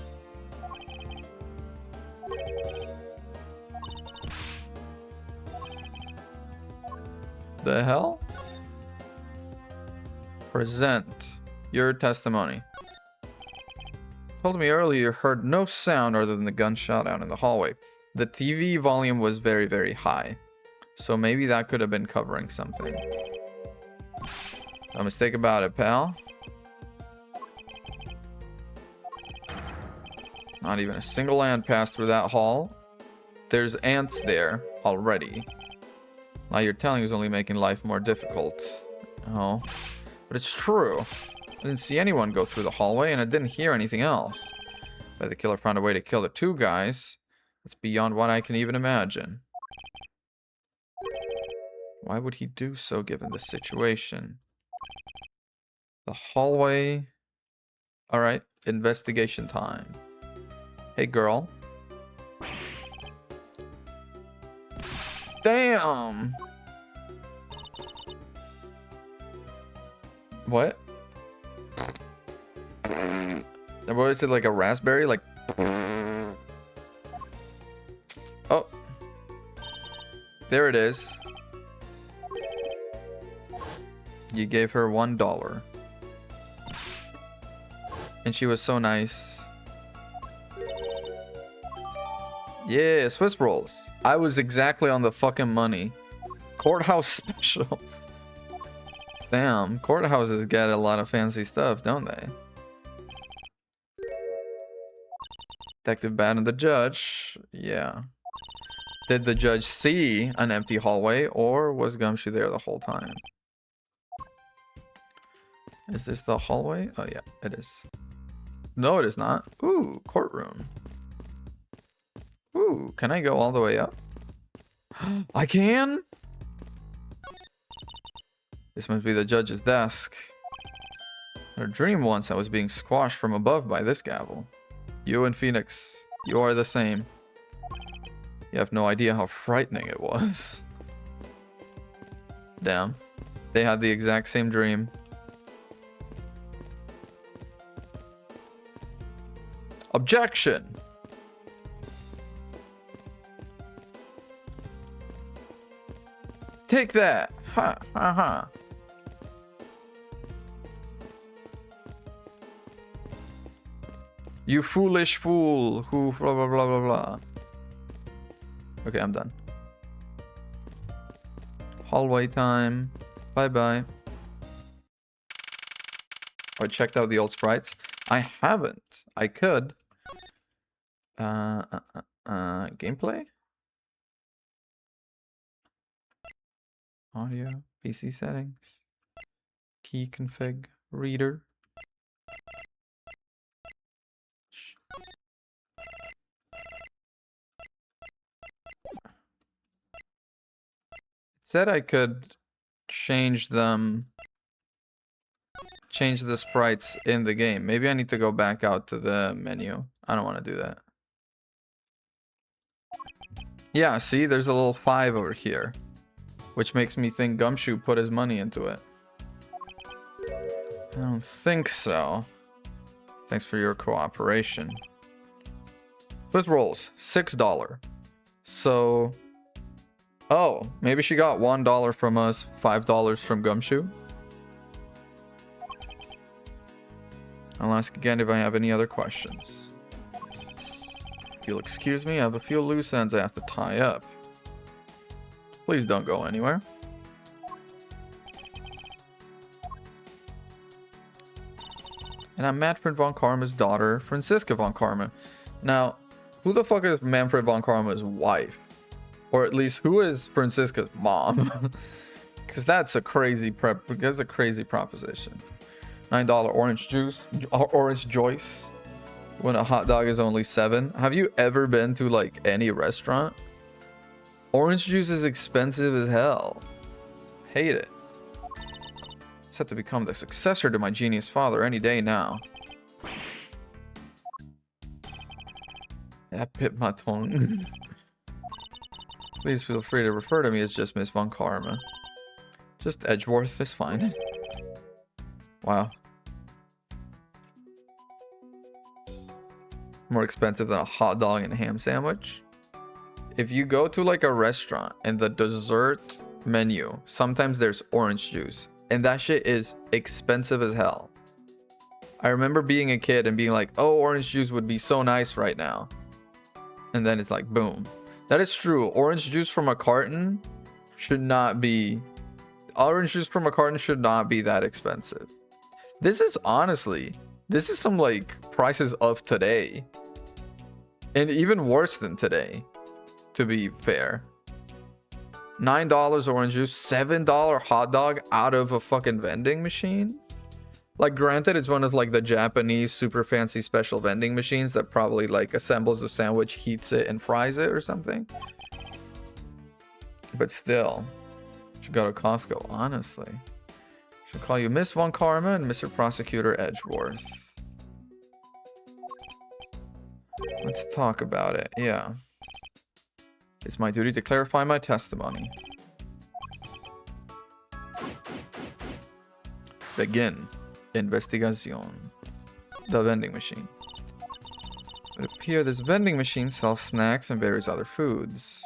The hell? Present your testimony. Told me earlier you heard no sound other than the gunshot out in the hallway. The TV volume was very, very high. So maybe that could have been covering something. No mistake about it, pal. Not even a single ant passed through that hall. There's ants there already. Now you're telling is only making life more difficult. Oh. But it's true. I didn't see anyone go through the hallway, and I didn't hear anything else. But the killer found a way to kill the 2 guys. That's beyond what I can even imagine. Why would he do so given the situation? The hallway. Alright, investigation time. Hey, girl. Damn! What? What is it, like a raspberry? Like... Oh. There it is. You gave her $1. And she was so nice. Yeah, Swiss rolls. I was exactly on the fucking money. Courthouse special. Damn, courthouses get a lot of fancy stuff, don't they? Detective Bad and the judge. Yeah. Did the judge see an empty hallway, or was Gumshoe there the whole time? Is this the hallway? Oh yeah, it is. No, it is not. Ooh, courtroom. Ooh, can I go all the way up? I can? This must be the judge's desk. In a dream once, I was being squashed from above by this gavel. You and Phoenix, you are the same. You have no idea how frightening it was. Damn. They had the exact same dream. Objection! Take that! Ha ha ha. You foolish fool who blah blah blah blah blah. Okay, I'm done. Hallway time. Bye bye. I checked out the old sprites. I haven't. I could. Gameplay? Audio. PC settings. Key config. Reader. Said I could change them, change the sprites in the game. Maybe I need to go back out to the menu. I don't want to do that. Yeah, see, there's a little 5 over here, which makes me think Gumshoe put his money into it. I don't think so. Thanks for your cooperation. First rolls, $6. So... oh, maybe she got $1 from us, $5 from Gumshoe. I'll ask again if I have any other questions. If you'll excuse me, I have a few loose ends I have to tie up. Please don't go anywhere. And I'm Manfred von Karma's daughter, Franziska von Karma. Now, who the fuck is Manfred von Karma's wife? Or at least, who is Franziska's mom? Because that's a crazy proposition. $9 orange juice, orange Joyce, when a hot dog is only $7. Have you ever been to like any restaurant? Orange juice is expensive as hell. Hate it. Set to become the successor to my genius father any day now. That bit my tongue. Please feel free to refer to me as just Miss Von Karma. Just Edgeworth is fine. Wow. More expensive than a hot dog and ham sandwich. If you go to like a restaurant and the dessert menu, sometimes there's orange juice. And that shit is expensive as hell. I remember being a kid and being like, oh, orange juice would be so nice right now. And then it's like, boom. That is true. Orange juice from a carton should not be... orange juice from a carton should not be that expensive. This is honestly... this is some like prices of today. And even worse than today, to be fair. $9 orange juice, $7 hot dog out of a fucking vending machine? Like, granted, it's one of like the Japanese super fancy special vending machines that probably like assembles the sandwich, heats it, and fries it or something. But still, should go to Costco, honestly. Should call you Miss Von Karma and Mr. Prosecutor Edgeworth. Let's talk about it, yeah. It's my duty to clarify my testimony. Begin. Investigation. The vending machine. It would appear this vending machine sells snacks and various other foods.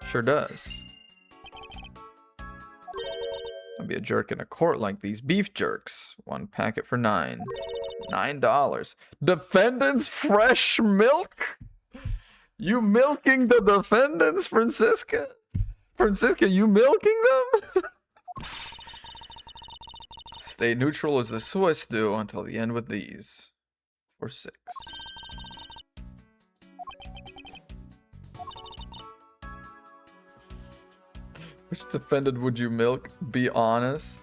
Sure does. I'll be a jerk in a court like these beef jerks. One packet for $9. Defendant's fresh milk? You milking the defendants, Franziska? Franziska, you milking them? Stay neutral as the Swiss do until the end with these. For $6. Which defendant would you milk? Be honest.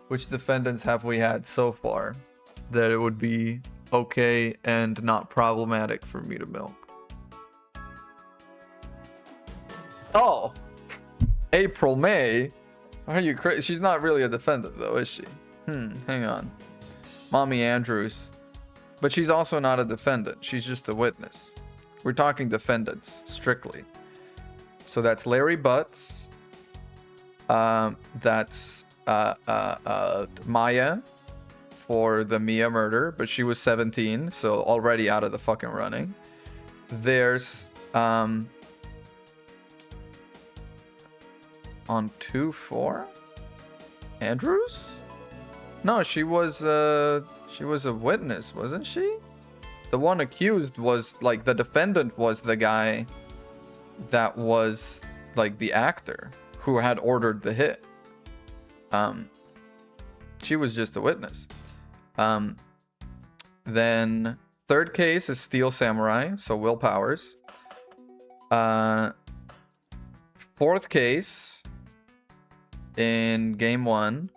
Which defendants have we had so far that it would be okay and not problematic for me to milk? Oh, April May. Are you crazy? She's not really a defendant, though, is she? Hang on. Mommy Andrews. But she's also not a defendant. She's just a witness. We're talking defendants, strictly. So that's Larry Butts. That's Maya for the Mia murder, but she was 17, so already out of the fucking running. There's on 2-4 Andrews? No, she was a witness, wasn't she? The one accused was like the defendant was the guy that was like the actor who had ordered the hit. She was just a witness. Then third case is Steel Samurai, so Will Powers. Fourth case in game 1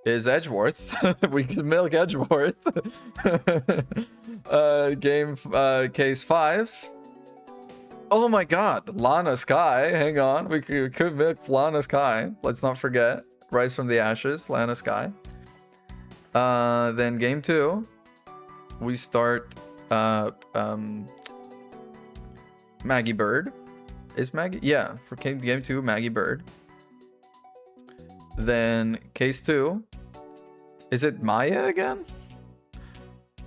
is Edgeworth. We can milk Edgeworth. Case 5. Oh my god, Lana Sky. Hang on, we could milk Lana Sky. Let's not forget. Rise from the Ashes, Lana Sky. Then game 2, we start Maggie Bird. Is Maggie? Yeah, for game 2, Maggie Bird. Then case 2, is it Maya again?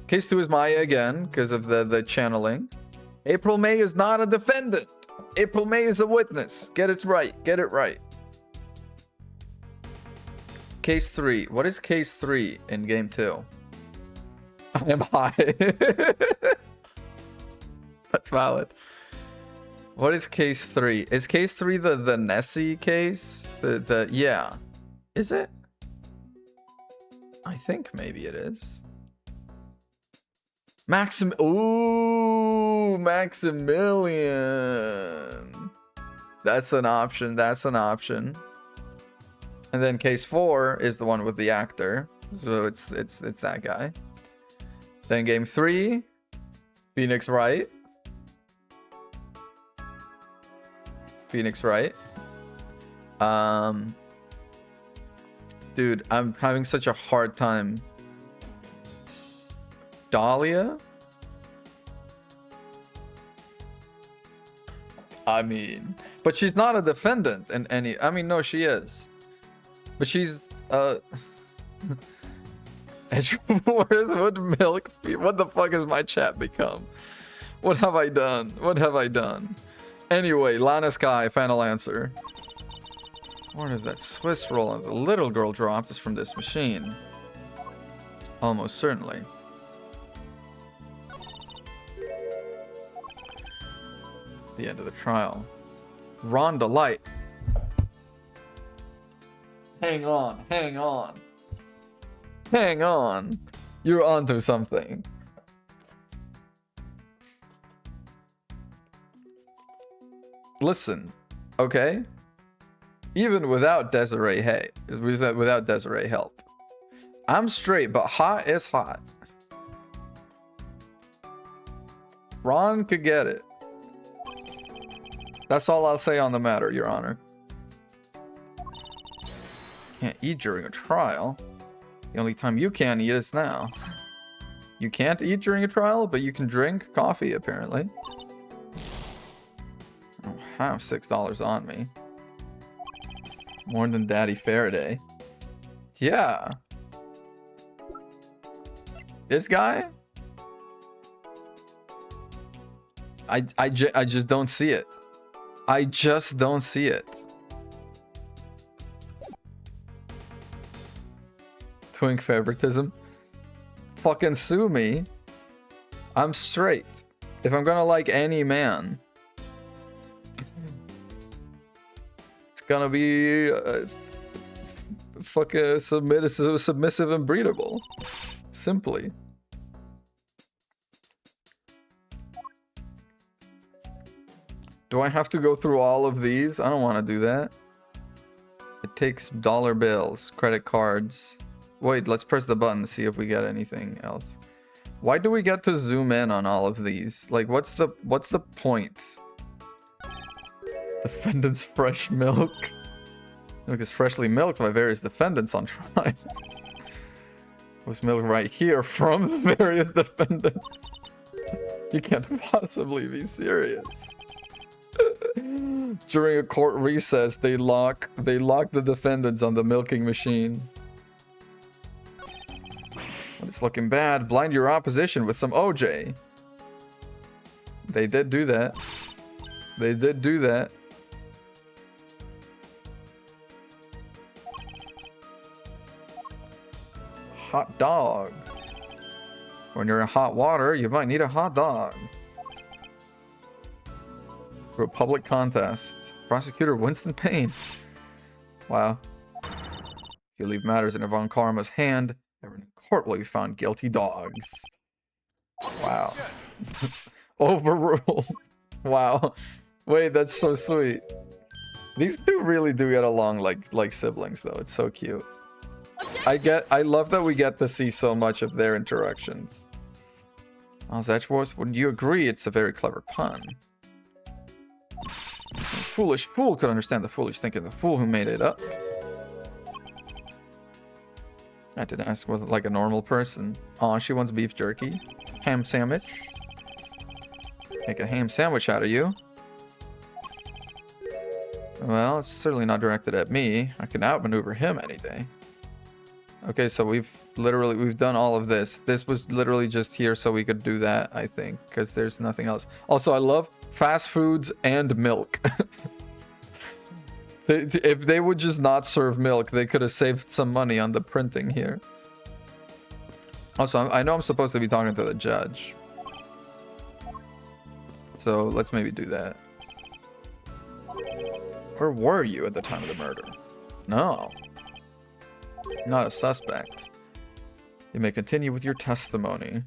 Case 2 is Maya again because of the channeling. April May is not a defendant. April May is a witness. Get it right. Get it right. Case 3. What is case 3 in game 2? I am high. That's valid. What is case 3? Is case 3 the Nessie case? Yeah. Is it? I think maybe it is. Ooh, Maximilian. That's an option. That's an option. And then case 4 is the one with the actor. So it's that guy. Then game 3, Phoenix Wright. Phoenix Wright. Dude, I'm having such a hard time. Dahlia? I mean, but she's not a defendant in any. I mean, no, she is. But she's Edgeworth milk. What the fuck has my chat become? What have I done? What have I done? Anyway, Lana Sky, final answer. Where did that Swiss roll the little girl dropped is from this machine? Almost certainly. The end of the trial. Rhonda Light. Hang on, hang on. Hang on. You're onto something. Listen, okay? Even without Desiree without Desiree help, I'm straight, but hot is hot. Ron could get it. That's all I'll say on the matter, Your Honor. Can't eat during a trial. The only time you can't eat is now. You can't eat during a trial, but you can drink coffee, apparently. I don't have $6 on me. More than Daddy Faraday. Yeah. This guy? I just don't see it. I just don't see it. Twink favoritism. Fucking sue me. I'm straight. If I'm gonna like any man, it's gonna be fucking submissive and breedable. Simply. Do I have to go through all of these? I don't want to do that. It takes dollar bills, credit cards. Wait, let's press the button to see if we get anything else. Why do we get to zoom in on all of these? Like, what's the point? Defendant's fresh milk. Milk is freshly milked by various defendants on trial. Was milk right here from the various defendants. You can't possibly be serious. During a court recess, they lock the defendants on the milking machine. When it's looking bad, blind your opposition with some OJ. They did do that. They did do that. Hot dog. When you're in hot water, you might need a hot dog. For a public contest. Prosecutor Winston Payne. Wow. If you leave matters in Yvonne Karma's hand, everyone in court will be found guilty dogs. Wow. Overruled. Wow. Wait, that's so sweet. These two really do get along like siblings, though. It's so cute. I love that we get to see so much of their interactions. Miles Edgeworth, wouldn't you agree it's a very clever pun? A foolish fool could understand the foolish thinking of the fool who made it up. I did ask, was it like a normal person? Aw, she wants beef jerky. Ham sandwich. Make a ham sandwich out of you. Well, it's certainly not directed at me. I can outmaneuver him any day. Okay, so we've done all of this. This was literally just here so we could do that, I think, because there's nothing else. Also, I love fast foods and milk. If they would just not serve milk, they could have saved some money on the printing here. Also, I know I'm supposed to be talking to the judge. So let's maybe do that. Where were you at the time of the murder? No. Not a suspect. You may continue with your testimony.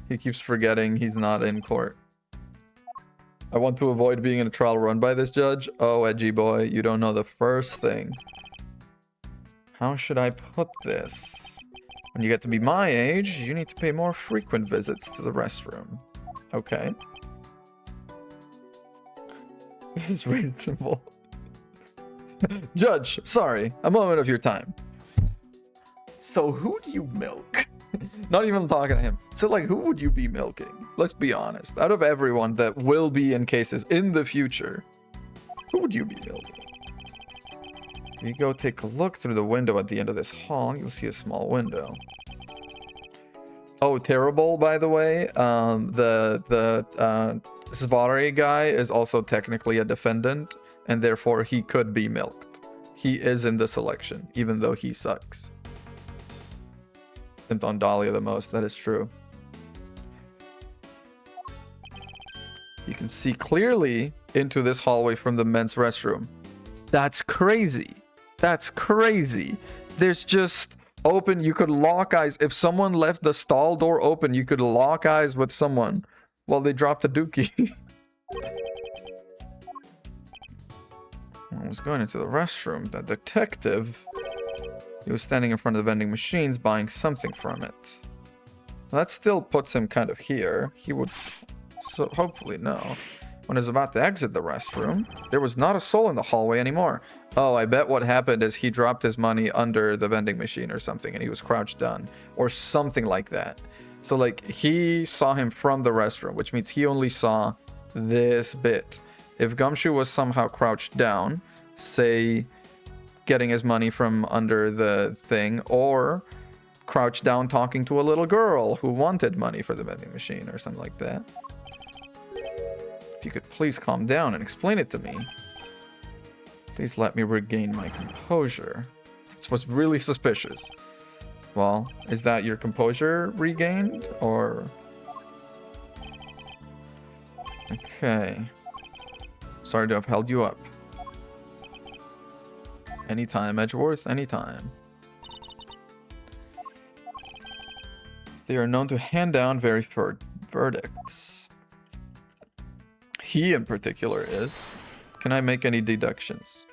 He keeps forgetting he's not in court. I want to avoid being in a trial run by this judge. Oh, edgy boy, you don't know the first thing. How should I put this? When you get to be my age, you need to pay more frequent visits to the restroom. Okay. This is reasonable. Judge, sorry, a moment of your time. So who do you milk? Not even talking to him. So like, who would you be milking? Let's be honest. Out of everyone that will be in cases in the future, who would you be milking? If you go take a look through the window at the end of this hall, you'll see a small window. Oh, terrible, by the way. The Svary guy is also technically a defendant, and therefore he could be milked. He is in the selection, even though he sucks. Simped on Dahlia the most, that is true. You can see clearly into this hallway from the men's restroom. That's crazy. That's crazy. There's just open, you could lock eyes. If someone left the stall door open, you could lock eyes with someone while they dropped a dookie. I was going into the restroom. The detective, he was standing in front of the vending machines buying something from it. That still puts him kind of here. He would so hopefully know. When he was about to exit the restroom, there was not a soul in the hallway anymore. Oh, I bet what happened is he dropped his money under the vending machine or something and he was crouched down or something like that. So like he saw him from the restroom, which means he only saw this bit. If Gumshoe was somehow crouched down, say getting his money from under the thing, or crouched down talking to a little girl who wanted money for the vending machine or something like that. If you could please calm down and explain it to me. Please let me regain my composure. This was really suspicious. Well, is that your composure regained, or... Okay. Sorry to have held you up. Anytime, Edgeworth, anytime. They are known to hand down very fair verdicts. He in particular is. Can I make any deductions?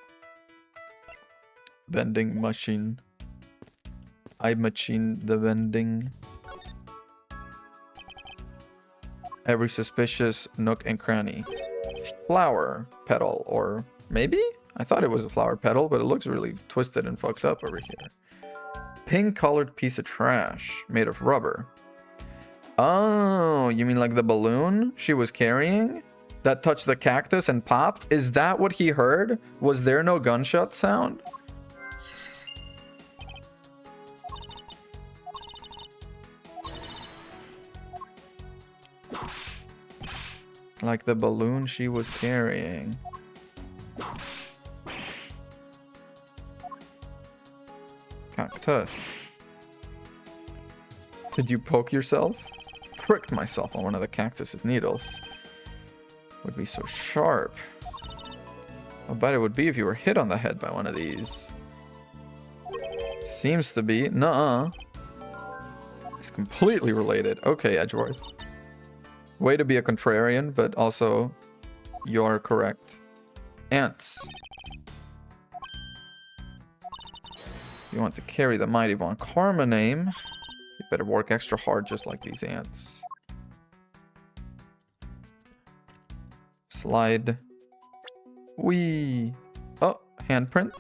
Vending machine. I machine the vending. Every suspicious nook and cranny. flower petal, or maybe? I thought it was a flower petal, but it looks really twisted and fucked up over here. Pink colored piece of trash made of rubber. Oh, you mean like the balloon she was carrying that touched the cactus and popped? Is that what he heard? Was there no gunshot sound? Like the balloon she was carrying. Cactus. Did you poke yourself? Pricked myself on one of the cactus's needles. Would be so sharp. How bad it would be if you were hit on the head by one of these. Seems to be. Nuh-uh. It's completely related. Okay, Edgeworth. Way to be a contrarian, but also you're correct. Ants. You want to carry the mighty Von Karma name. You better work extra hard just like these ants. Slide. Wee. Oh, handprint.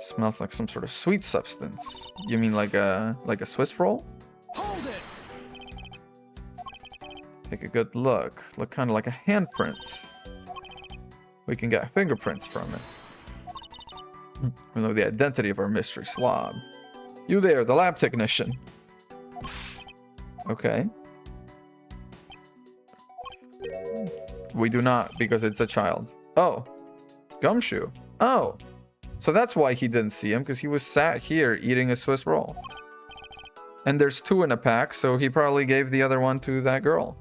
Smells like some sort of sweet substance. You mean like a Swiss roll? Hold it. Take a good look. Look kind of like a handprint. We can get fingerprints from it. We know the identity of our mystery slob. You there, the lab technician. Okay. We do not, because it's a child. Oh. Gumshoe. Oh. So that's why he didn't see him, because he was sat here eating a Swiss roll. And there's 2 in a pack, so he probably gave the other one to that girl.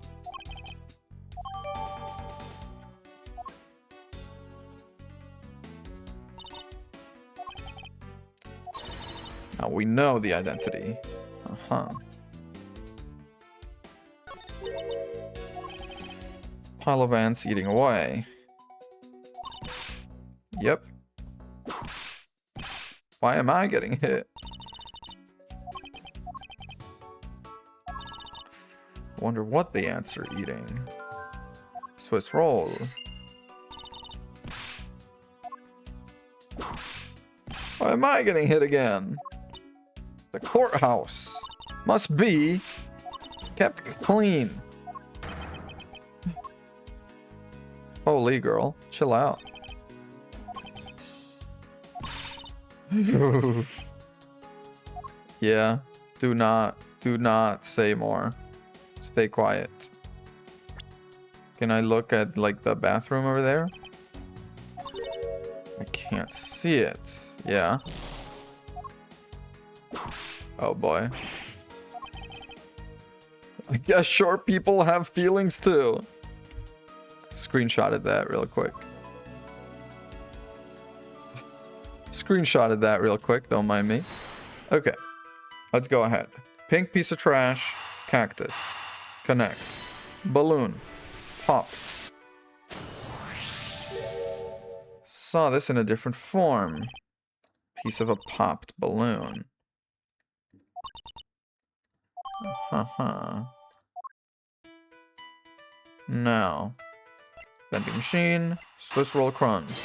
Now we know the identity. Uh-huh. Pile of ants eating away. Yep. Why am I getting hit? Wonder what the ants are eating. Swiss roll. Why am I getting hit again? The courthouse must be kept clean. Holy girl, chill out. Yeah, do not say more. Stay quiet. Can I look at like the bathroom over there? I can't see it. Yeah. Oh boy. I guess short people have feelings too. Screenshotted that real quick. Screenshotted that real quick, don't mind me. Okay, let's go ahead. Pink piece of trash, cactus, connect, balloon, pop. Saw this in a different form. Piece of a popped balloon. Now, vending machine, Swiss roll crumbs.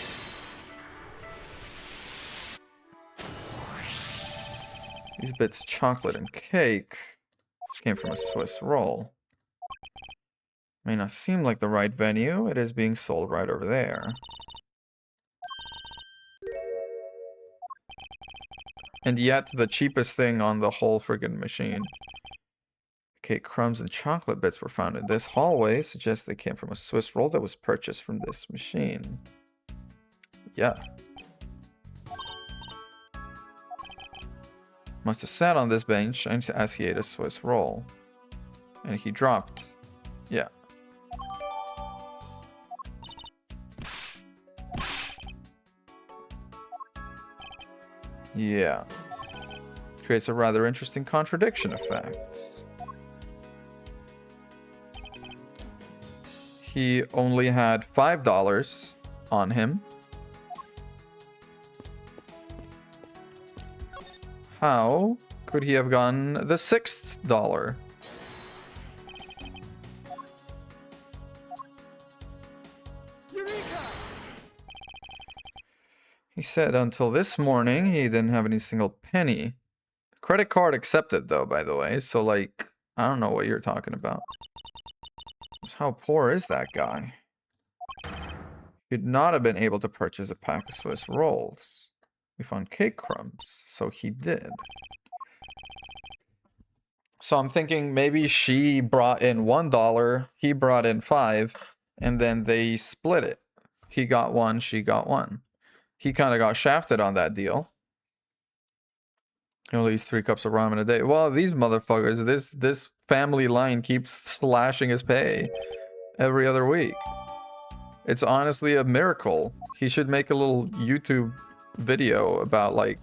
These bits of chocolate and cake came from a Swiss roll. May not seem like the right venue. It is being sold right over there. And yet, the cheapest thing on the whole friggin' machine. Cake crumbs and chocolate bits were found in this hallway. Suggests they came from a Swiss roll that was purchased from this machine. Yeah. Must have sat on this bench as he ate a Swiss roll. And he dropped. Yeah. Yeah. Creates a rather interesting contradiction effect. He only had $5 on him. How could he have gotten the $6th? said until this morning he didn't have any single penny. Credit card accepted, though, by the way. So, like, I don't know what you're talking about. Just how poor is that guy? He'd not have been able to purchase a pack of Swiss rolls. We found cake crumbs, so he did. So I'm thinking maybe she brought in $1, he brought in 5, and then they split it. He got 1, she got 1. He kind of got shafted on that deal. He only eats 3 cups of ramen a day. Well, these motherfuckers, this family line keeps slashing his pay every other week. It's honestly a miracle. He should make a little YouTube video about, like,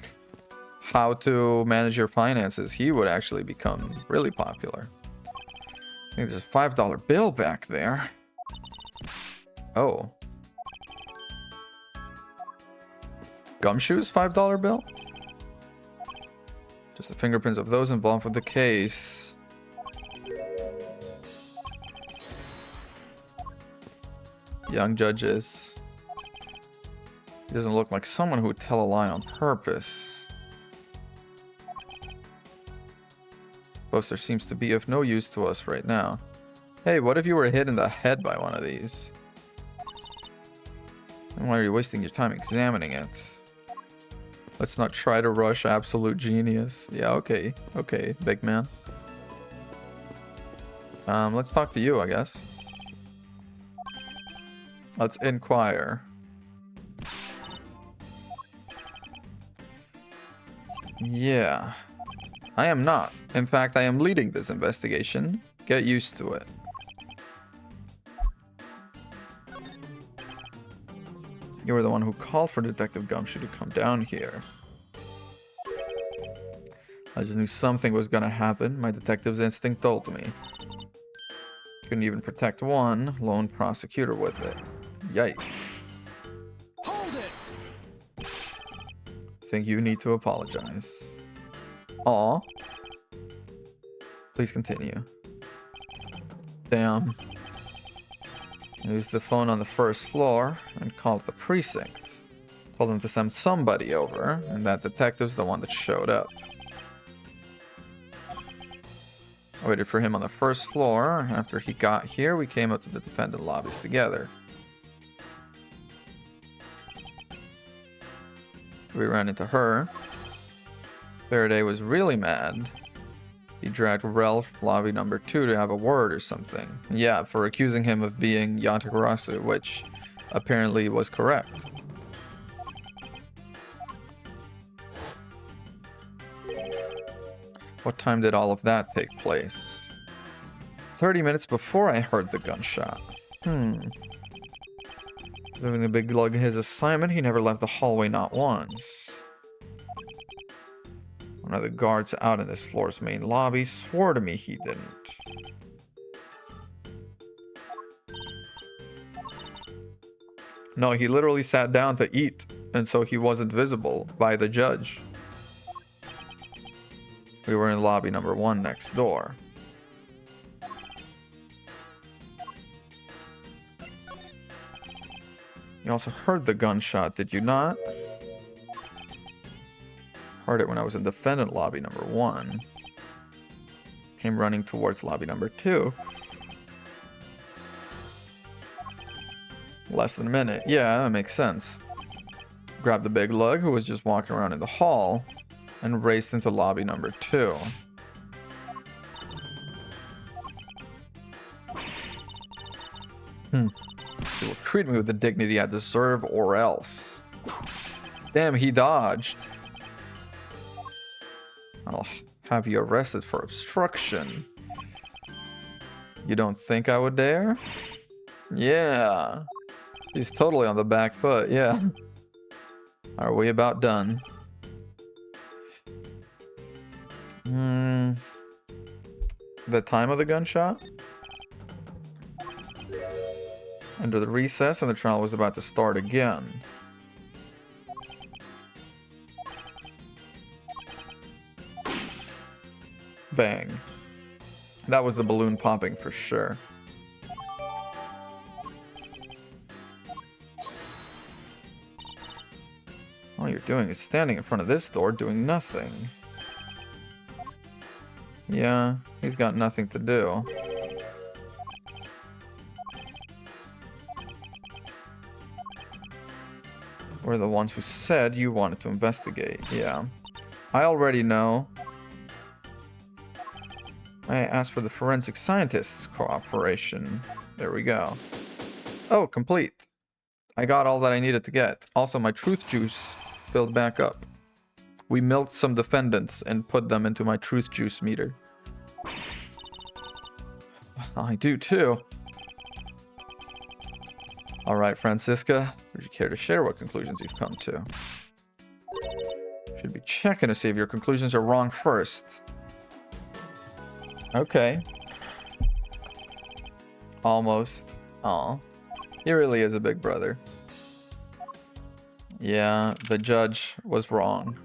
how to manage your finances. He would actually become really popular. I think there's a $5 bill back there. Oh. Gumshoe's $5 bill? Just the fingerprints of those involved with the case. Young judges. He doesn't look like someone who would tell a lie on purpose. Poster seems to be of no use to us right now. Hey, what if you were hit in the head by one of these? And why are you wasting your time examining it? Let's not try to rush absolute genius. Yeah, okay. Okay, big man. Let's talk to you, I guess. Let's inquire. Yeah. I am not. In fact, I am leading this investigation. Get used to it. You were the one who called for Detective Gumshoe to come down here. I just knew something was gonna happen. My detective's instinct told me. Couldn't even protect one lone prosecutor with it. Yikes. Hold it! Think you need to apologize. Aw. Please continue. Damn. Used the phone on the first floor and called the precinct. Told them to send somebody over, and that detective's the one that showed up. I waited for him on the first floor. After he got here, we came up to the defendant lobbies together. We ran into her. Faraday was really mad. He dragged Ralph lobby number 2 to have a word or something. Yeah, for accusing him of being Yantakarasu, which apparently was correct. What time did all of that take place? 30 minutes before I heard the gunshot. Giving the big lug his assignment, he never left the hallway not once. One of the guards out in this floor's main lobby swore to me he didn't. No, he literally sat down to eat, and so he wasn't visible by the judge. We were in lobby number 1 next door. You also heard the gunshot, did you not? Heard it when I was in defendant lobby number 1. Came running towards lobby number 2. Less than a minute. Yeah, that makes sense. Grabbed the big lug who was just walking around in the hall and raced into lobby number 2. He will treat me with the dignity I deserve or else. Damn, he dodged. I'll have you arrested for obstruction. You don't think I would dare? Yeah. He's totally on the back foot, yeah. Are we about done? The time of the gunshot? Under the recess, and the trial was about to start again. Bang. That was the balloon popping for sure. All you're doing is standing in front of this door doing nothing. Yeah, he's got nothing to do. We're the ones who said you wanted to investigate. Yeah. I already know. I asked for the forensic scientists' cooperation. There we go. Oh, complete. I got all that I needed to get. Also, my truth juice filled back up. We milked some defendants and put them into my truth juice meter. I do too. Alright, Franziska. Would you care to share what conclusions you've come to? Should be checking to see if your conclusions are wrong first. Okay. Almost. Aw. He really is a big brother. Yeah, the judge was wrong.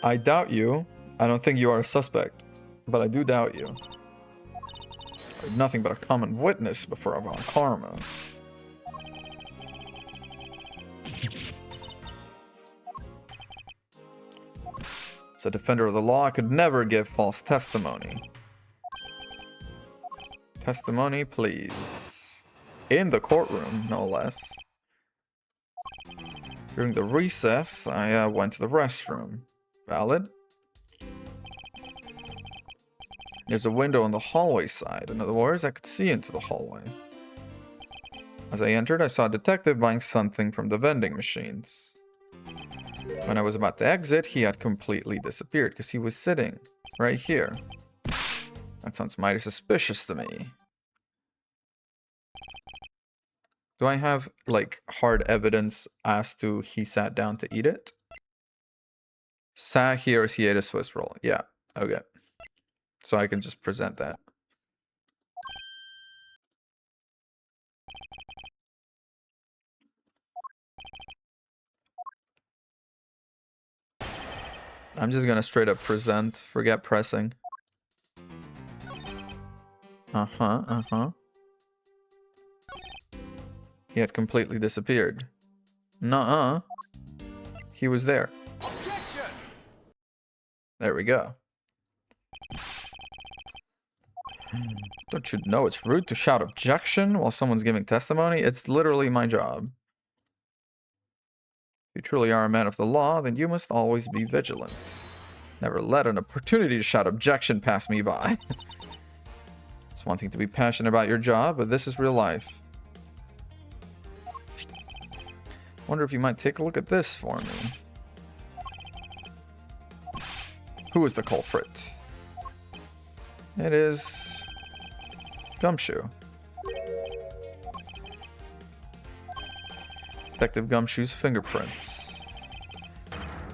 I doubt you. I don't think you are a suspect, but I do doubt you. You're nothing but a common witness before our karma. As a defender of the law, I could never give false testimony. Testimony, please. In the courtroom, no less. During the recess, I went to the restroom. Valid? There's a window on the hallway side. In other words, I could see into the hallway. As I entered, I saw a detective buying something from the vending machines. When I was about to exit, he had completely disappeared because he was sitting right here. That sounds mighty suspicious to me. Do I have, like, hard evidence as to he sat down to eat it? Sat here as he ate a Swiss roll. Yeah, okay. So I can just present that. I'm just gonna straight up present. Forget pressing. He had completely disappeared. Nuh-uh. He was there. Objection! There we go. Don't you know it's rude to shout objection while someone's giving testimony? It's literally my job. If you truly are a man of the law, then you must always be vigilant. Never let an opportunity to shout objection pass me by. It's one thing to be passionate about your job, but this is real life. Wonder if you might take a look at this for me. Who is the culprit? It is Gumshoe. Detective Gumshoe's fingerprints.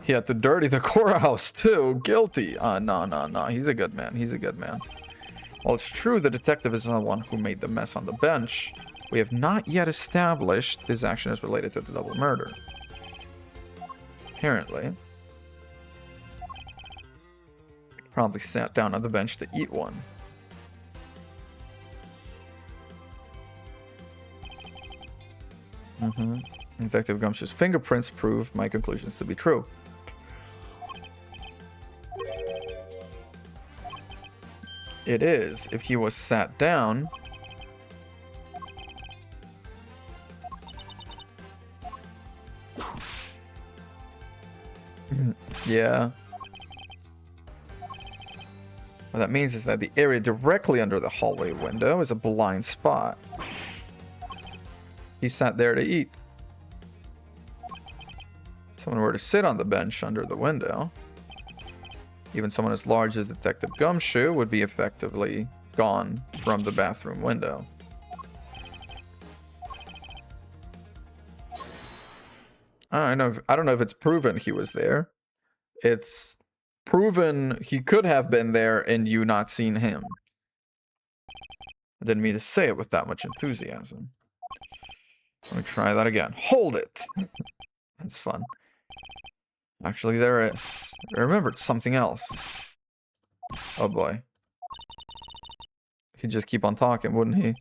He had to dirty the courthouse too. Guilty. No. He's a good man. He's a good man. While it's true the detective is the one who made the mess on the bench, we have not yet established his action is related to the double murder. Apparently. He probably sat down on the bench to eat one. Detective Gumshoe's fingerprints prove my conclusions to be true. It is. If he was sat down... Yeah. What that means is that the area directly under the hallway window is a blind spot. He sat there to eat. If someone were to sit on the bench under the window, even someone as large as Detective Gumshoe would be effectively gone from the bathroom window. I don't know if it's proven he was there. It's proven he could have been there and you not seen him. I didn't mean to say it with that much enthusiasm. Let me try that again. Hold it! That's fun. Actually, there is. I remembered something else. Oh boy. He'd just keep on talking, wouldn't he?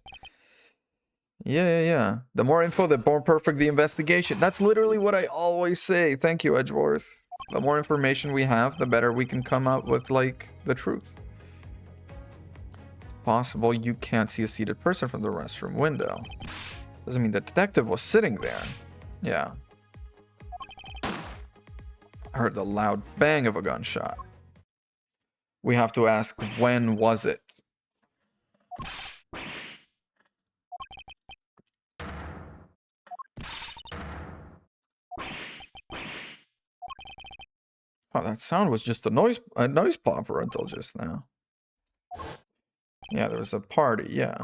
Yeah. The more info, the more perfect the investigation. That's literally what I always say. Thank you, Edgeworth. The more information we have, the better we can come up with, like, the truth. It's possible you can't see a seated person from the restroom window. Doesn't mean the detective was sitting there. Yeah. I heard the loud bang of a gunshot. We have to ask, when was it? Oh, that sound was just a noise popper until just now. Yeah, there was a party, yeah.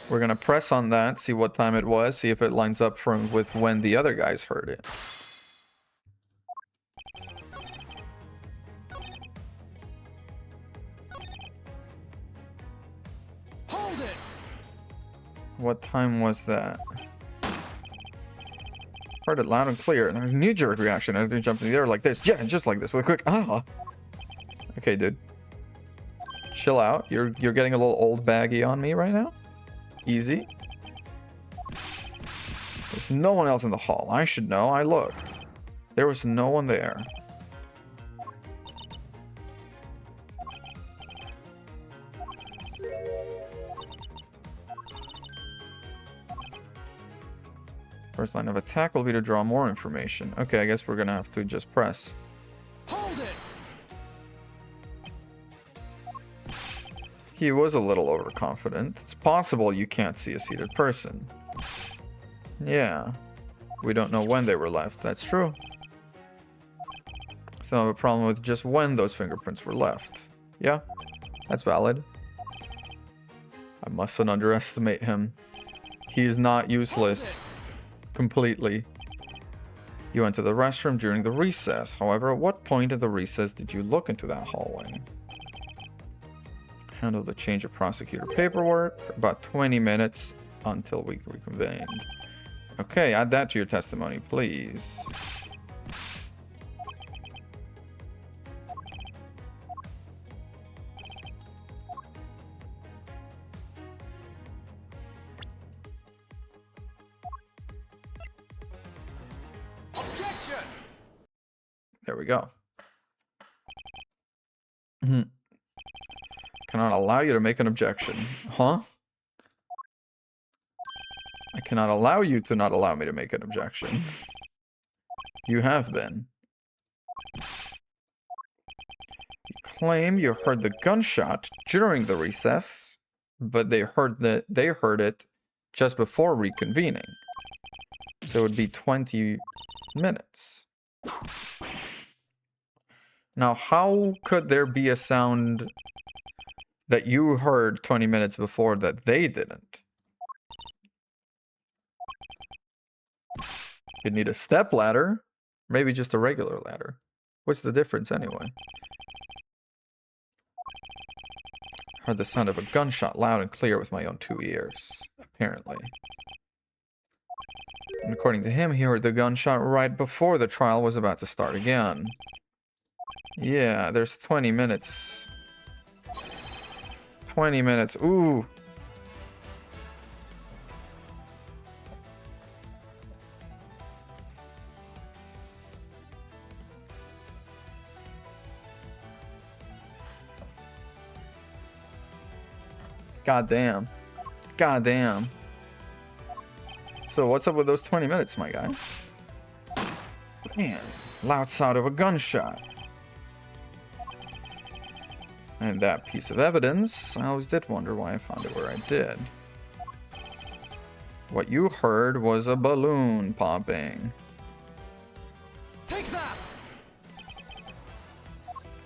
We're gonna press on that, see what time it was, see if it lines up with when the other guys heard it. Hold it. What time was that? Heard it loud and clear, and there's a knee-jerk reaction as they jump in the air like this. Yeah, just like this, with a quick Okay, dude. Chill out. You're getting a little old baggy on me right now. Easy. There's no one else in the hall. I should know. I looked. There was no one there. First line of attack will be to draw more information. Okay, I guess we're gonna have to just press. Hold it. He was a little overconfident. It's possible you can't see a seated person. Yeah. We don't know when they were left. That's true. So I have a problem with just when those fingerprints were left. Yeah, that's valid. I mustn't underestimate him. He is not useless. Completely. You went to the restroom during the recess. However, at what point in the recess did you look into that hallway? Handle the change of prosecutor paperwork for about 20 minutes until we reconvened. Okay, add that to your testimony, please. Objection. There we go. Cannot allow you to make an objection. Huh? I cannot allow you to not allow me to make an objection. You have been. You claim you heard the gunshot during the recess, but they heard it just before reconvening. So it would be 20 minutes. Now, how could there be a sound that you heard 20 minutes before that they didn't? You'd need a step ladder, maybe just a regular ladder. What's the difference anyway? Heard the sound of a gunshot loud and clear with my own 2 ears, apparently. And according to him, he heard the gunshot right before the trial was about to start again. Yeah, there's 20 minutes. 20 minutes. Ooh. Goddamn. Goddamn. So what's up with those 20 minutes, my guy? Man, loud sound of a gunshot. And that piece of evidence, I always did wonder why I found it where I did. What you heard was a balloon popping. Take that.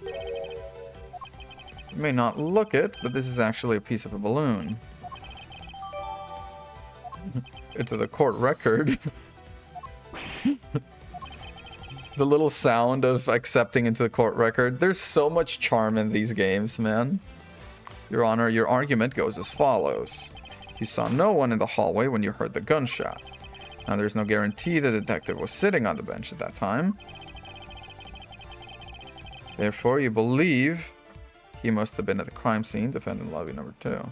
You may not look it, but this is actually a piece of a balloon. Into the court record. The little sound of accepting into the court record. There's so much charm in these games, man. Your Honor, your argument goes as follows. You saw no one in the hallway when you heard the gunshot. Now, there's no guarantee the detective was sitting on the bench at that time. Therefore, you believe he must have been at the crime scene, defendant lobby number 2.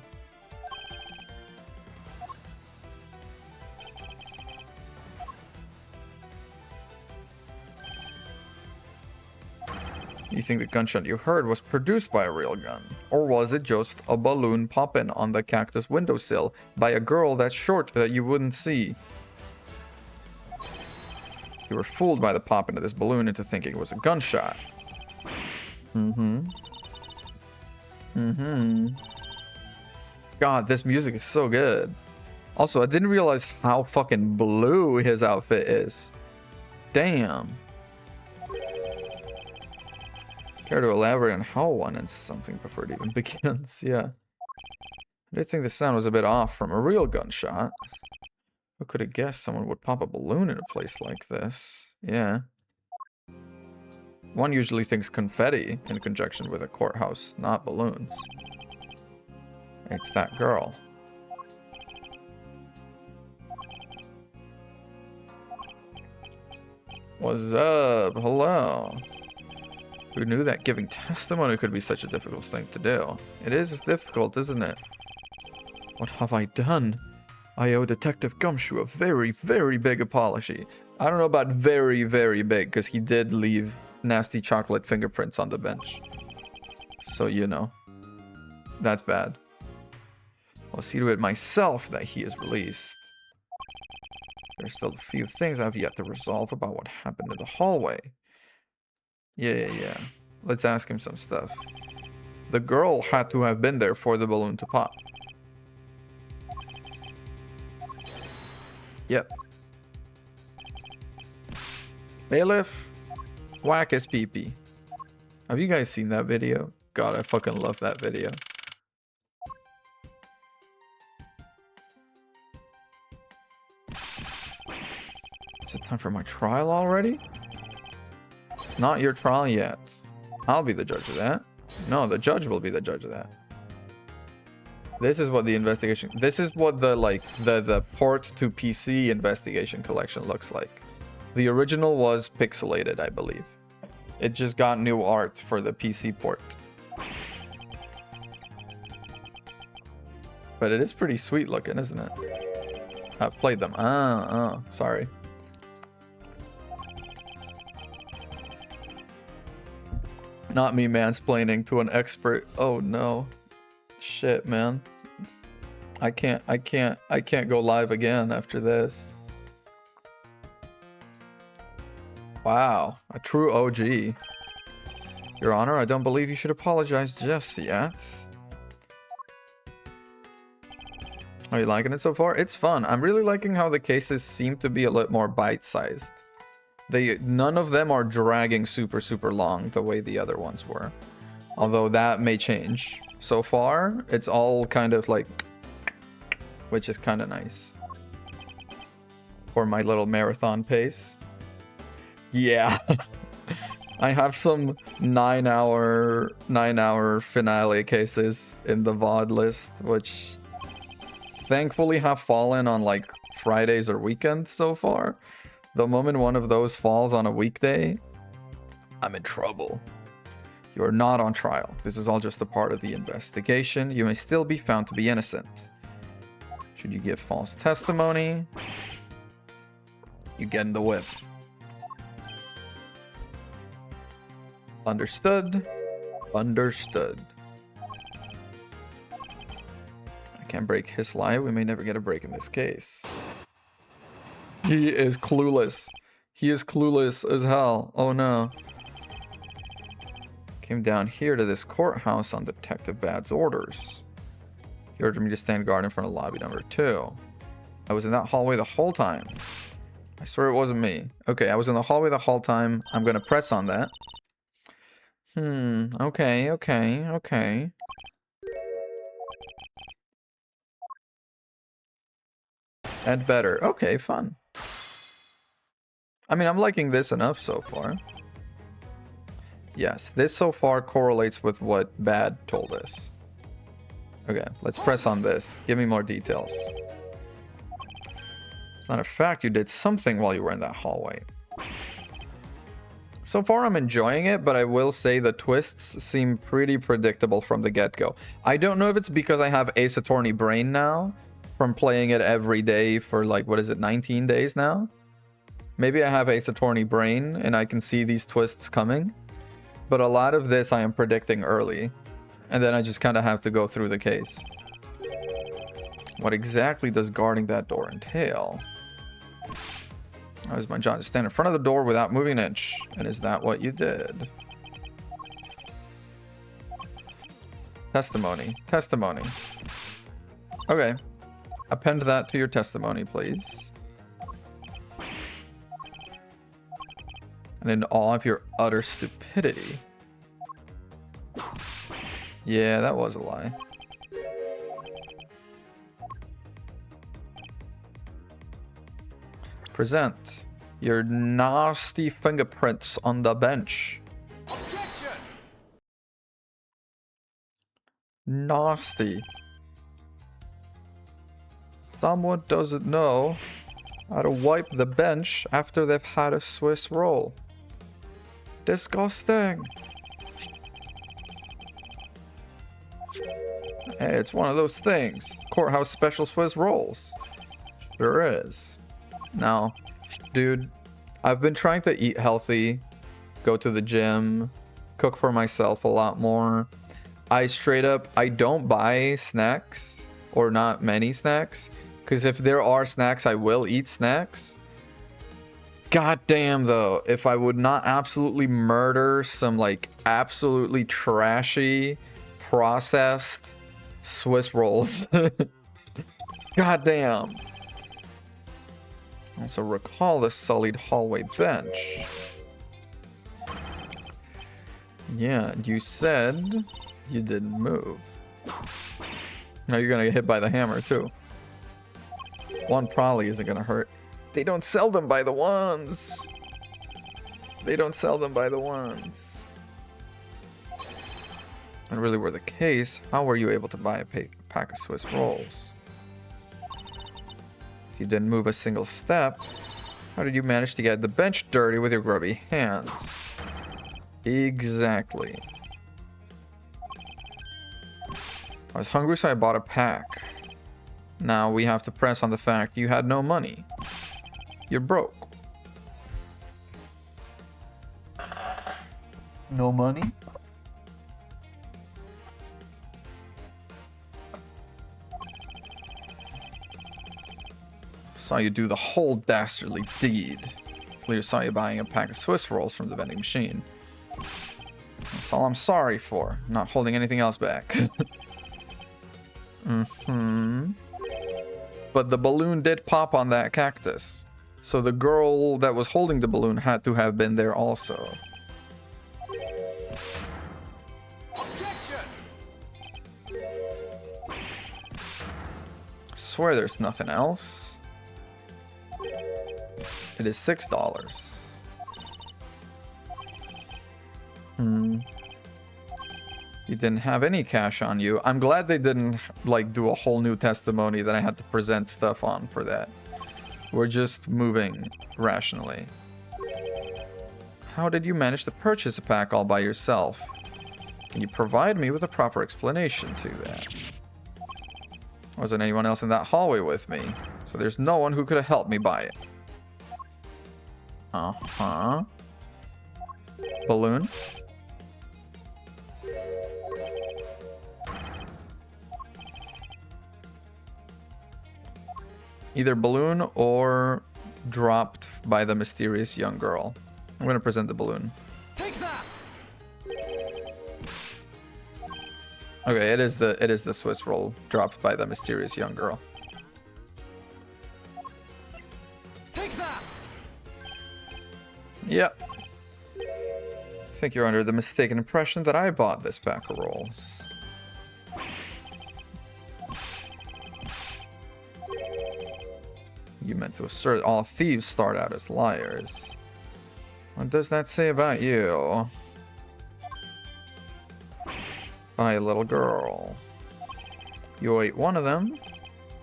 You think the gunshot you heard was produced by a real gun? Or was it just a balloon popping on the cactus windowsill by a girl that's short that you wouldn't see? You were fooled by the popping of this balloon into thinking it was a gunshot. God, this music is so good. Also, I didn't realize how fucking blue his outfit is. Damn. Care to elaborate on how one and something before it even begins? Yeah. I did think the sound was a bit off from a real gunshot. Who could have guessed someone would pop a balloon in a place like this? Yeah. One usually thinks confetti in conjunction with a courthouse, not balloons. It's that girl. What's up? Hello. Who knew that giving testimony could be such a difficult thing to do? It is difficult, isn't it? What have I done? I owe Detective Gumshoe a very, very big apology. I don't know about very, very big, because he did leave nasty chocolate fingerprints on the bench. So, you know. That's bad. I'll see to it myself that he is released. There's still a few things I've yet to resolve about what happened in the hallway. Yeah. Let's ask him some stuff. The girl had to have been there for the balloon to pop. Yep. Bailiff, whack his pee-pee. Have you guys seen that video? God, I fucking love that video. Is it time for my trial already? It's not your trial yet. I'll be the judge of that. No, the judge will be the judge of that. This is what the investigation... This is what the, like, the port to PC investigation collection looks like. The original was pixelated, I believe. It just got new art for the PC port. But it is pretty sweet looking, isn't it? I've played them. Sorry. Not me mansplaining to an expert. Oh no. Shit, man. I can't go live again after this. Wow, a true OG. Your Honor, I don't believe you should apologize just yet. Are you liking it so far? It's fun. I'm really liking how the cases seem to be a little more bite-sized. None of them are dragging super long the way the other ones were. Although that may change. So far, it's all kind of like... Which is kind of nice. For my little marathon pace. Yeah. I have some 9-hour finale cases in the VOD list, which thankfully have fallen on like Fridays or weekends so far. The moment one of those falls on a weekday, I'm in trouble. You are not on trial. This is all just a part of the investigation. You may still be found to be innocent. Should you give false testimony, you get in the whip. Understood? Understood. I can't break his lie. We may never get a break in this case. He is clueless. He is clueless as hell. Oh no. Came down here to this courthouse on Detective Bad's orders. He ordered me to stand guard in front of lobby number 2. I was in that hallway the whole time. I swear it wasn't me. Okay, I was in the hallway the whole time. I'm gonna press on that. Okay. And better. Okay, fun. I mean, I'm liking this enough so far. Yes, this so far correlates with what Bad told us. Okay, let's press on this. Give me more details. It's not a fact you did something while you were in that hallway. So far, I'm enjoying it, but I will say the twists seem pretty predictable from the get-go. I don't know if it's because I have Ace Attorney Brain now, from playing it every day for, like, what is it, 19 days now? Maybe I have Ace Attorney Brain, and I can see these twists coming. But a lot of this I am predicting early, and then I just kind of have to go through the case. What exactly does guarding that door entail? How is my job to stand in front of the door without moving an inch? And is that what you did? Testimony. Testimony. Okay. Append that to your testimony, please. And in awe of your utter stupidity. Yeah, that was a lie. Present your nasty fingerprints on the bench. Objection! Nasty. Someone doesn't know how to wipe the bench after they've had a Swiss roll. Disgusting. Hey, it's one of those things. Courthouse special Swiss rolls. Sure is. Now, dude, I've been trying to eat healthy, go to the gym, cook for myself a lot more. I don't buy snacks, or not many snacks, because if there are snacks, I will eat snacks. God damn, though, if I would not absolutely murder some, like, absolutely trashy, processed Swiss rolls. God damn. Also recall the sullied hallway bench. Yeah, you said you didn't move. Now you're gonna get hit by the hammer too. One probably isn't gonna hurt. They don't sell them by the ones. They don't sell them by the ones. And really were the case, how were you able to buy a pack of Swiss rolls? If you didn't move a single step, how did you manage to get the bench dirty with your grubby hands? Exactly. I was hungry, so I bought a pack. Now we have to press on the fact you had no money. You're broke. No money? Saw you do the whole dastardly deed. Later saw you buying a pack of Swiss rolls from the vending machine. That's all I'm sorry for. I'm not holding anything else back. But the balloon did pop on that cactus. So the girl that was holding the balloon had to have been there also. Objection! I swear there's nothing else. It is $6. You didn't have any cash on you. I'm glad they didn't, like, do a whole new testimony that I had to present stuff on for that. We're just moving rationally. How did you manage to purchase a pack all by yourself? Can you provide me with a proper explanation to that? Wasn't anyone else in that hallway with me, so there's no one who could have helped me buy it. Uh-huh. Balloon? Either balloon or dropped by the mysterious young girl. I'm gonna present the balloon. Take that! Okay, it is the Swiss roll dropped by the mysterious young girl. Take that! Yep. I think you're under the mistaken impression that I bought this pack of rolls. You meant to assert all thieves start out as liars. What does that say about you? By a little girl. You ate one of them,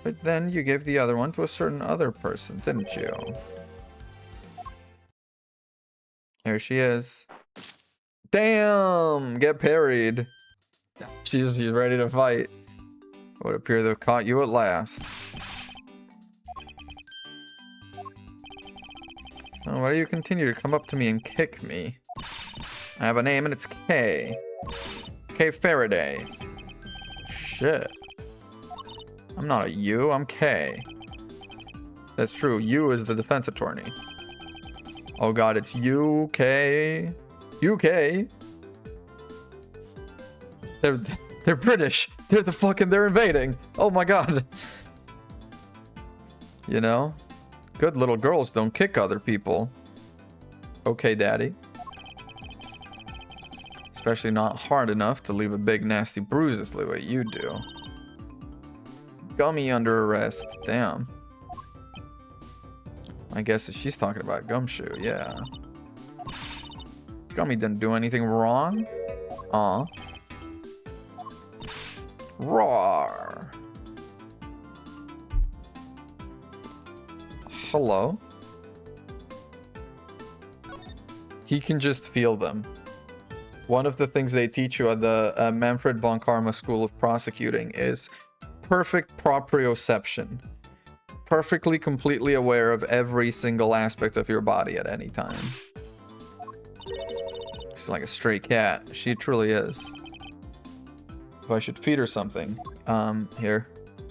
but then you gave the other one to a certain other person, didn't you? Here she is. Damn! Get parried. She's ready to fight. It would appear they've caught you at last. Oh, why do you continue to come up to me and kick me? I have a name and it's K. K Faraday. Shit. I'm not a U, I'm K. That's true. U is the defense attorney. Oh god, it's UK. UK. They're British. They're invading. Oh my god. You know? Good little girls don't kick other people. Okay, daddy. Especially not hard enough to leave a big nasty bruises the way you do. Gummy under arrest. Damn. I guess she's talking about Gumshoe, yeah. Gummy didn't do anything wrong. Aw. Roar. Hello? He can just feel them. One of the things they teach you at the Manfred von Karma School of Prosecuting is perfect proprioception. Perfectly, completely aware of every single aspect of your body at any time. She's like a stray cat. She truly is. If I should feed her something. Here.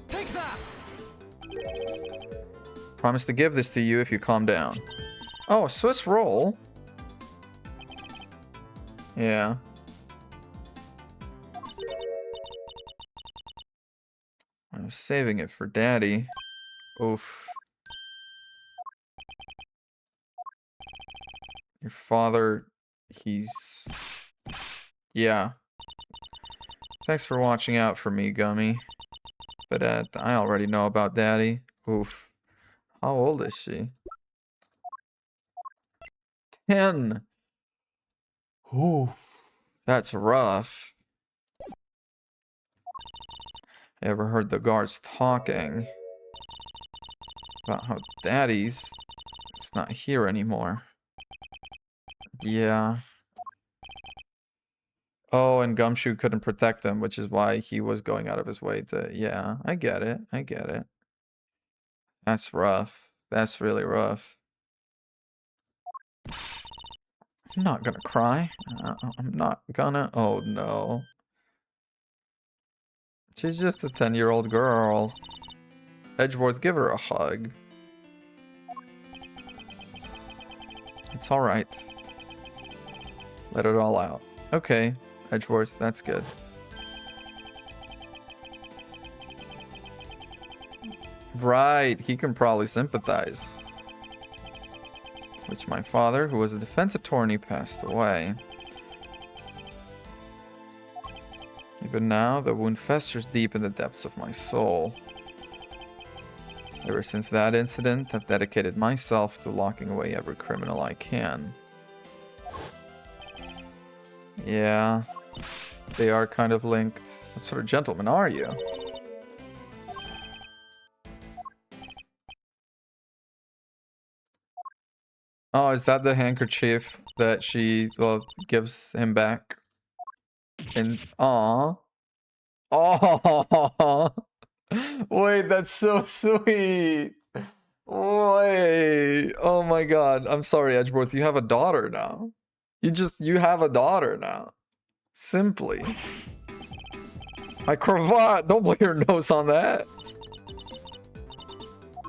Take that! Promise to give this to you if you calm down. Oh, a Swiss roll? Yeah. I was saving it for Daddy. Oof. Your father, he's... Yeah. Thanks for watching out for me, Gummy. But I already know about Daddy. Oof. How old is she? 10. Oof. That's rough. Ever heard the guards talking about how Daddy's not here anymore? Yeah. Oh, and Gumshoe couldn't protect him, which is why he was going out of his way to... Yeah, I get it. I get it. That's rough. That's really rough. I'm not gonna cry. I'm not gonna... Oh, no. She's just a 10-year-old girl. Edgeworth, give her a hug. It's alright. Let it all out. Okay, Edgeworth, that's good. Right, he can probably sympathize. Which my father, who was a defense attorney, passed away. Even now, the wound festers deep in the depths of my soul. Ever since that incident, I've dedicated myself to locking away every criminal I can. Yeah, they are kind of linked. What sort of gentleman are you? Oh, is that the handkerchief that she, well, gives him back? And, aw. Oh, wait, that's so sweet. Wait, oh my god. I'm sorry, Edgeworth, you have a daughter now. You have a daughter now. Simply. My cravat, don't blow your nose on that.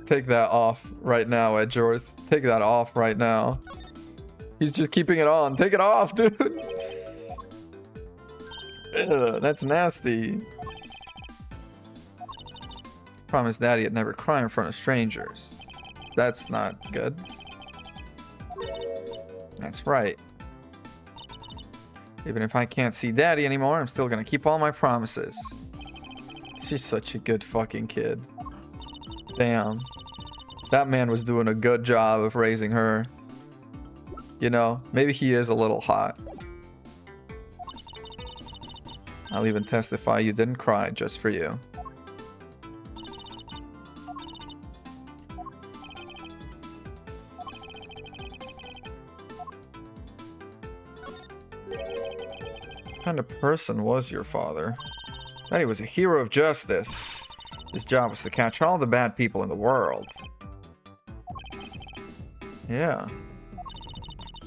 Take that off right now, Edgeworth. Take that off right now. He's just keeping it on. Take it off, dude. Ugh, that's nasty. Promised Daddy I'd never cry in front of strangers. That's not good. That's right. Even if I can't see Daddy anymore, I'm still gonna keep all my promises. She's such a good fucking kid. Damn. That man was doing a good job of raising her. You know, maybe he is a little hot. I'll even testify you didn't cry just for you. What kind of person was your father? Daddy was a hero of justice. His job was to catch all the bad people in the world. Yeah.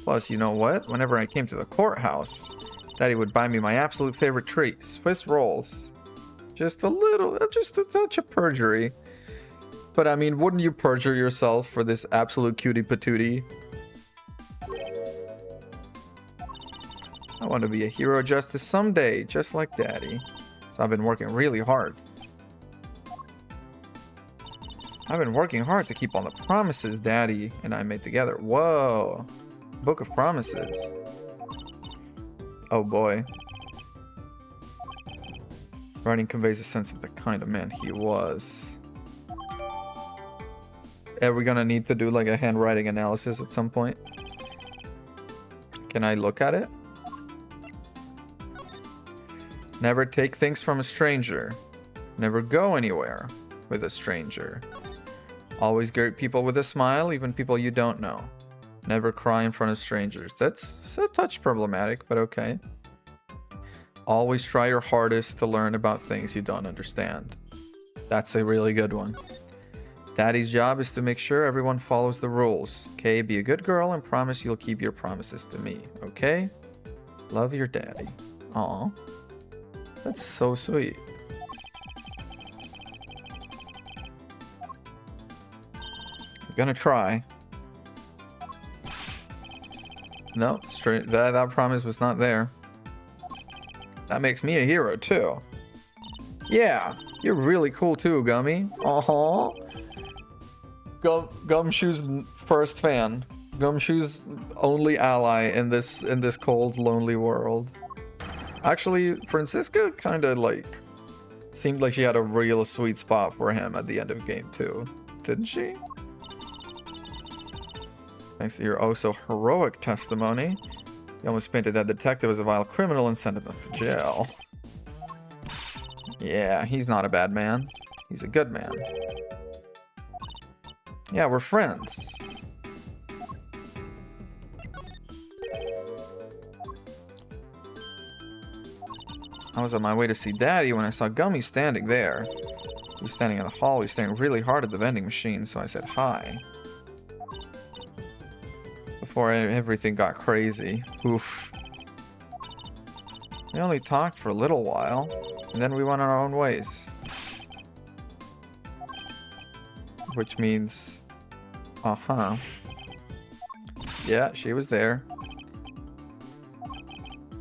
Plus, you know what? Whenever I came to the courthouse, Daddy would buy me my absolute favorite treat, Swiss rolls. Just a little, just a touch of perjury. But I mean, wouldn't you perjure yourself for this absolute cutie patootie? I want to be a hero of justice someday, just like Daddy. So I've been working really hard. I've been working hard to keep all the promises Daddy and I made together. Whoa. Book of Promises. Oh boy. Writing conveys a sense of the kind of man he was. Are we gonna need to do like a handwriting analysis at some point? Can I look at it? Never take things from a stranger. Never go anywhere with a stranger. Always greet people with a smile, even people you don't know. Never cry in front of strangers. That's a touch problematic, but okay. Always try your hardest to learn about things you don't understand. That's a really good one. Daddy's job is to make sure everyone follows the rules. Okay, be a good girl and promise you'll keep your promises to me. Okay? Love your daddy. Aw. That's so sweet. I'm gonna try. No, straight that promise was not there. That makes me a hero too. Yeah, you're really cool too, Gummy. Uh-huh. Gumshoe's first fan. Gumshoe's only ally in this cold, lonely world. Actually, Franziska kind of like seemed like she had a real sweet spot for him at the end of game 2, didn't she? Thanks to your oh so heroic testimony, you almost painted that detective as a vile criminal and sent him to jail. Yeah, he's not a bad man. He's a good man. Yeah, we're friends. I was on my way to see Daddy when I saw Gummy standing there. He was standing in the hall. He was staring really hard at the vending machine, so I said hi. Before everything got crazy. Oof. We only talked for a little while, and then we went on our own ways. Which means... Uh-huh. Yeah, she was there.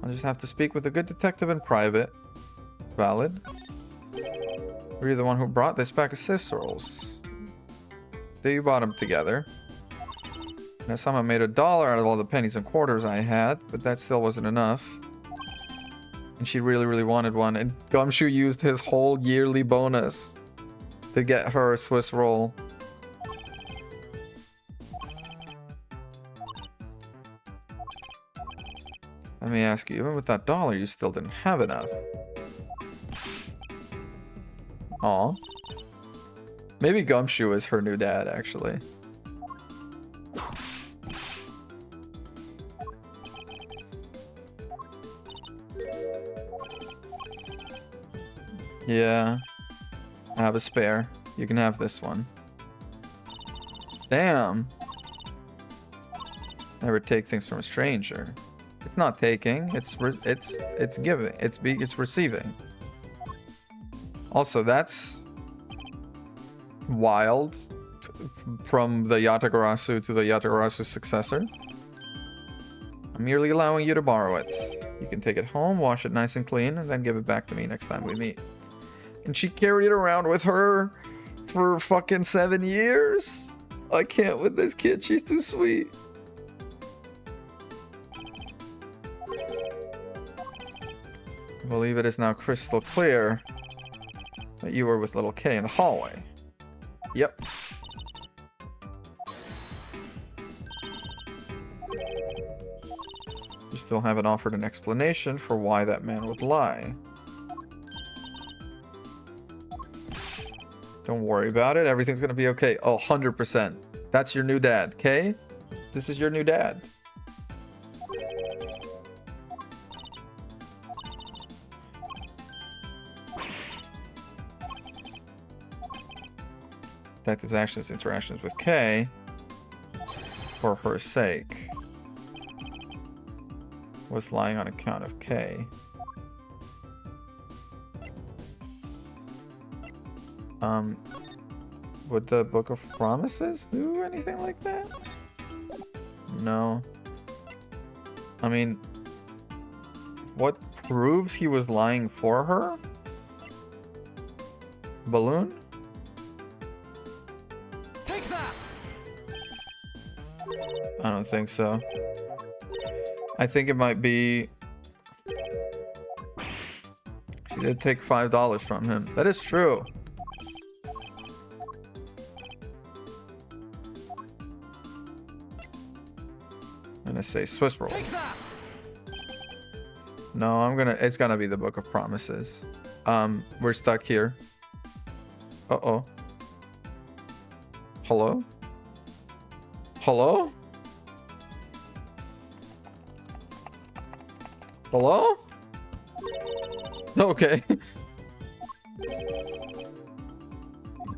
I'll just have to speak with a good detective in private. Valid. Were you the one who brought this pack of Swiss rolls? You bought them together. Now someone made $1 out of all the pennies and quarters I had, but that still wasn't enough. And she really, really wanted one, and Gumshoe used his whole yearly bonus to get her a Swiss roll. Let me ask you, even with that $1, you still didn't have enough. Aw. Maybe Gumshoe is her new dad, actually. Yeah. I have a spare. You can have this one. Damn. Never take things from a stranger. It's not taking, it's giving, it's receiving. Also, that's wild from the Yatagarasu to the Yatagarasu successor. I'm merely allowing you to borrow it. You can take it home, wash it nice and clean, and then give it back to me next time we meet. And she carried it around with her for fucking 7 years? I can't with this kid, she's too sweet. I believe it is now crystal clear that you were with little K in the hallway. Yep. You still haven't offered an explanation for why that man would lie. Don't worry about it. Everything's gonna be okay. Oh, 100%. That's your new dad, okay? This is your new dad. Detective's actions, interactions with Kay for her sake. Was lying on account of Kay. Would the Book of Promises do anything like that? No. I mean, what proves he was lying for her? Balloon? Take that! I don't think so. I think it might be... She did take $5 from him. That is true. I'm gonna say Swiss roll. Take that! No, it's gonna be the Book of Promises. We're stuck here. Uh-oh. Hello? Hello? Hello? Okay. That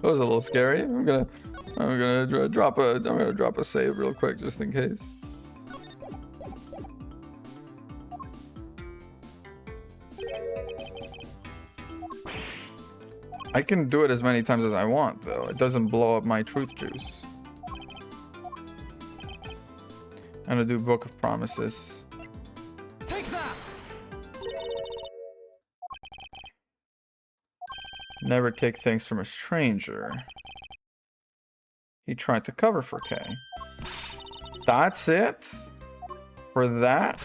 was a little scary. I'm gonna drop a save real quick just in case. I can do it as many times as I want, though. It doesn't blow up my truth juice. I'm gonna do Book of Promises. Take that! Never take things from a stranger. He tried to cover for Kay. That's it? For that?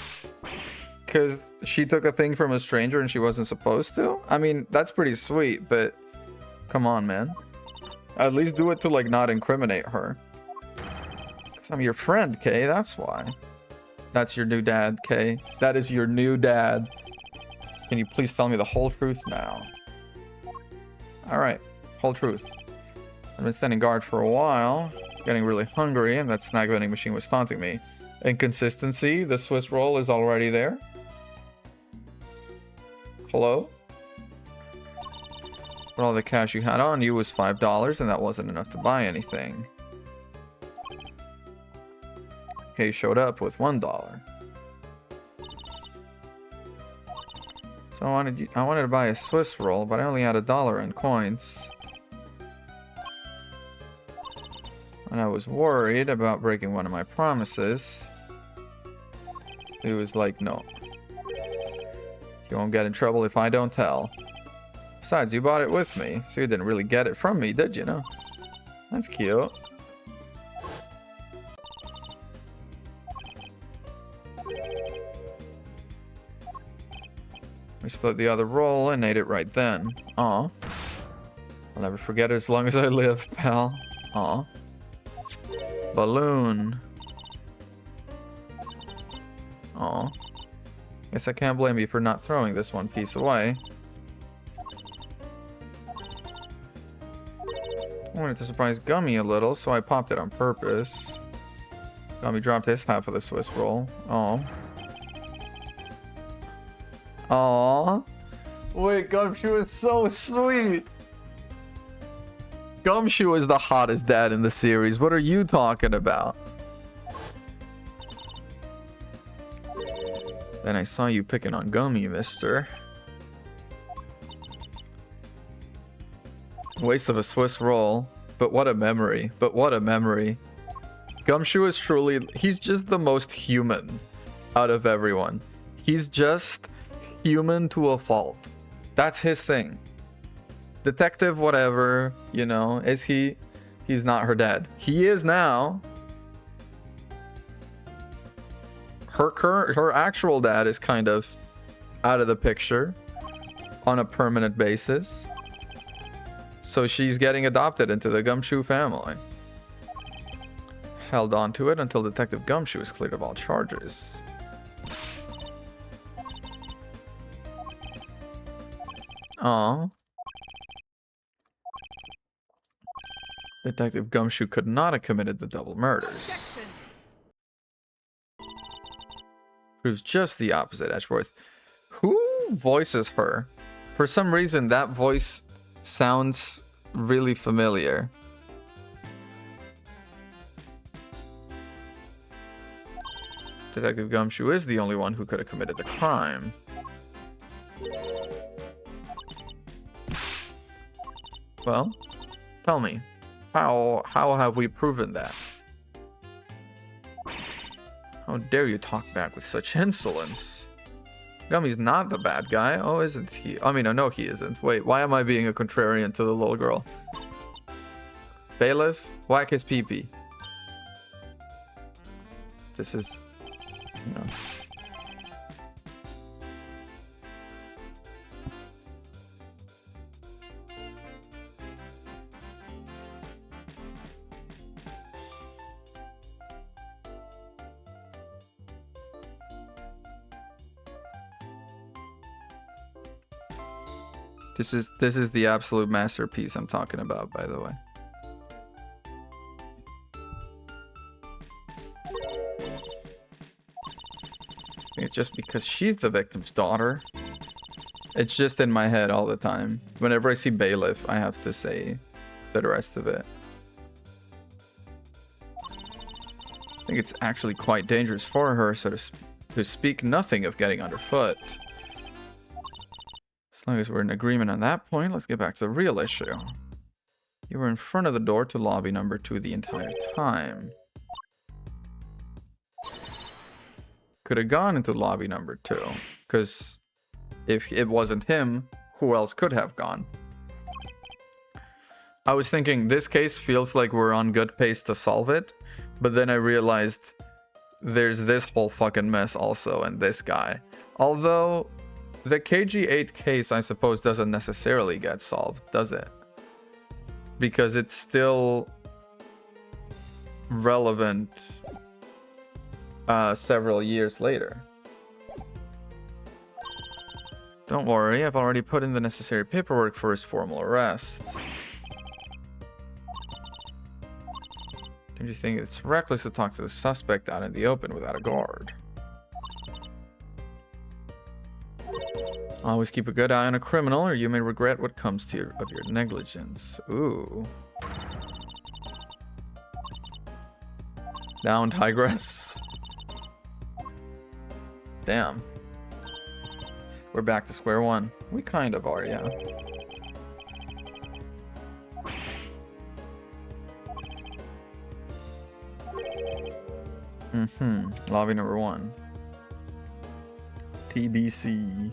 Because she took a thing from a stranger and she wasn't supposed to? I mean, that's pretty sweet, but... Come on, man. At least do it to, like, not incriminate her. Because I'm your friend, Kay, that's why. That's your new dad, Kay. That is your new dad. Can you please tell me the whole truth now? Alright, whole truth. I've been standing guard for a while, getting really hungry, and that snack vending machine was taunting me. Inconsistency, the Swiss roll is already there. Hello? But all the cash you had on you was $5, and that wasn't enough to buy anything. Kay showed up with $1. So I wanted to buy a Swiss roll, but I only had $1 in coins. And I was worried about breaking one of my promises. He was like, no. You won't get in trouble if I don't tell. Besides, you bought it with me, so you didn't really get it from me, did you? No? That's cute. We split the other roll and ate it right then. Aw. I'll never forget it as long as I live, pal. Aw. Balloon. Aw. Guess I can't blame you for not throwing this one piece away. I wanted to surprise Gummy a little, so I popped it on purpose. Gummy dropped his half of the Swiss roll. Aw. Aww. Wait, Gumshoe is so sweet. Gumshoe is the hottest dad in the series. What are you talking about? Then I saw you picking on Gummy, mister. Waste of a Swiss roll. But what a memory. But what a memory. Gumshoe is truly... He's just the most human out of everyone. He's just... human to a fault. That's his thing. Detective whatever, you know, is he? He's not her dad. He is now. Her actual dad is kind of out of the picture on a permanent basis. So she's getting adopted into the Gumshoe family. Held on to it until Detective Gumshoe is cleared of all charges. Aw. Detective Gumshoe could not have committed the double murders. Objection. Proves just the opposite, Edgeworth. Who voices her? For some reason, that voice sounds really familiar. Detective Gumshoe is the only one who could have committed the crime. Well, tell me, how have we proven that? How dare you talk back with such insolence? Gummy's not the bad guy. Oh, isn't he? I mean, no, he isn't. Wait, why am I being a contrarian to the little girl? Bailiff, whack his pee-pee. This is... No. This is the absolute masterpiece I'm talking about, by the way. It's just because she's the victim's daughter. It's just in my head all the time. Whenever I see bailiff, I have to say the rest of it. I think it's actually quite dangerous for her, so to speak nothing of getting underfoot. As long as we're in agreement on that point, let's get back to the real issue. You were in front of the door to lobby number 2 the entire time. Could have gone into lobby number 2, because if it wasn't him, who else could have gone? I was thinking this case feels like we're on good pace to solve it, but then I realized there's this whole fucking mess also, and this guy. Although the KG8 case, I suppose, doesn't necessarily get solved, does it? Because it's still relevant several years later. Don't worry, I've already put in the necessary paperwork for his formal arrest. Don't you think it's reckless to talk to the suspect out in the open without a guard? Always keep a good eye on a criminal, or you may regret what comes to your negligence. Ooh. Down, Tigress. Damn. We're back to square one. We kind of are, yeah. Lobby number 1. TBC.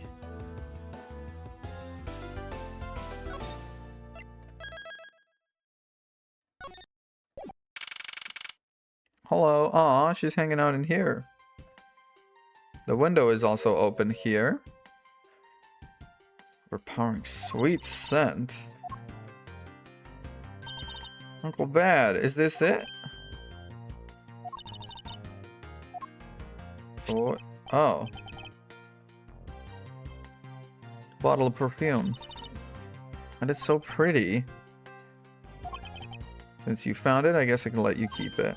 Hello. Aw, she's hanging out in here. The window is also open here. Overpowering sweet scent. Uncle Bad, is this it? Oh. Bottle of perfume. And it's so pretty. Since you found it, I guess I can let you keep it.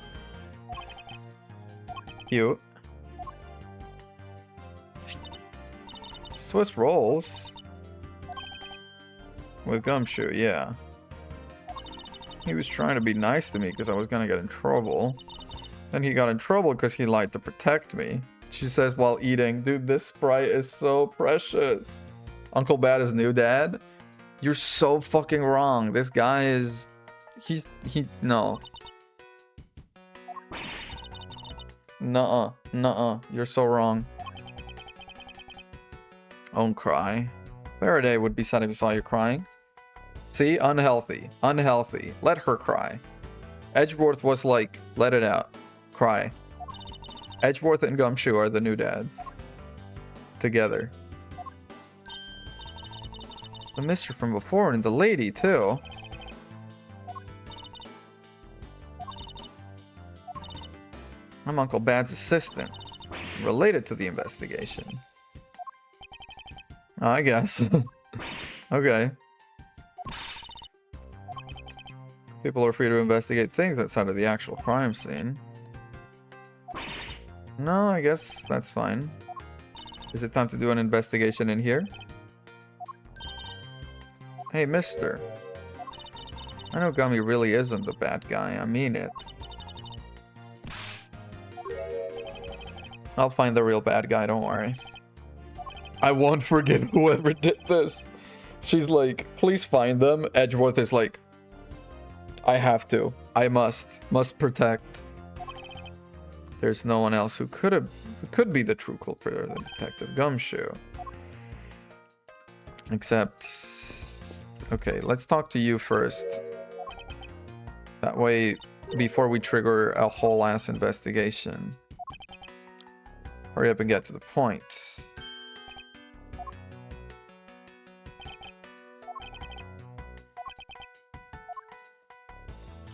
Cute. Swiss rolls. With Gumshoe, yeah. He was trying to be nice to me because I was gonna get in trouble. Then he got in trouble because he lied to protect me. She says while eating, dude, this Sprite is so precious. Uncle Bad is new dad? You're so fucking wrong. This guy is... No. Nuh-uh. Nuh-uh. You're so wrong. Don't cry. Faraday would be sad if he saw you crying. See? Unhealthy. Unhealthy. Let her cry. Edgeworth was like, let it out. Cry. Edgeworth and Gumshoe are the new dads. Together. The mister from before and the lady, too. I'm Uncle Bad's assistant. Related to the investigation. I guess. Okay. People are free to investigate things outside of the actual crime scene. No, I guess that's fine. Is it time to do an investigation in here? Hey, mister. I know Gummy really isn't the bad guy. I mean it. I'll find the real bad guy, don't worry. I won't forgive whoever did this. She's like, please find them. Edgeworth is like, I have to. I must protect. There's no one else who could be the true culprit or the Detective Gumshoe. Except, okay, let's talk to you first. That way, before we trigger a whole ass investigation. Hurry up and get to the point.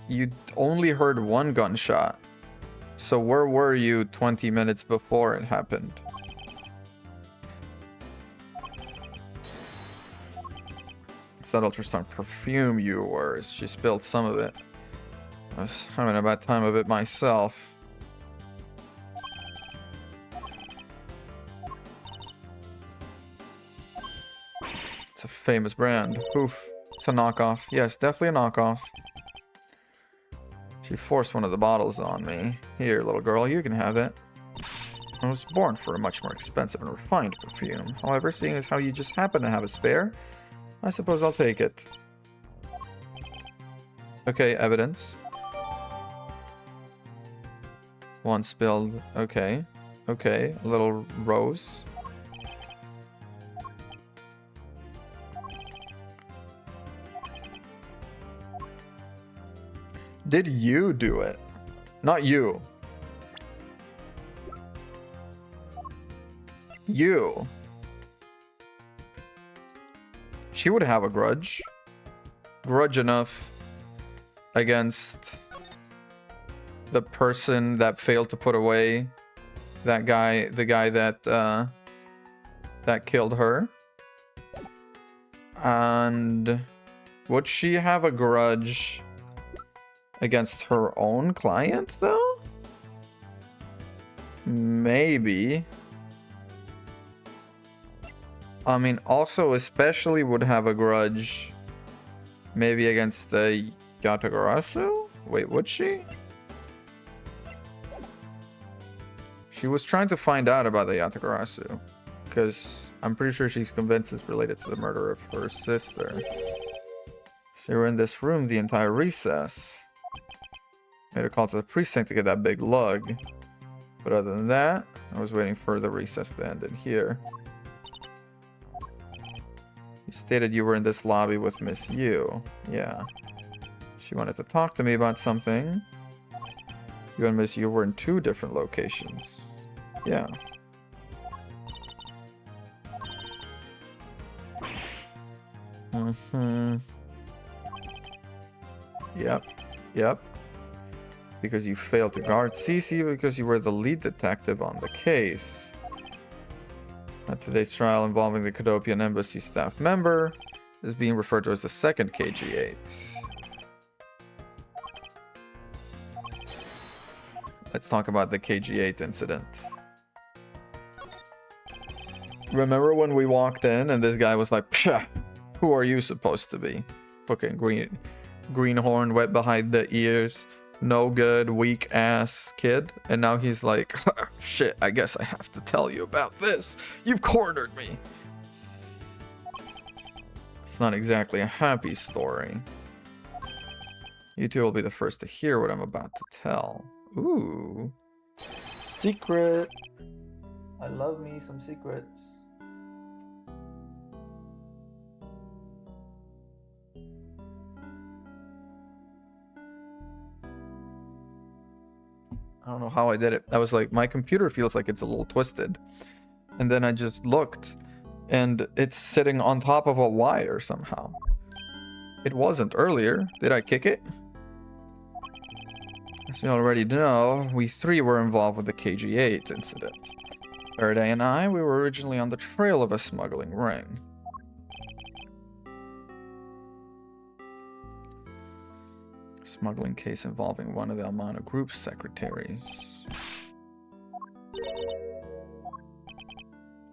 You only heard one gunshot. So where were you 20 minutes before it happened? It's that ultrasound perfume you wore. She spilled some of it. I was having a bad time of it myself. It's a famous brand. Oof. It's a knockoff. Yes, definitely a knockoff. She forced one of the bottles on me. Here, little girl, you can have it. I was born for a much more expensive and refined perfume. However, seeing as how you just happen to have a spare, I suppose I'll take it. Okay, evidence. One spilled. Okay. Okay, a little rose. Did you do it? Not you. You. She would have a grudge. Grudge enough against the person that failed to put away that guy, the guy that that killed her. And would she have a grudge against her own client, though? Maybe. I mean, also especially would have a grudge maybe against the Yatagarasu? Wait, would she? She was trying to find out about the Yatagarasu, because I'm pretty sure she's convinced it's related to the murder of her sister. So you were in this room the entire recess. Made a call to the precinct to get that big lug. But other than that, I was waiting for the recess to end in here. You stated you were in this lobby with Miss Yu. Yeah. She wanted to talk to me about something. You and Miss Yu were in 2 different locations. Yeah. Yep. Yep. Because you failed to guard Cece because you were the lead detective on the case. At today's trial involving the Cadopian Embassy staff member is being referred to as the second KG-8. Let's talk about the KG-8 incident. Remember when we walked in and this guy was like, psha, who are you supposed to be? Fucking greenhorn, wet behind the ears, no good, weak ass kid. And now he's like, shit, I guess I have to tell you about this. You've cornered me. It's not exactly a happy story. You two will be the first to hear what I'm about to tell. Ooh. Secret. I love me some secrets. I don't know how I did it. I was like, my computer feels like it's a little twisted. And then I just looked, and it's sitting on top of a wire somehow. It wasn't earlier. Did I kick it? As you already know, we 3 were involved with the KG-8 incident. Faraday and I, we were originally on the trail of a smuggling ring. Smuggling case involving one of the Almano Group's secretaries.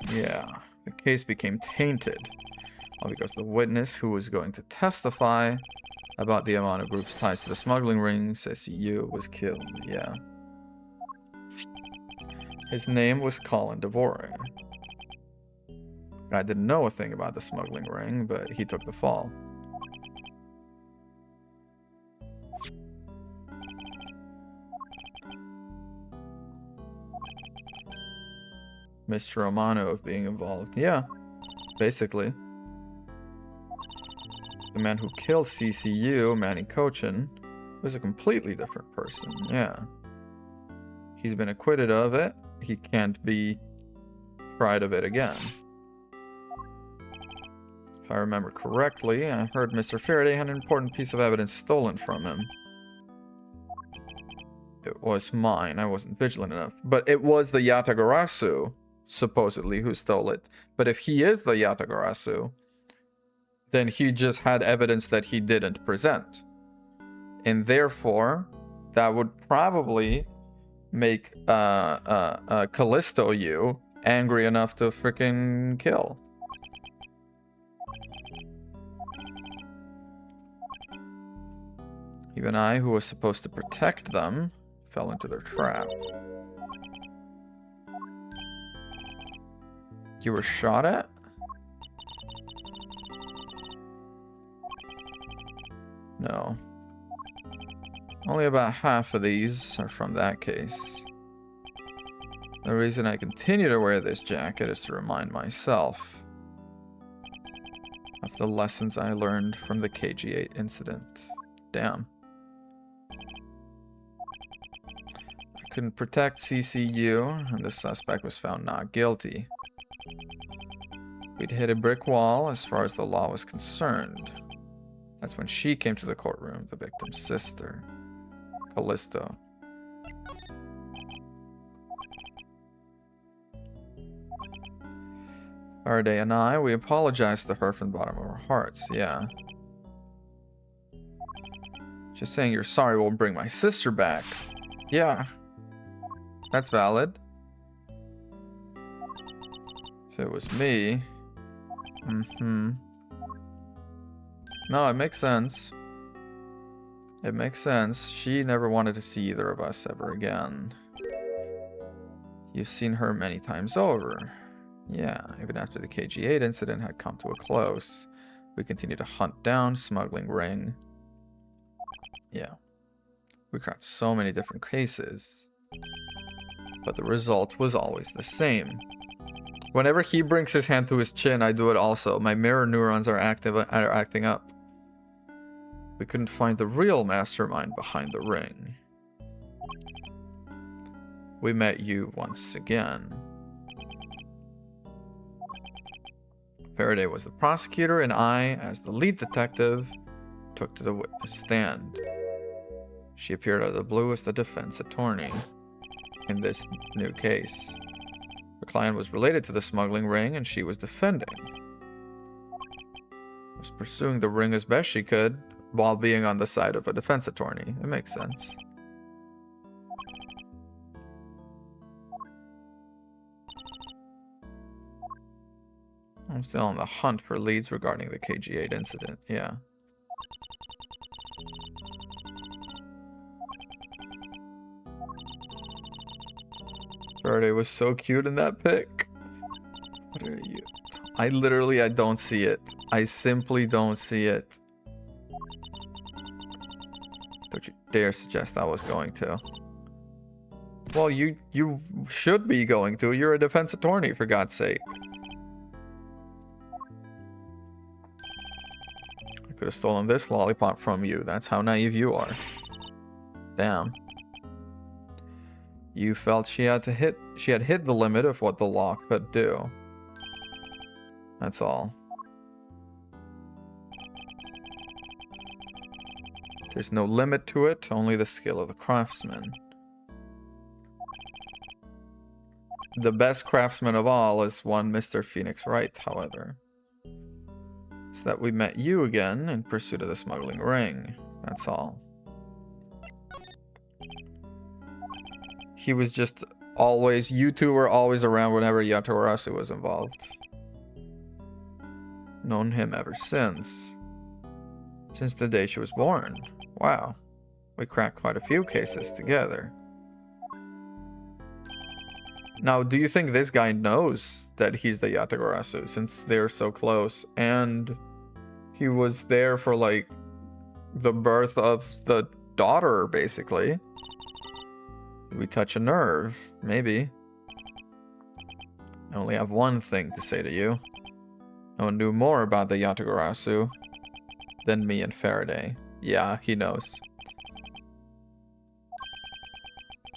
Yeah, the case became tainted. All because the witness who was going to testify about the Almano Group's ties to the smuggling ring, SCU, was killed. Yeah. His name was Colin Devore. I didn't know a thing about the smuggling ring, but he took the fall. Mr. Romano of being involved. Yeah, basically. The man who killed CCU, Manny Cochin, was a completely different person. Yeah. He's been acquitted of it. He can't be tried of it again. If I remember correctly, I heard Mr. Faraday had an important piece of evidence stolen from him. It was mine. I wasn't vigilant enough. But it was the Yatagarasu, supposedly, who stole it. But if he is the Yatagarasu, then he just had evidence that he didn't present. And therefore, that would probably make Callisto you angry enough to freaking kill. Even I, who was supposed to protect them, fell into their trap. You were shot at? No. Only about half of these are from that case. The reason I continue to wear this jacket is to remind myself of the lessons I learned from the KG8 incident. Damn. I couldn't protect CCU, and the suspect was found not guilty. We'd hit a brick wall as far as the law was concerned. That's when she came to the courtroom, the victim's sister, Callisto. Faraday and I, we apologized to her from the bottom of our hearts, yeah. Just saying you're sorry won't bring my sister back. Yeah. That's valid. If it was me... No, it makes sense. It makes sense. She never wanted to see either of us ever again. You've seen her many times over. Yeah, even after the KG8 incident had come to a close, we continued to hunt down smuggling ring. Yeah. We cracked so many different cases. But the result was always the same. Whenever he brings his hand to his chin, I do it also. My mirror neurons are acting up. We couldn't find the real mastermind behind the ring. We met you once again. Faraday was the prosecutor, and I, as the lead detective, took to the witness stand. She appeared out of the blue as the defense attorney in this new case. Her client was related to the smuggling ring, and she was defending. Was pursuing the ring as best she could, while being on the side of a defense attorney. It makes sense. I'm still on the hunt for leads regarding the KG8 incident, yeah. Faraday was so cute in that pic. What are you? I don't see it. I simply don't see it. Don't you dare suggest I was going to. Well, you should be going to. You're a defense attorney, for God's sake. I could have stolen this lollipop from you. That's how naive you are. Damn. You felt she had hit the limit of what the law could do. That's all. There's no limit to it, only the skill of the craftsman. The best craftsman of all is one Mr. Phoenix Wright, however. So that we met you again in pursuit of the smuggling ring. That's all. He was just always... You two were always around whenever Yatarasu was involved. Known him ever since. Since the day she was born. Wow. We cracked quite a few cases together. Now, do you think this guy knows that he's the Yatagarasu since they're so close? And he was there for, like, the birth of the daughter, basically. Did we touch a nerve? Maybe. I only have one thing to say to you. No one knew more about the Yatagarasu than me and Faraday. Yeah, he knows.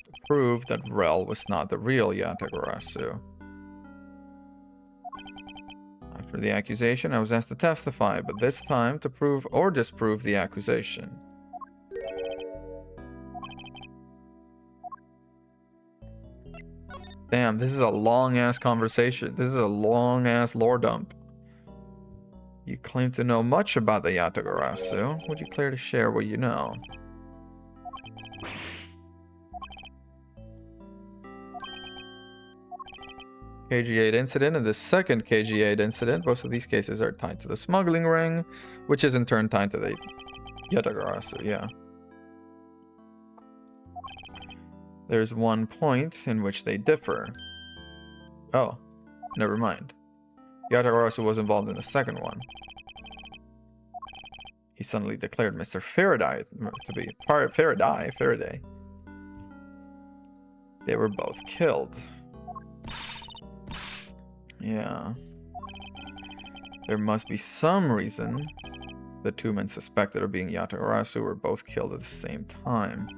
To prove that Rel was not the real Yatagarasu. After the accusation, I was asked to testify, but this time to prove or disprove the accusation. Damn, this is a long-ass conversation. This is a long-ass lore dump. You claim to know much about the Yatagarasu. Would you care to share what you know? KG8 incident and the second KG8 incident. Both of these cases are tied to the smuggling ring, which is in turn tied to the Yatagarasu, yeah. There's one point in which they differ. Oh, never mind. Yatagarasu was involved in the second one. He suddenly declared Mr. Faraday to be Faraday. They were both killed. Yeah. There must be some reason the two men suspected of being Yatagarasu were both killed at the same time.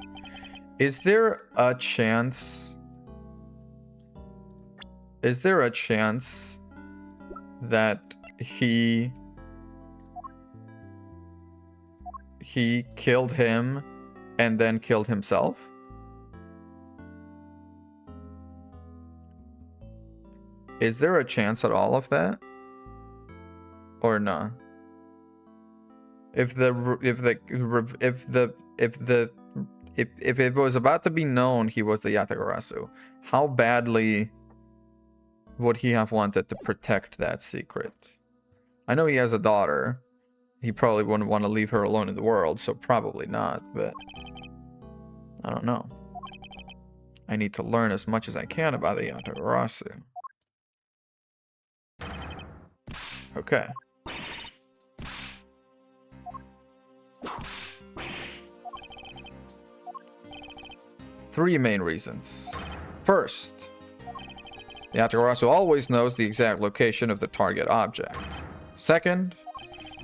Is there a chance that he killed him and then killed himself? Is there a chance at all of that? Or no? If it was about to be known he was the Yatagarasu, how badly would he have wanted to protect that secret? I know he has a daughter. He probably wouldn't want to leave her alone in the world, so probably not, but I don't know. I need to learn as much as I can about the Yatagarasu. Okay. Three main reasons. First, the Yatagarasu always knows the exact location of the target object. Second,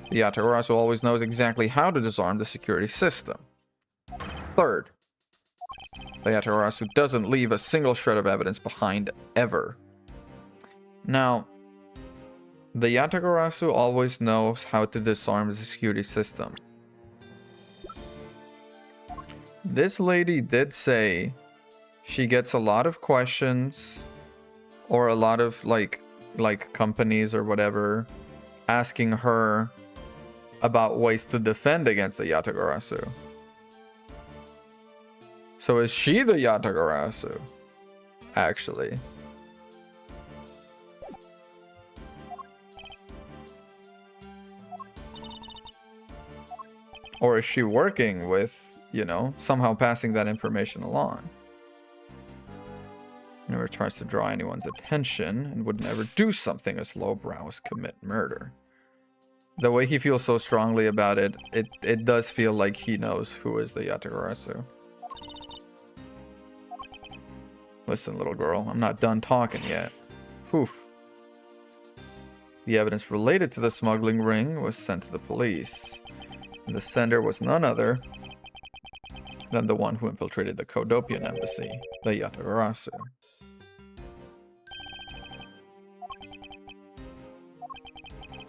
the Yatagarasu always knows exactly how to disarm the security system. Third, the Yatagarasu doesn't leave a single shred of evidence behind ever. Now, the Yatagarasu always knows how to disarm the security system. This lady did say she gets a lot of questions or a lot of like companies or whatever asking her about ways to defend against the Yatagarasu. So is she the Yatagarasu? Actually. Or is she working with, you know, somehow passing that information along? Never tries to draw anyone's attention and would never do something as lowbrow as commit murder. The way he feels so strongly about it, it does feel like he knows who is the Yatagarasu. Listen, little girl, I'm not done talking yet. Whew. The evidence related to the smuggling ring was sent to the police. And the sender was none other than the one who infiltrated the Kodopian embassy, the Yatagarasu.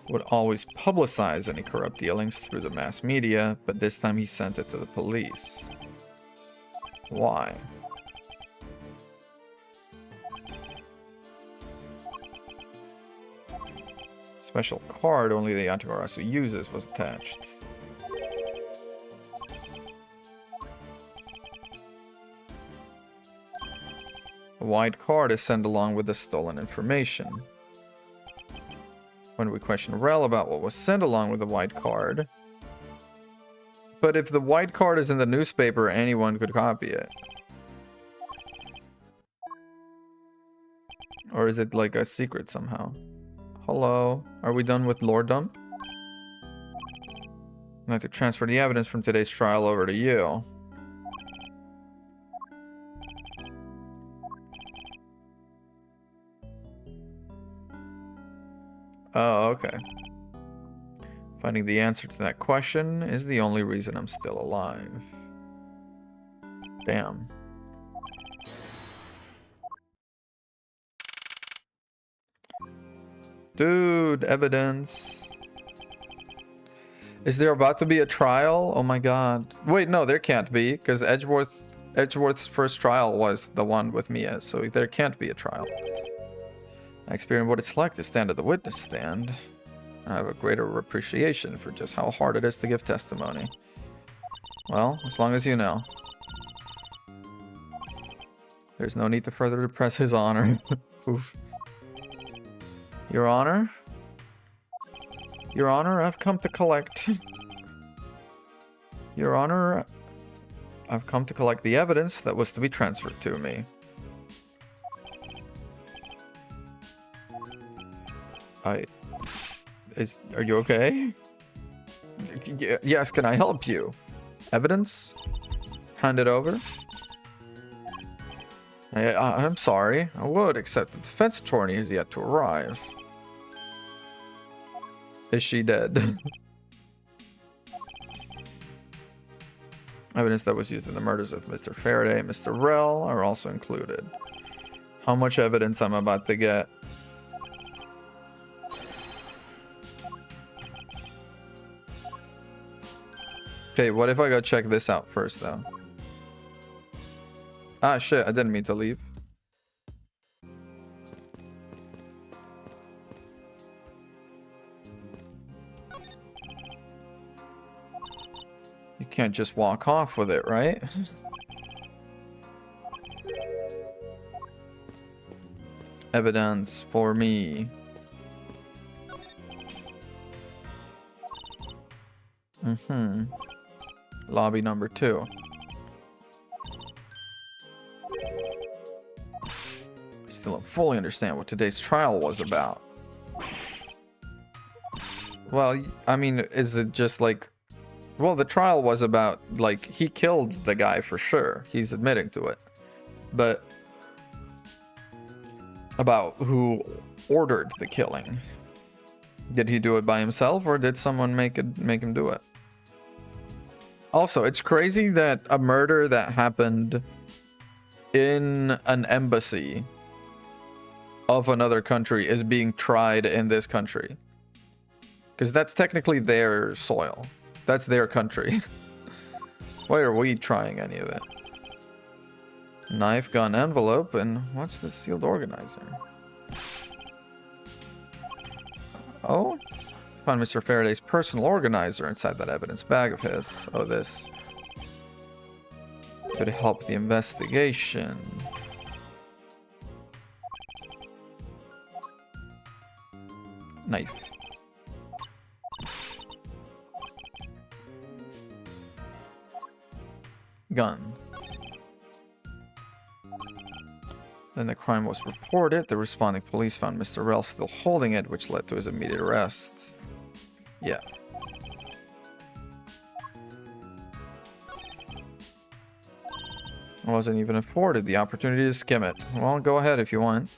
Would always publicize any corrupt dealings through the mass media, but this time he sent it to the police. Why? Special card only the Yatagarasu uses was attached. A white card is sent along with the stolen information. When we question Rel about what was sent along with the white card. But if the white card is in the newspaper, anyone could copy it. Or is it like a secret somehow? Hello? Are we done with lorddom? I'd like to transfer the evidence from today's trial over to you. Oh, okay. Finding the answer to that question is the only reason I'm still alive. Damn. Dude, evidence. Is there about to be a trial? Oh my god. Wait, no, there can't be, because Edgeworth's first trial was the one with Mia, so there can't be a trial. I experienced what it's like to stand at the witness stand. I have a greater appreciation for just how hard it is to give testimony. Well, as long as you know. There's no need to further depress his honor. Oof. Your Honor? Your Honor, I've come to collect... Your Honor, I've come to collect the evidence that was to be transferred to me. Are you okay? Yes, can I help you? Evidence? Hand it over? I'm sorry. I would, except the defense attorney is yet to arrive. Is she dead? Evidence that was used in the murders of Mr. Faraday and Mr. Rell are also included. How much evidence I'm about to get? Okay, what if I go check this out first, though? Ah, shit, I didn't mean to leave. You can't just walk off with it, right? Evidence for me. Lobby number 2. I still don't fully understand what today's trial was about. Well, I mean, is it just like... Well, the trial was about, like, he killed the guy for sure. He's admitting to it. But... about who ordered the killing. Did he do it by himself, or did someone make him do it? Also, it's crazy that a murder that happened in an embassy of another country is being tried in this country. Because that's technically their soil. That's their country. Why are we trying any of it? Knife, gun, envelope, and what's the sealed organizer? Oh? Found Mr. Faraday's personal organizer inside that evidence bag of his. Oh, this could help the investigation. Knife. Gun. Then the crime was reported. The responding police found Mr. Rell still holding it, which led to his immediate arrest. Yeah. I wasn't even afforded the opportunity to skim it. Well, go ahead if you want.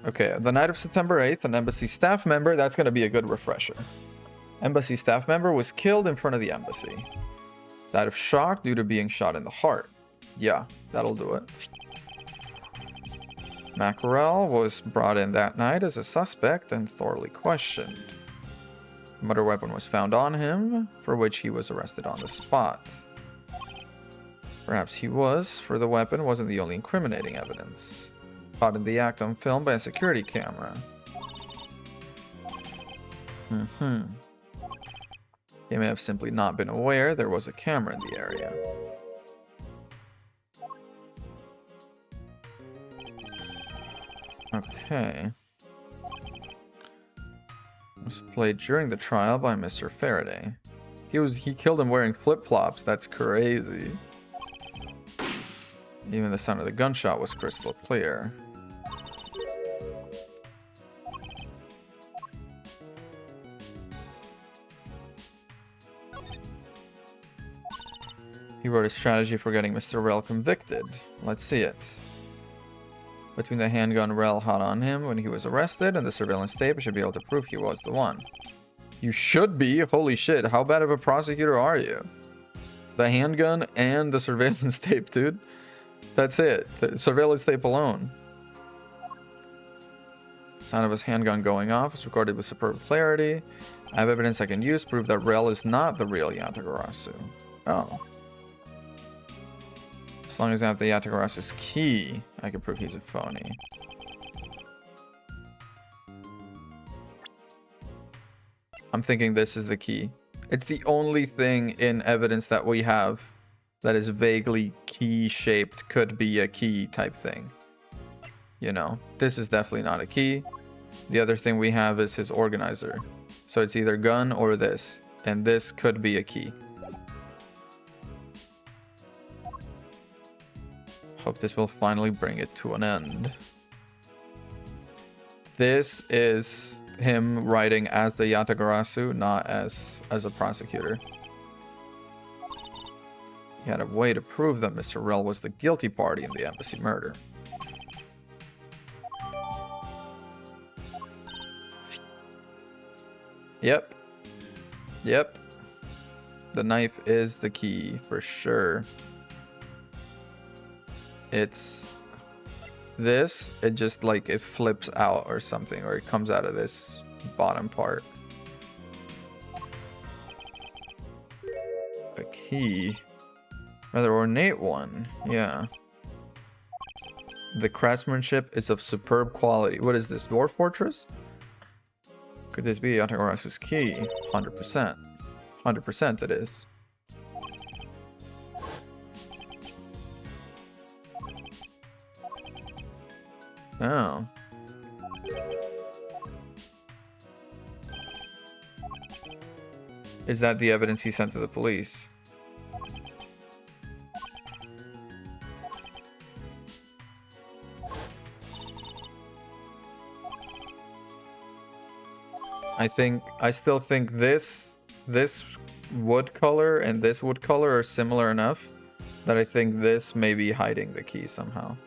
Okay, the night of September 8th, an embassy staff member, that's going to be a good refresher. Embassy staff member was killed in front of the embassy. Died of shock due to being shot in the heart. Yeah, that'll do it. Mackerel was brought in that night as a suspect and thoroughly questioned. A murder weapon was found on him, for which he was arrested on the spot. Perhaps he was, for the weapon wasn't the only incriminating evidence. Caught in the act on film by a security camera. He may have simply not been aware there was a camera in the area. Okay. It was played during the trial by Mr. Faraday. He killed him wearing flip-flops. That's crazy. Even the sound of the gunshot was crystal clear. He wrote a strategy for getting Mr. Rel convicted. Let's see it. Between the handgun Rel had on him when he was arrested and the surveillance tape, I should be able to prove he was the one. You should be. Holy shit. How bad of a prosecutor are you? The handgun and the surveillance tape, dude. That's it. The surveillance tape alone. Sound of his handgun going off is recorded with superb clarity. I have evidence I can use to prove that Rel is not the real Yatagarasu. Oh. As long as I have the Yatagarasu's key, I can prove he's a phony. I'm thinking this is the key. It's the only thing in evidence that we have that is vaguely key-shaped, could be a key type thing. You know, this is definitely not a key. The other thing we have is his organizer. So it's either gun or this. And this could be a key. Hope this will finally bring it to an end. This is him writing as the Yatagarasu, not as a prosecutor. He had a way to prove that Mr. Rel was the guilty party in the embassy murder. Yep. Yep. The knife is the key for sure. It's this. It just like it flips out or something, or it comes out of this bottom part. A key. Rather ornate one. Yeah. The craftsmanship is of superb quality. What is this? Dwarf Fortress? Could this be Yatagarasu's key? 100%. 100% it is. Oh. Is that the evidence he sent to the police? I still think this wood color and this wood color are similar enough that I think this may be hiding the key somehow.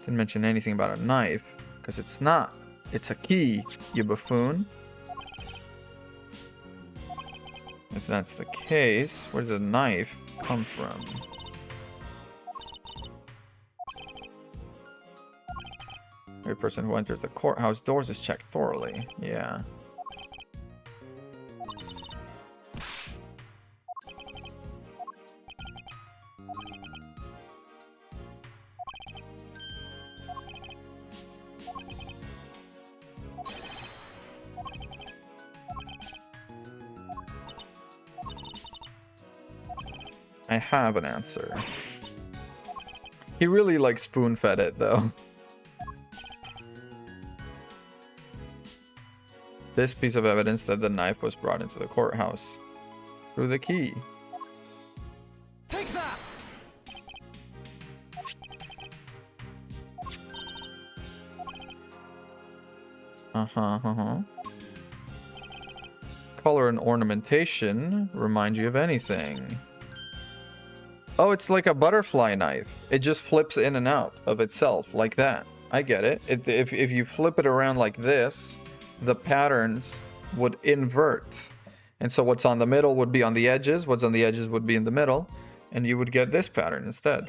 Didn't mention anything about a knife, because it's not. It's a key, you buffoon. If that's the case, where did the knife come from? Every person who enters the courthouse doors is checked thoroughly. Yeah. I have an answer. He really like spoon-fed it though. This piece of evidence that the knife was brought into the courthouse through the key. Take that! Color and ornamentation remind you of anything. Oh, it's like a butterfly knife. It just flips in and out of itself like that. I get it. If you flip it around like this, the patterns would invert. And so what's on the middle would be on the edges, what's on the edges would be in the middle, and you would get this pattern instead.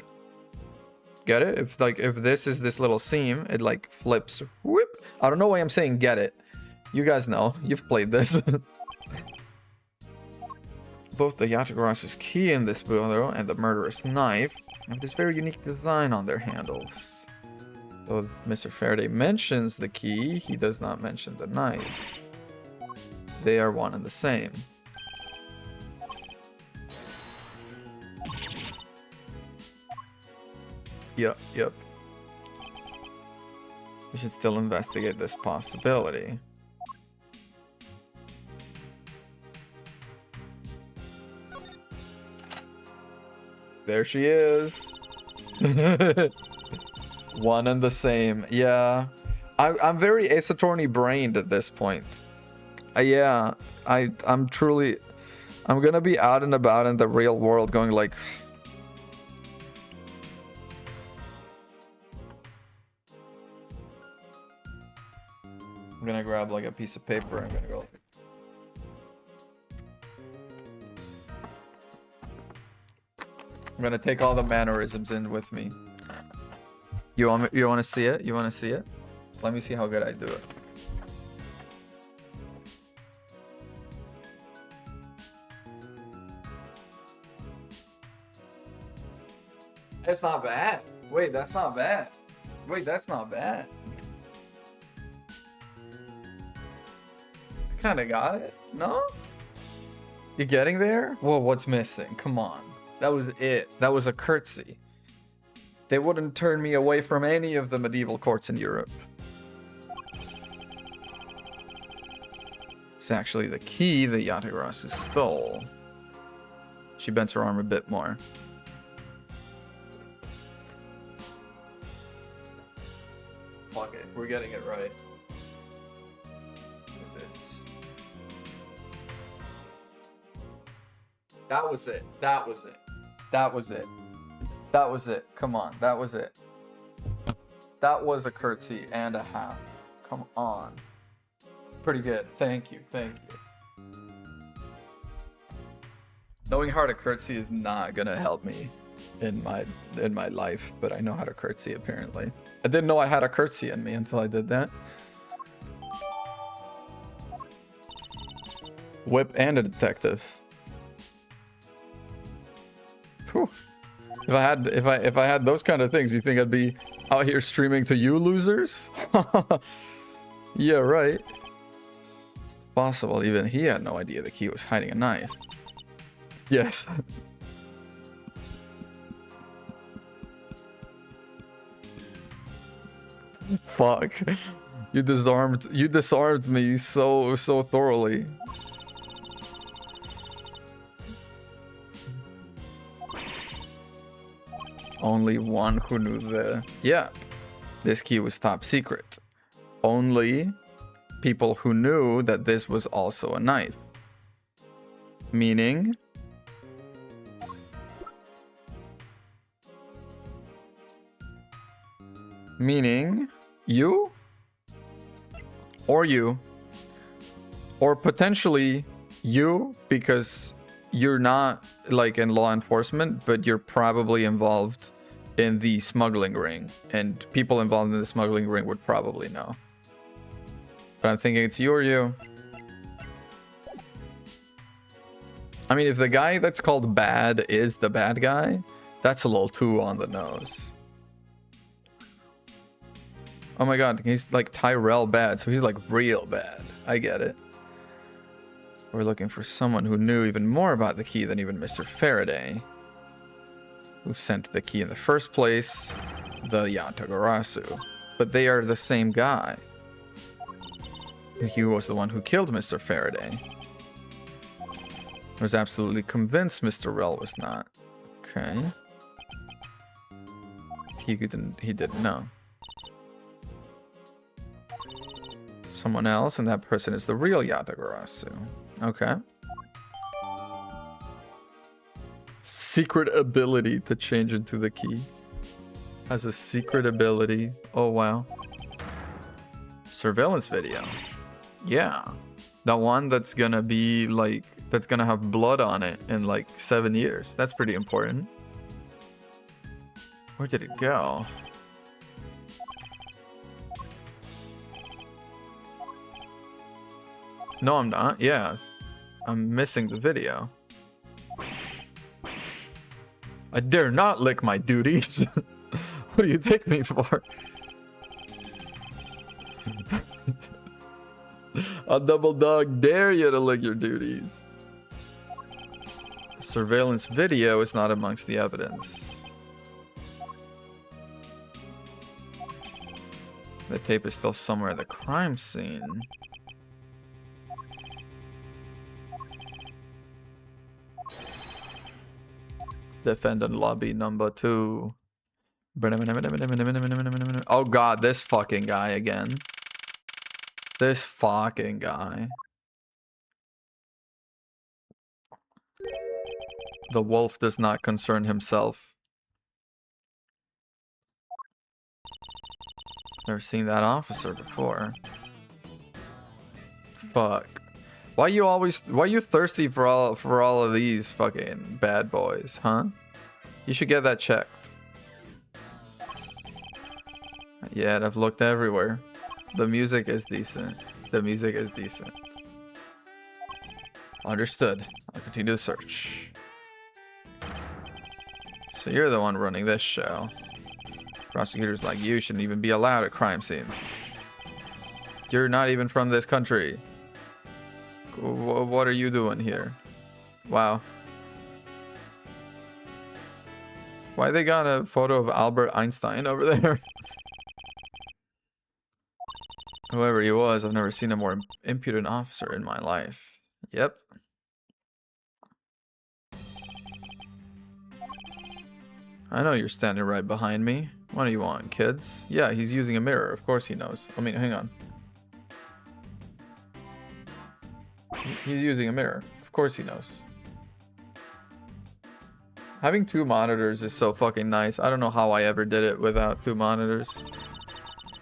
Get it? If this is this little seam, it like flips. Whoop. I don't know why I'm saying get it. You guys know. You've played this. Both the Yatagarasu's key in this photo and the murderous knife have this very unique design on their handles. Though Mr. Faraday mentions the key, he does not mention the knife. They are one and the same. Yep. We should still investigate this possibility. There she is. One and the same. Yeah. I'm very Ace Attorney brained at this point. Yeah. I'm truly... I'm gonna be out and about in the real world going like... I'm gonna grab like a piece of paper and I'm gonna go like... I'm gonna take all the mannerisms in with me. You want to see it? You want to see it? Let me see how good I do it. It's not bad. Wait, that's not bad. Wait, that's not bad. I kind of got it. No? You getting there? Whoa, what's missing? Come on. That was it. That was a curtsy. They wouldn't turn me away from any of the medieval courts in Europe. It's actually the key that Yatagarasu stole. She bends her arm a bit more. Fuck it, we're getting it right. What's this? That was it. That was it. That was it. That was it. Come on, that was it. That was a curtsy and a half. Come on. Pretty good. Thank you. Thank you. Knowing how to curtsy is not gonna help me in my life, but I know how to curtsy apparently. I didn't know I had a curtsy in me until I did that. Whip and a detective. Whew. If I had those kind of things, you think I'd be out here streaming to you losers? Yeah, right. It's possible even he had no idea the key was hiding a knife. Yes. Fuck. You disarmed me so thoroughly. Only one who knew the... Yeah. This key was top secret. Only people who knew that this was also a knife. Meaning... Meaning... You? Or you. Or potentially you, because you're not like in law enforcement, but you're probably involved in the smuggling ring, and people involved in the smuggling ring would probably know. But I'm thinking it's you or you. I mean, if the guy that's called Bad is the bad guy, that's a little too on the nose. Oh my god, he's like Tyrell bad, so he's like real bad. I get it. We're looking for someone who knew even more about the key than even Mr. Faraday, who sent the key in the first place, the Yatagarasu. But they are the same guy. He was the one who killed Mr. Faraday. I was absolutely convinced Mr. Rell was not. Okay. He didn't know. Someone else, and that person is the real Yatagarasu. Okay. Secret ability to change into the key. Has a secret ability. Oh, wow. Surveillance video. Yeah. The one that's gonna be like, that's gonna have blood on it in like 7 years. That's pretty important. Where did it go? No, I'm not. Yeah. I'm missing the video. I dare not lick my duties. What do you take me for? A double dog dare you to lick your duties. Surveillance video is not amongst the evidence. The tape is still somewhere at the crime scene. Defendant lobby number 2. Oh god, this fucking guy again. This fucking guy. The wolf does not concern himself. Never seen that officer before. Fuck. Why you thirsty for all of these fucking bad boys, huh? You should get that checked. Yeah, I've looked everywhere. The music is decent. The music is decent. Understood. I'll continue the search. So you're the one running this show. Prosecutors like you shouldn't even be allowed at crime scenes. You're not even from this country. What are you doing here? Wow. Why they got a photo of Albert Einstein over there? Whoever he was, I've never seen a more impudent officer in my life. Yep. I know you're standing right behind me. What do you want, kids? Yeah, he's using a mirror. Of course he knows. I mean, hang on. He's using a mirror. Of course he knows. Having 2 monitors is so fucking nice. I don't know how I ever did it without 2 monitors.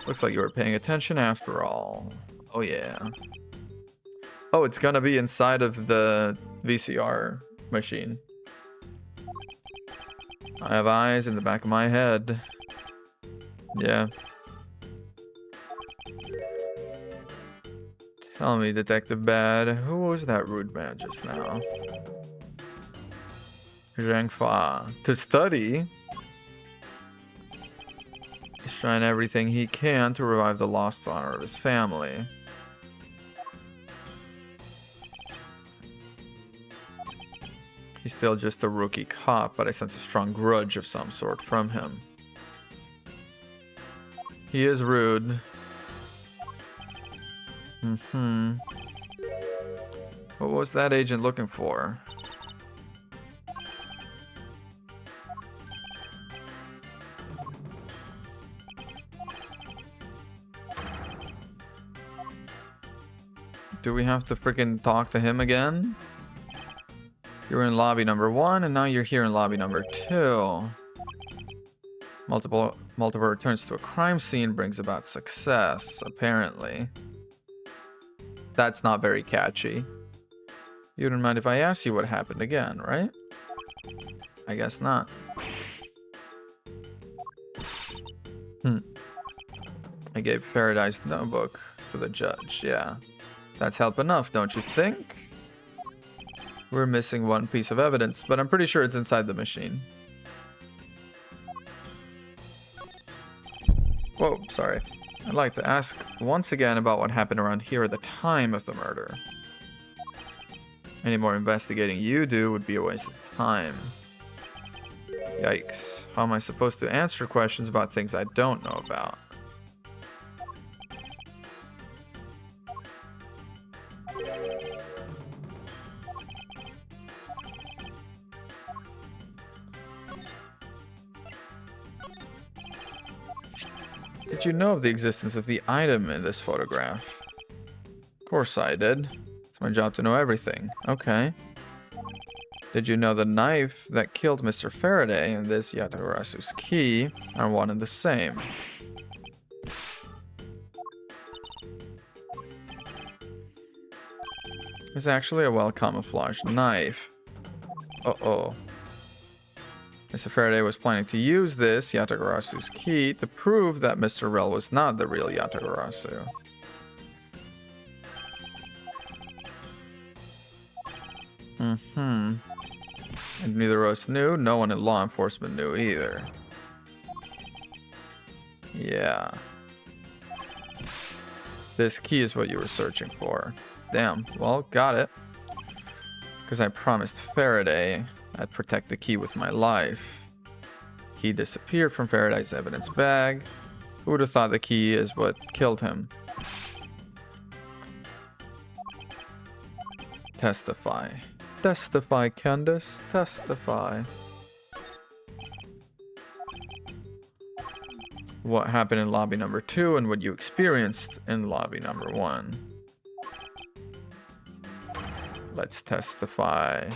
Looks like you were paying attention after all. Oh yeah. Oh, it's gonna be inside of the VCR machine. I have eyes in the back of my head. Yeah. Tell me, Detective Bad, who was that rude man just now? Zhang Fa. To study? He's trying everything he can to revive the lost honor of his family. He's still just a rookie cop, but I sense a strong grudge of some sort from him. He is rude. What was that agent looking for? Do we have to freaking talk to him again? You were in lobby number 1, and now you're here in lobby number 2. Multiple returns to a crime scene brings about success, apparently. That's not very catchy. You wouldn't mind if I asked you what happened again, right? I guess not. I gave Faraday's notebook to the judge, yeah. That's help enough, don't you think? We're missing one piece of evidence, but I'm pretty sure it's inside the machine. Whoa, sorry. I'd like to ask once again about what happened around here at the time of the murder. Any more investigating you do would be a waste of time. Yikes. How am I supposed to answer questions about things I don't know about? Did you know of the existence of the item in this photograph? Of course I did. It's my job to know everything. Okay. Did you know the knife that killed Mr. Faraday and this Yatagarasu's key are one and the same? It's actually a well-camouflaged knife. Uh-oh. Mr. Faraday was planning to use this Yatagarasu's key to prove that Mr. Rell was not the real Yatagarasu. And neither of us knew, no one in law enforcement knew either. Yeah. This key is what you were searching for. Damn, well, got it. Because I promised Faraday I'd protect the key with my life. Key disappeared from Faraday's evidence bag. Who would have thought the key is what killed him? Testify. Testify, Candace. Testify. what happened in lobby number 2 and what you experienced in lobby number 1. Let's testify.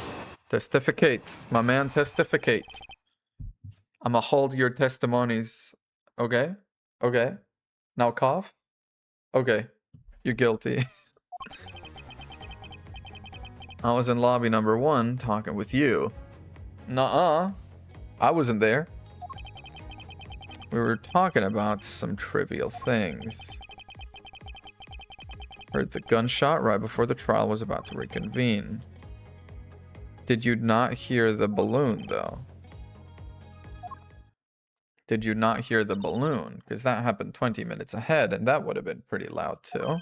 Testificate, my man, testificate. I'ma hold your testimonies. Okay? Okay. Now cough. Okay. You're guilty. I was in lobby number 1 talking with you. Nuh-uh. I wasn't there. We were talking about some trivial things. Heard the gunshot right before the trial was about to reconvene. Did you not hear the balloon, though? Did you not hear the balloon? Because that happened 20 minutes ahead, and that would have been pretty loud, too.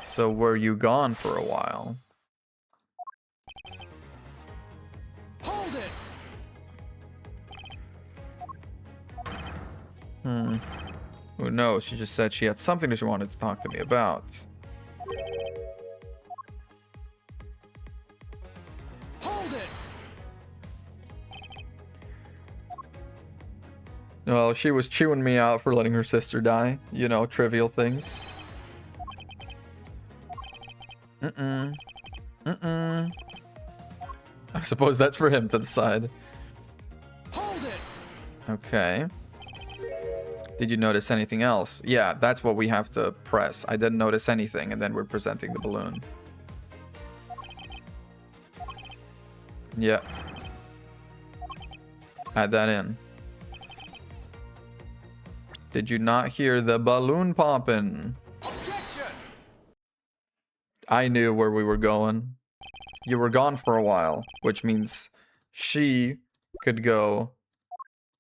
So were you gone for a while? Hold it! Who knows? She just said she had something that she wanted to talk to me about. Hold it! Well, she was chewing me out for letting her sister die. You know, trivial things. I suppose that's for him to decide. Hold it! Okay. Did you notice anything else? Yeah, that's what we have to press. I didn't notice anything, and then we're presenting the balloon. Yeah. Add that in. Did you not hear the balloon popping? Objection! I knew where we were going. You were gone for a while, which means she could go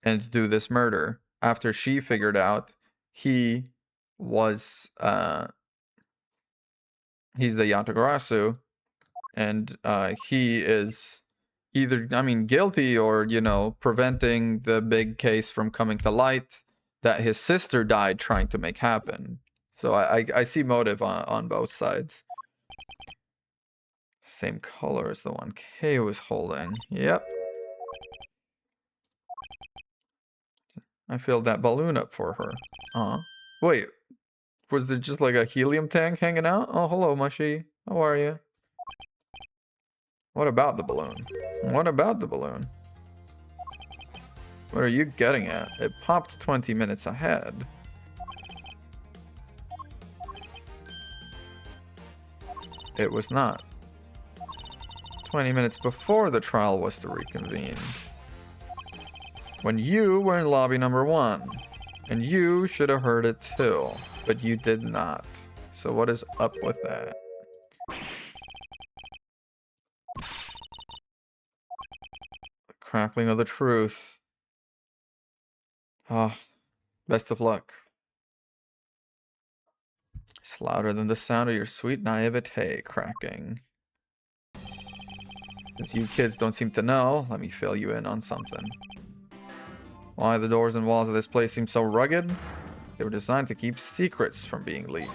and do this murder after she figured out he was he's the Yatagarasu, and he is either, I mean, guilty or, you know, preventing the big case from coming to light that his sister died trying to make happen. So I see motive on both sides. Same color as the one Kay was holding. Yep. I filled that balloon up for her. Wait. Was there just like a helium tank hanging out? Oh, hello, Mushy. How are you? What about the balloon? What about the balloon? What are you getting at? It popped 20 minutes ahead. It was not. 20 minutes before the trial was to reconvene. When you were in lobby number 1. And you should have heard it too. But you did not. So what is up with that? The crackling of the truth. Ah, best of luck. It's louder than the sound of your sweet naivete cracking. Since you kids don't seem to know, let me fill you in on something. Why the doors and walls of this place seem so rugged? They were designed to keep secrets from being leaked.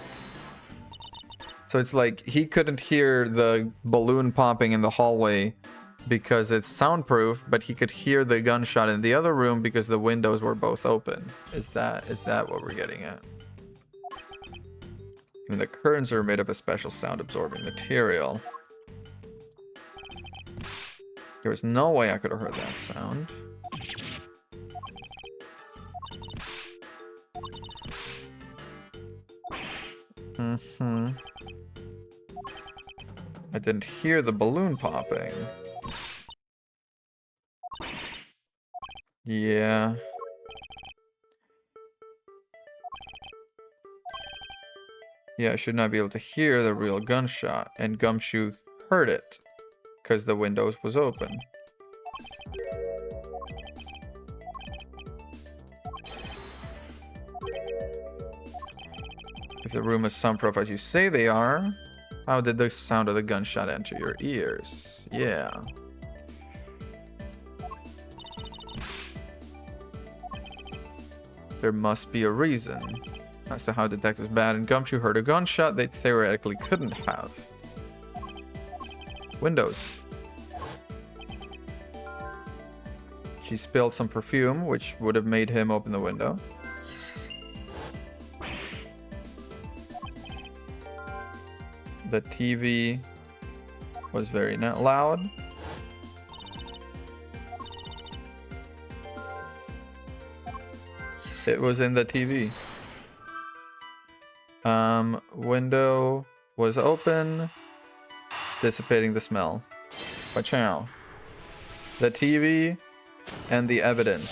So it's like he couldn't hear the balloon popping in the hallway because it's soundproof, but he could hear the gunshot in the other room because the windows were both open. Is that what we're getting at? And the curtains are made of a special sound-absorbing material. There was no way I could have heard that sound. I didn't hear the balloon popping. Yeah. Yeah, I should not be able to hear the real gunshot, and Gumshoe heard it because the windows was open. If the room is soundproof as you say they are, how did the sound of the gunshot enter your ears? Yeah. There must be a reason as to how Detectives Bad and Gumshoe heard a gunshot they theoretically couldn't have. Windows. She spilled some perfume, which would have made him open the window. The TV was very loud. It was in the TV. Window was open, dissipating the smell. Pachow. The TV and the evidence.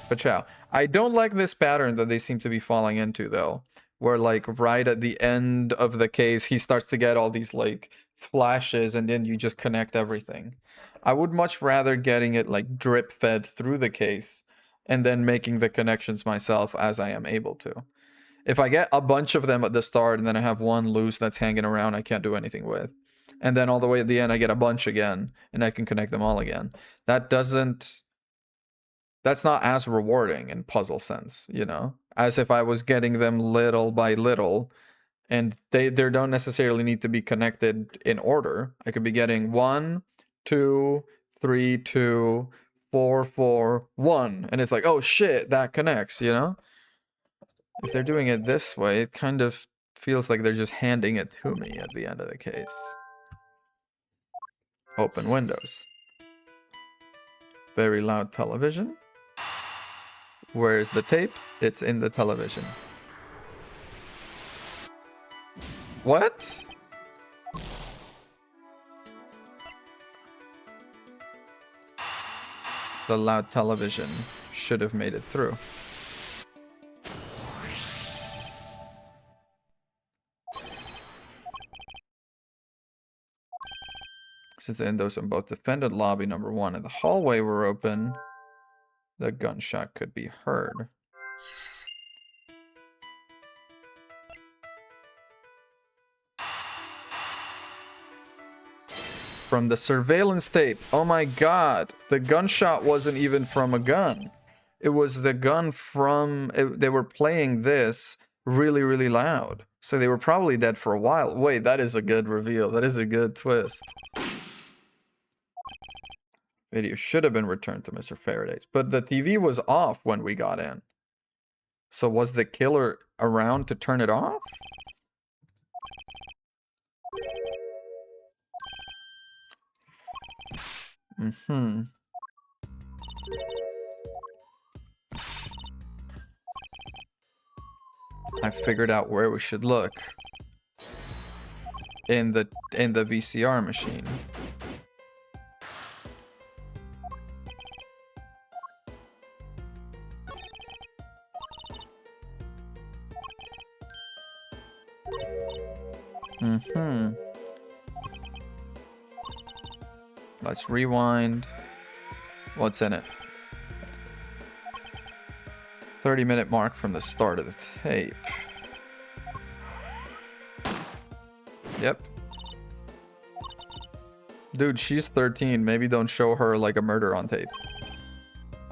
Pachow. I don't like this pattern that they seem to be falling into, though. Where, like, right at the end of the case, he starts to get all these, like, flashes, and then you just connect everything. I would much rather getting it, like, drip-fed through the case, and then making the connections myself as I am able to. If I get a bunch of them at the start, and then I have one loose that's hanging around I can't do anything with, and then all the way at the end I get a bunch again, and I can connect them all again. That's not as rewarding in puzzle sense, you know? As if I was getting them little by little, and they don't necessarily need to be connected in order. I could be getting 1, 2, 3, 2, 4, 4, 1, and it's like, oh shit, that connects, you know? If they're doing it this way, it kind of feels like they're just handing it to me at the end of the case. Open windows. Very loud television. Where's the tape? It's in the television. What? The loud television should have made it through. Since the windows in both defendant lobby number 1 and the hallway were open, the gunshot could be heard. From the surveillance tape. Oh my god. The gunshot wasn't even from a gun. It was the gun from... they were playing this really, really loud. So they were probably dead for a while. Wait, that is a good reveal. That is a good twist. Video should have been returned to Mr. Faraday's. But the TV was off when we got in. So was the killer around to turn it off? Mm-hmm. I figured out where we should look. In the VCR machine. Mm-hmm. Let's rewind. What's in it? 30-minute mark from the start of the tape. Yep. Dude, she's 13. Maybe don't show her like a murder on tape.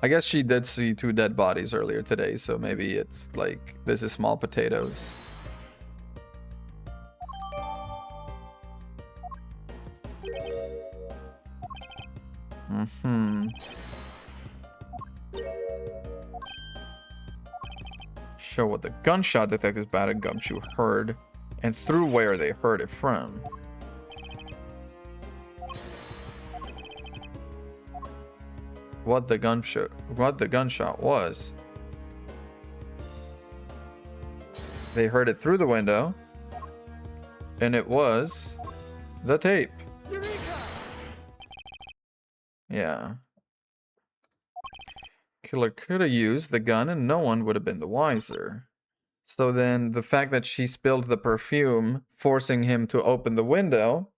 I guess she did see 2 dead bodies earlier today, so maybe it's like, this is small potatoes. Mm-hmm. Show what the gunshot detectives batted gumshoe heard, and through where they heard it from. What the gunshot was. They heard it through the window, and it was the tape. Eureka! Yeah. Killer could have used the gun and no one would have been the wiser. So then the fact that she spilled the perfume, forcing him to open the window.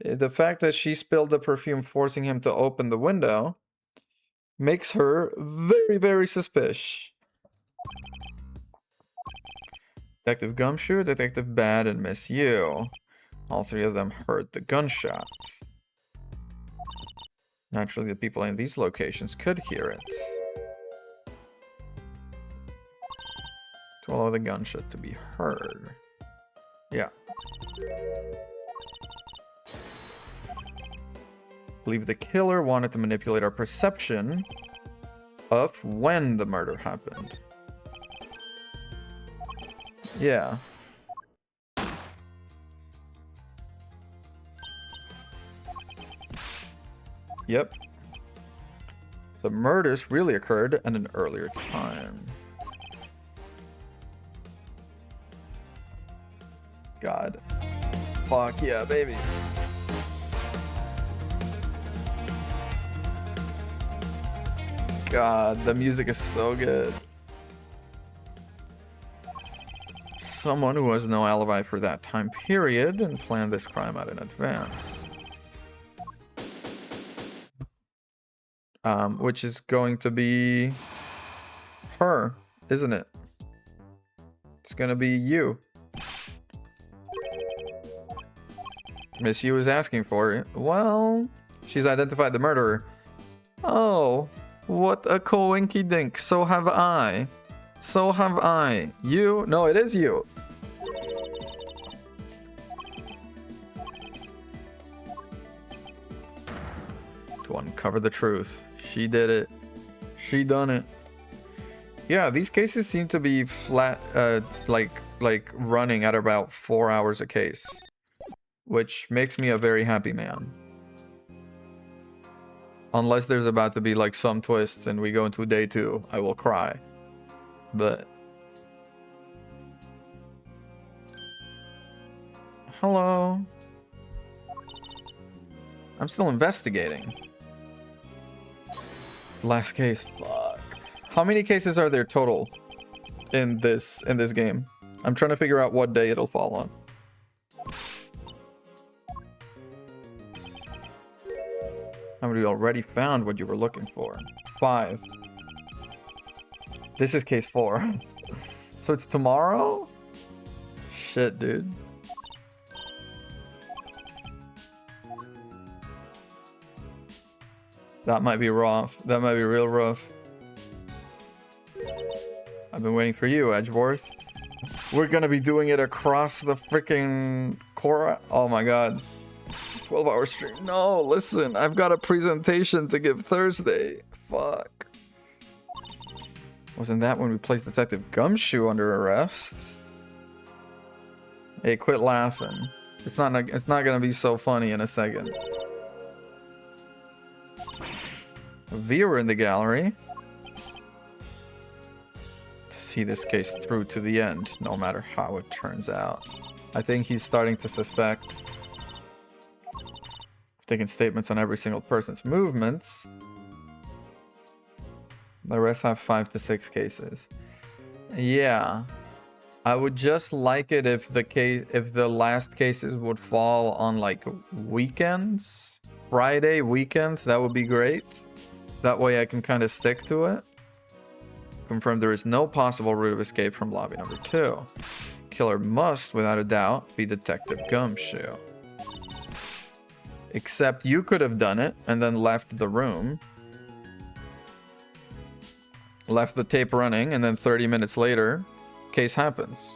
The fact that she spilled the perfume, forcing him to open the window, makes her very, very suspicious. Detective Gumshoe, Detective Bad, and Miss Yu. All 3 of them heard the gunshot. Naturally, the people in these locations could hear it. To allow the gunshot to be heard. Yeah. believe the killer wanted to manipulate our perception of when the murder happened. Yeah. Yep. The murders really occurred at an earlier time. God. Fuck yeah, baby. God, the music is so good. Someone who has no alibi for that time period and planned this crime out in advance. Which is going to be her, isn't it? It's gonna be you. Miss Yu is asking for it. Well, she's identified the murderer. Oh, what a coinky dink. So have I. So have I. You? No, it is you. To uncover the truth. She did it. She done it. Yeah, these cases seem to be flat, like running at about 4 hours a case. Which makes me a very happy man. Unless there's about to be like some twist and we go into day 2, I will cry. But... Hello? I'm still investigating. Last case, fuck. How many cases are there total in this game? I'm trying to figure out what day it'll fall on. How many already found what you were looking for? 5. This is case 4. So it's tomorrow? Shit, dude. That might be rough. That might be real rough. I've been waiting for you, Edgeworth. We're gonna be doing it across the freaking Cora. Oh my god. 12-hour stream. No, listen. I've got a presentation to give Thursday. Fuck. Wasn't that when we placed Detective Gumshoe under arrest? Hey, quit laughing. It's not gonna be so funny in a second. A viewer in the gallery. To see this case through to the end, no matter how it turns out. I think he's starting to suspect. Taking statements on every single person's movements. The rest have 5 to 6 cases. Yeah. I would just like it if the last cases would fall on like weekends. Friday weekends, that would be great. That way I can kind of stick to it. Confirm there is no possible route of escape from lobby number 2. Killer must, without a doubt, be Detective Gumshoe. Except you could have done it and then left the room. Left the tape running and then 30 minutes later, case happens.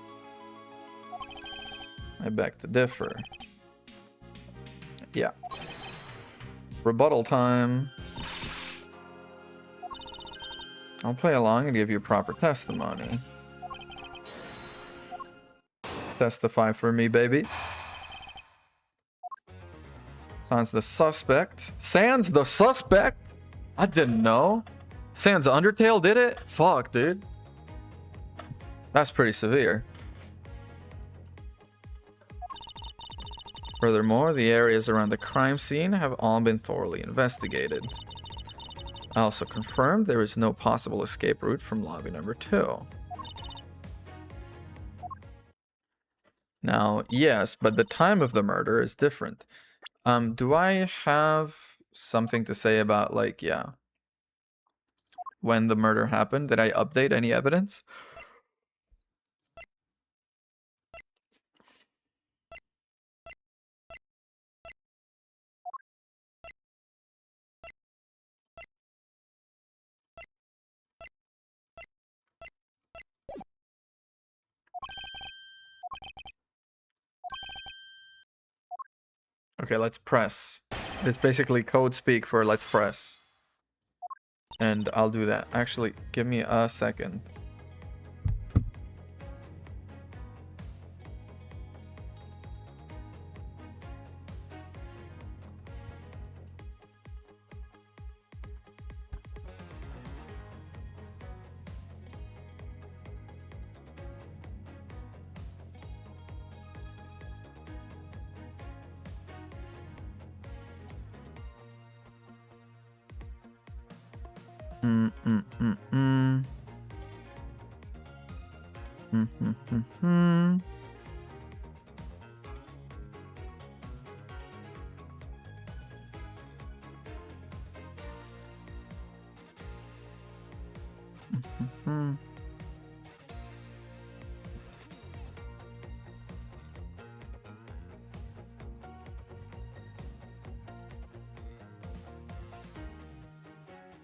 I beg to differ. Yeah. Rebuttal time. I'll play along and give you proper testimony. Testify for me, baby. Sans the suspect. Sans the suspect? I didn't know. Sans Undertale did it? Fuck, dude. That's pretty severe. Furthermore, the areas around the crime scene have all been thoroughly investigated. I also confirmed there is no possible escape route from lobby number 2. Now, yes, but the time of the murder is different. Do I have something to say about, like, yeah, when the murder happened? Did I update any evidence? Okay, let's press. It's basically code speak for let's press. And I'll do that. Actually, give me a second.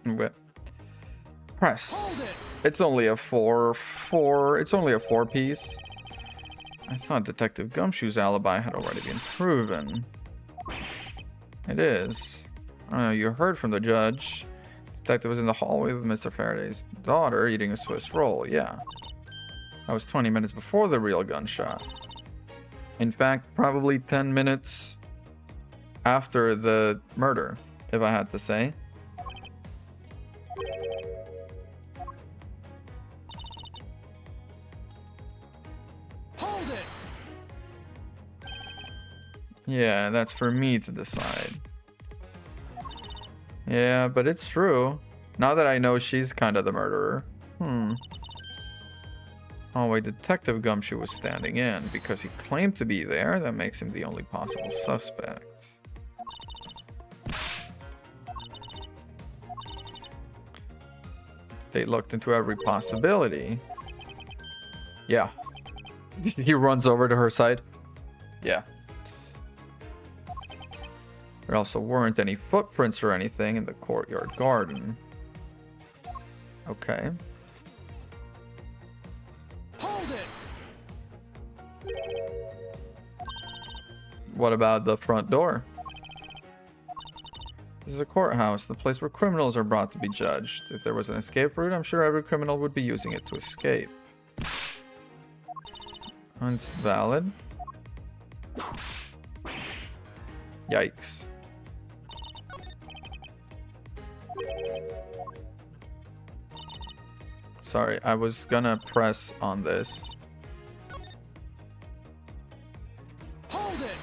Wait. Press. Hold it. It's only a it's only a 4-piece. I thought Detective Gumshoe's alibi had already been proven. It is. You heard from the judge. Detective was in the hallway with Mr. Faraday's daughter eating a Swiss roll. Yeah. That was 20 minutes before the real gunshot. In fact, probably 10 minutes after the murder, if I had to say. Hold it. Yeah, that's for me to decide. Yeah, but it's true. Now that I know she's kind of the murderer. Oh wait, Detective Gumshoe was standing in because he claimed to be there. That makes him the only possible suspect. They looked into every possibility. Yeah. He runs over to her side. Yeah. There also weren't any footprints or anything in the courtyard garden. Okay. Hold it. What about the front door? This is a courthouse, the place where criminals are brought to be judged. If there was an escape route, I'm sure every criminal would be using it to escape. It's valid. Yikes. Sorry, I was gonna press on this. Hold it.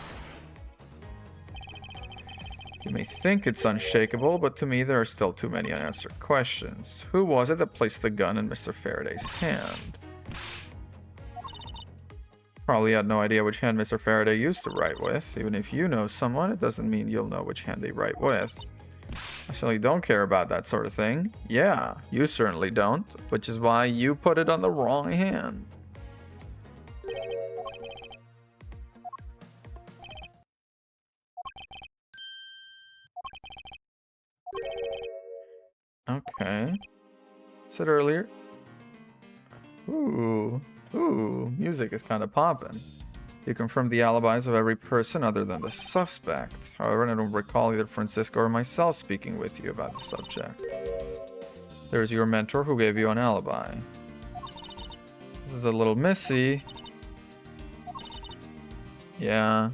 You may think it's unshakable, but to me there are still too many unanswered questions. Who was it that placed the gun in Mr. Faraday's hand? Probably had no idea which hand Mr. Faraday used to write with. Even if you know someone, it doesn't mean you'll know which hand they write with. I certainly don't care about that sort of thing. Yeah, you certainly don't, which is why you put it on the wrong hand. Okay. Said earlier. Ooh, music is kind of popping. You confirmed the alibis of every person other than the suspect. However, I don't recall either Franziska or myself speaking with you about the subject. There's your mentor who gave you an alibi. This is a little messy. Yeah.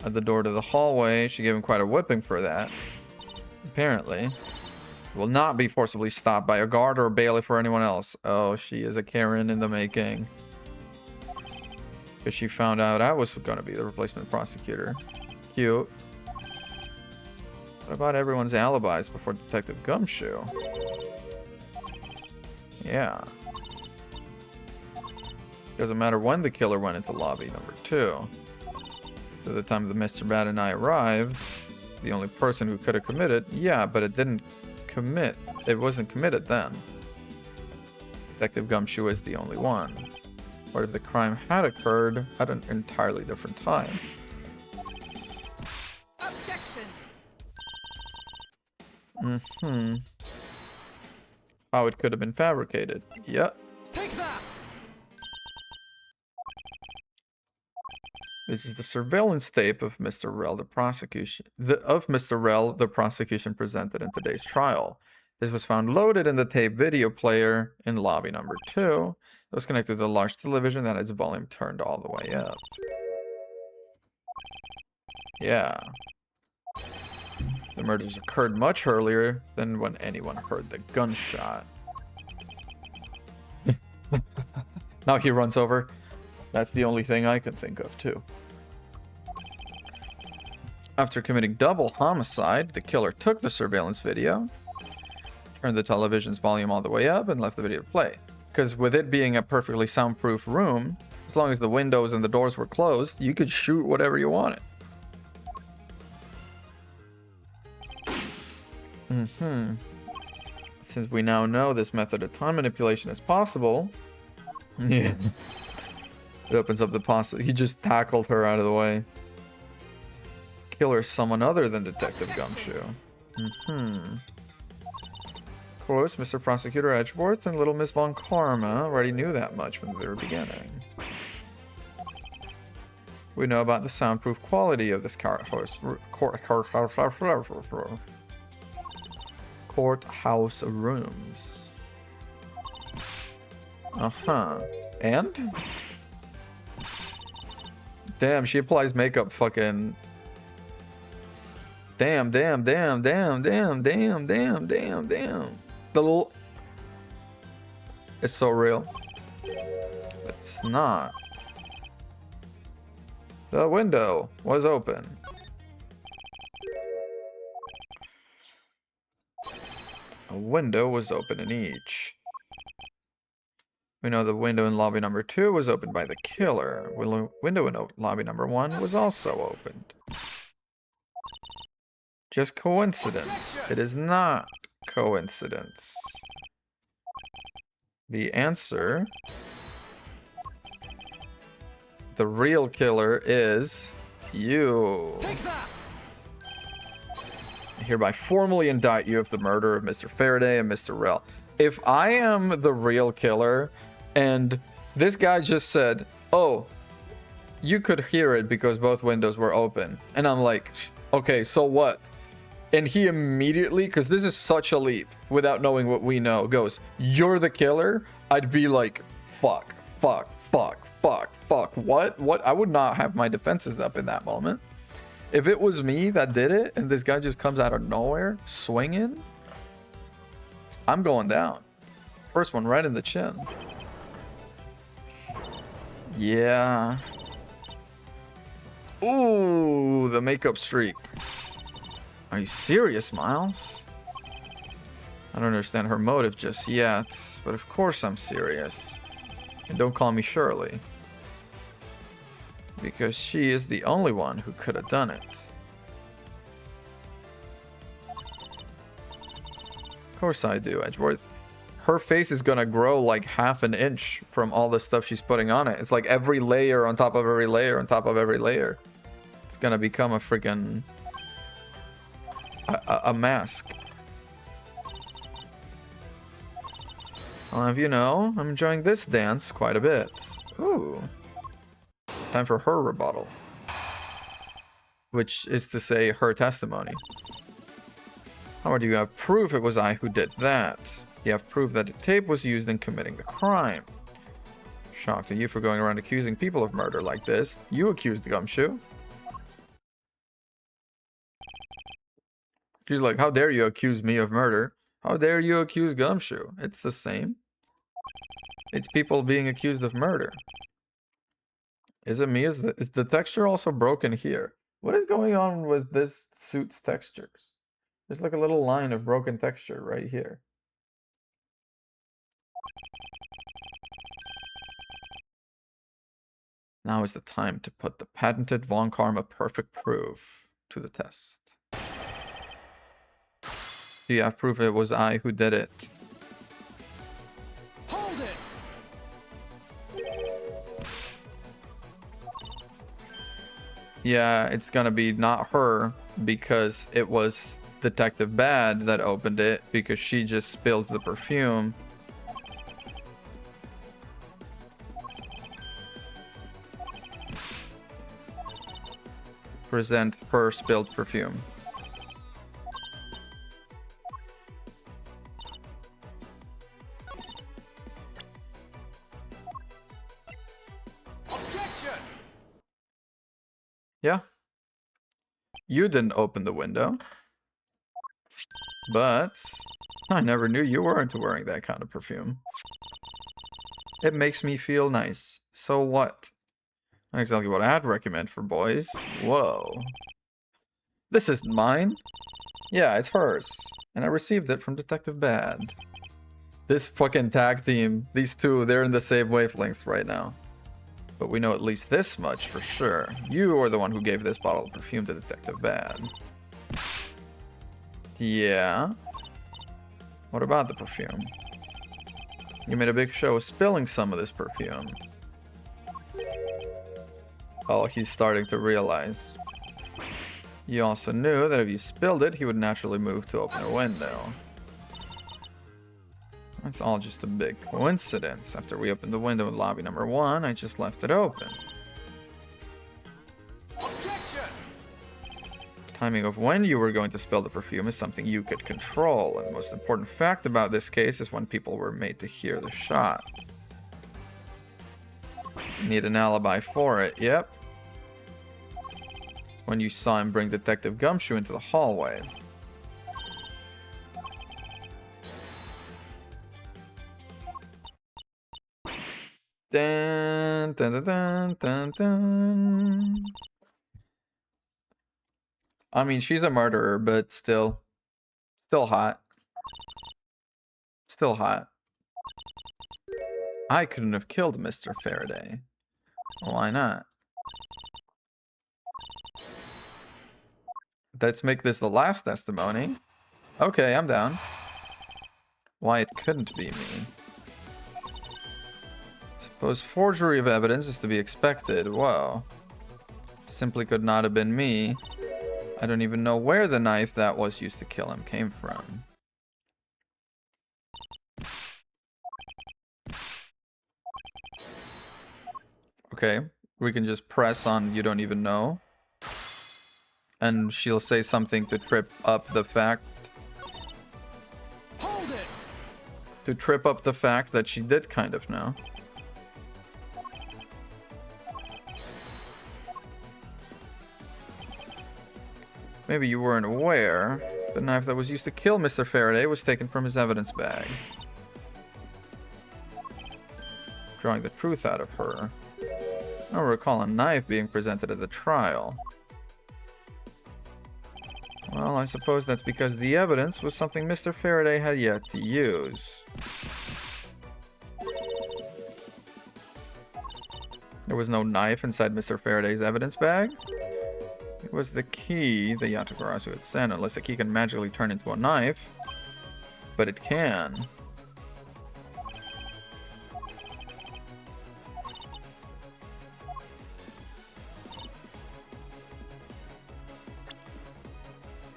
At the door to the hallway, she gave him quite a whipping for that. Apparently. Will not be forcibly stopped by a guard or a bailiff or anyone else. Oh, she is a Karen in the making. Because she found out I was going to be the replacement prosecutor. Cute. What about everyone's alibis before Detective Gumshoe? Yeah. Doesn't matter when the killer went into lobby number 2. To the time that Mr. Bad and I arrived, the only person who could have committed... Yeah, but it didn't commit. It wasn't committed then. Detective Gumshoe is the only one. What if the crime had occurred at an entirely different time? Objection. How it could have been fabricated. Yep. Take that. This is the surveillance tape of Mr. Rell, the prosecution presented in today's trial. This was found loaded in the tape video player in lobby number 2. It was connected to a large television that had its volume turned all the way up. Yeah. The murders occurred much earlier than when anyone heard the gunshot. Now he runs over. That's the only thing I can think of, too. After committing double homicide, the killer took the surveillance video, turned the television's volume all the way up, and left the video to play. Because with it being a perfectly soundproof room, as long as the windows and the doors were closed, you could shoot whatever you wanted. Since we now know this method of time manipulation is possible, yeah, it opens up the possibility. He just tackled her out of the way. Killer is someone other than Detective Gumshoe. Of course, Mr. Prosecutor Edgeworth and Little Miss Von Karma already knew that much from the very beginning. We know about the soundproof quality of this courthouse rooms. And? Damn, she applies makeup fucking... Damn. The little... It's so real. It's not. The window was open. A window was open in each. We know the window in lobby number 2 was opened by the killer. Window in lobby number 1 was also opened. Just coincidence. It is not coincidence. The answer... The real killer is... you. I hereby formally indict you of the murder of Mr. Faraday and Mr. Rell. If I am the real killer, and this guy just said, oh, you could hear it because both windows were open. And I'm like, okay, so what? And he immediately, because this is such a leap, without knowing what we know, goes, you're the killer? I'd be like, fuck. What? I would not have my defenses up in that moment. If it was me that did it, and this guy just comes out of nowhere, swinging, I'm going down. First one right in the chin. Yeah. Ooh, the makeup streak. Are you serious, Miles? I don't understand her motive just yet, but of course I'm serious. And don't call me Shirley. Because she is the only one who could have done it. Of course I do, Edgeworth. Her face is gonna grow like half an inch from all the stuff she's putting on it. It's like every layer on top of every layer on top of every layer. It's gonna become a freaking... a mask. I'll have you know, I'm enjoying this dance quite a bit. Ooh. Time for her rebuttal. Which is to say, her testimony. How do you have proof it was I who did that? You have proof that the tape was used in committing the crime. Shocked at you for going around accusing people of murder like this. You accused Gumshoe. She's like, how dare you accuse me of murder? How dare you accuse Gumshoe? It's the same. It's people being accused of murder. Is it me? Is the texture also broken here? What is going on with this suit's textures? There's like a little line of broken texture right here. Now is the time to put the patented Von Karma perfect proof to the test. Do you have proof it was I who did it? Hold it. Yeah, it's gonna be not her because it was Detective Bad that opened it because she just spilled the perfume. present her spilled perfume. Objection! Yeah. You didn't open the window. But I never knew you weren't wearing that kind of perfume. It makes me feel nice. So what? Not exactly what I'd recommend for boys. Whoa. This isn't mine. Yeah, it's hers. And I received it from Detective Bad. This fucking tag team, these two, they're in the same wavelengths right now. But we know at least this much for sure. You are the one who gave this bottle of perfume to Detective Bad. Yeah. What about the perfume? You made a big show of spilling some of this perfume. Oh, he's starting to realize. You also knew that if you spilled it, he would naturally move to open a window. It's all just a big coincidence. After we opened the window in lobby number 1, I just left it open. Objection! Timing of when you were going to spill the perfume is something you could control, and the most important fact about this case is when people were made to hear the shot. Need an alibi for it, yep. When you saw him bring Detective Gumshoe into the hallway. Dun, dun, dun, dun, dun, dun. I mean, she's a murderer, but still hot. Still hot. I couldn't have killed Mr. Faraday. Why not? Let's make this the last testimony. Okay, I'm down. Why it couldn't be me. Suppose forgery of evidence is to be expected. Whoa. Simply could not have been me. I don't even know where the knife that was used to kill him came from. Okay, we can just press on you don't even know. And she'll say something to trip up the fact. Hold it! To trip up the fact that she did kind of know. Maybe you weren't aware. The knife that was used to kill Mr. Faraday was taken from his evidence bag. Drawing the truth out of her. I don't recall a knife being presented at the trial. Well, I suppose that's because the evidence was something Mr. Faraday had yet to use. There was no knife inside Mr. Faraday's evidence bag? It was the key that Yatagarasu had sent, unless the key can magically turn into a knife. But it can.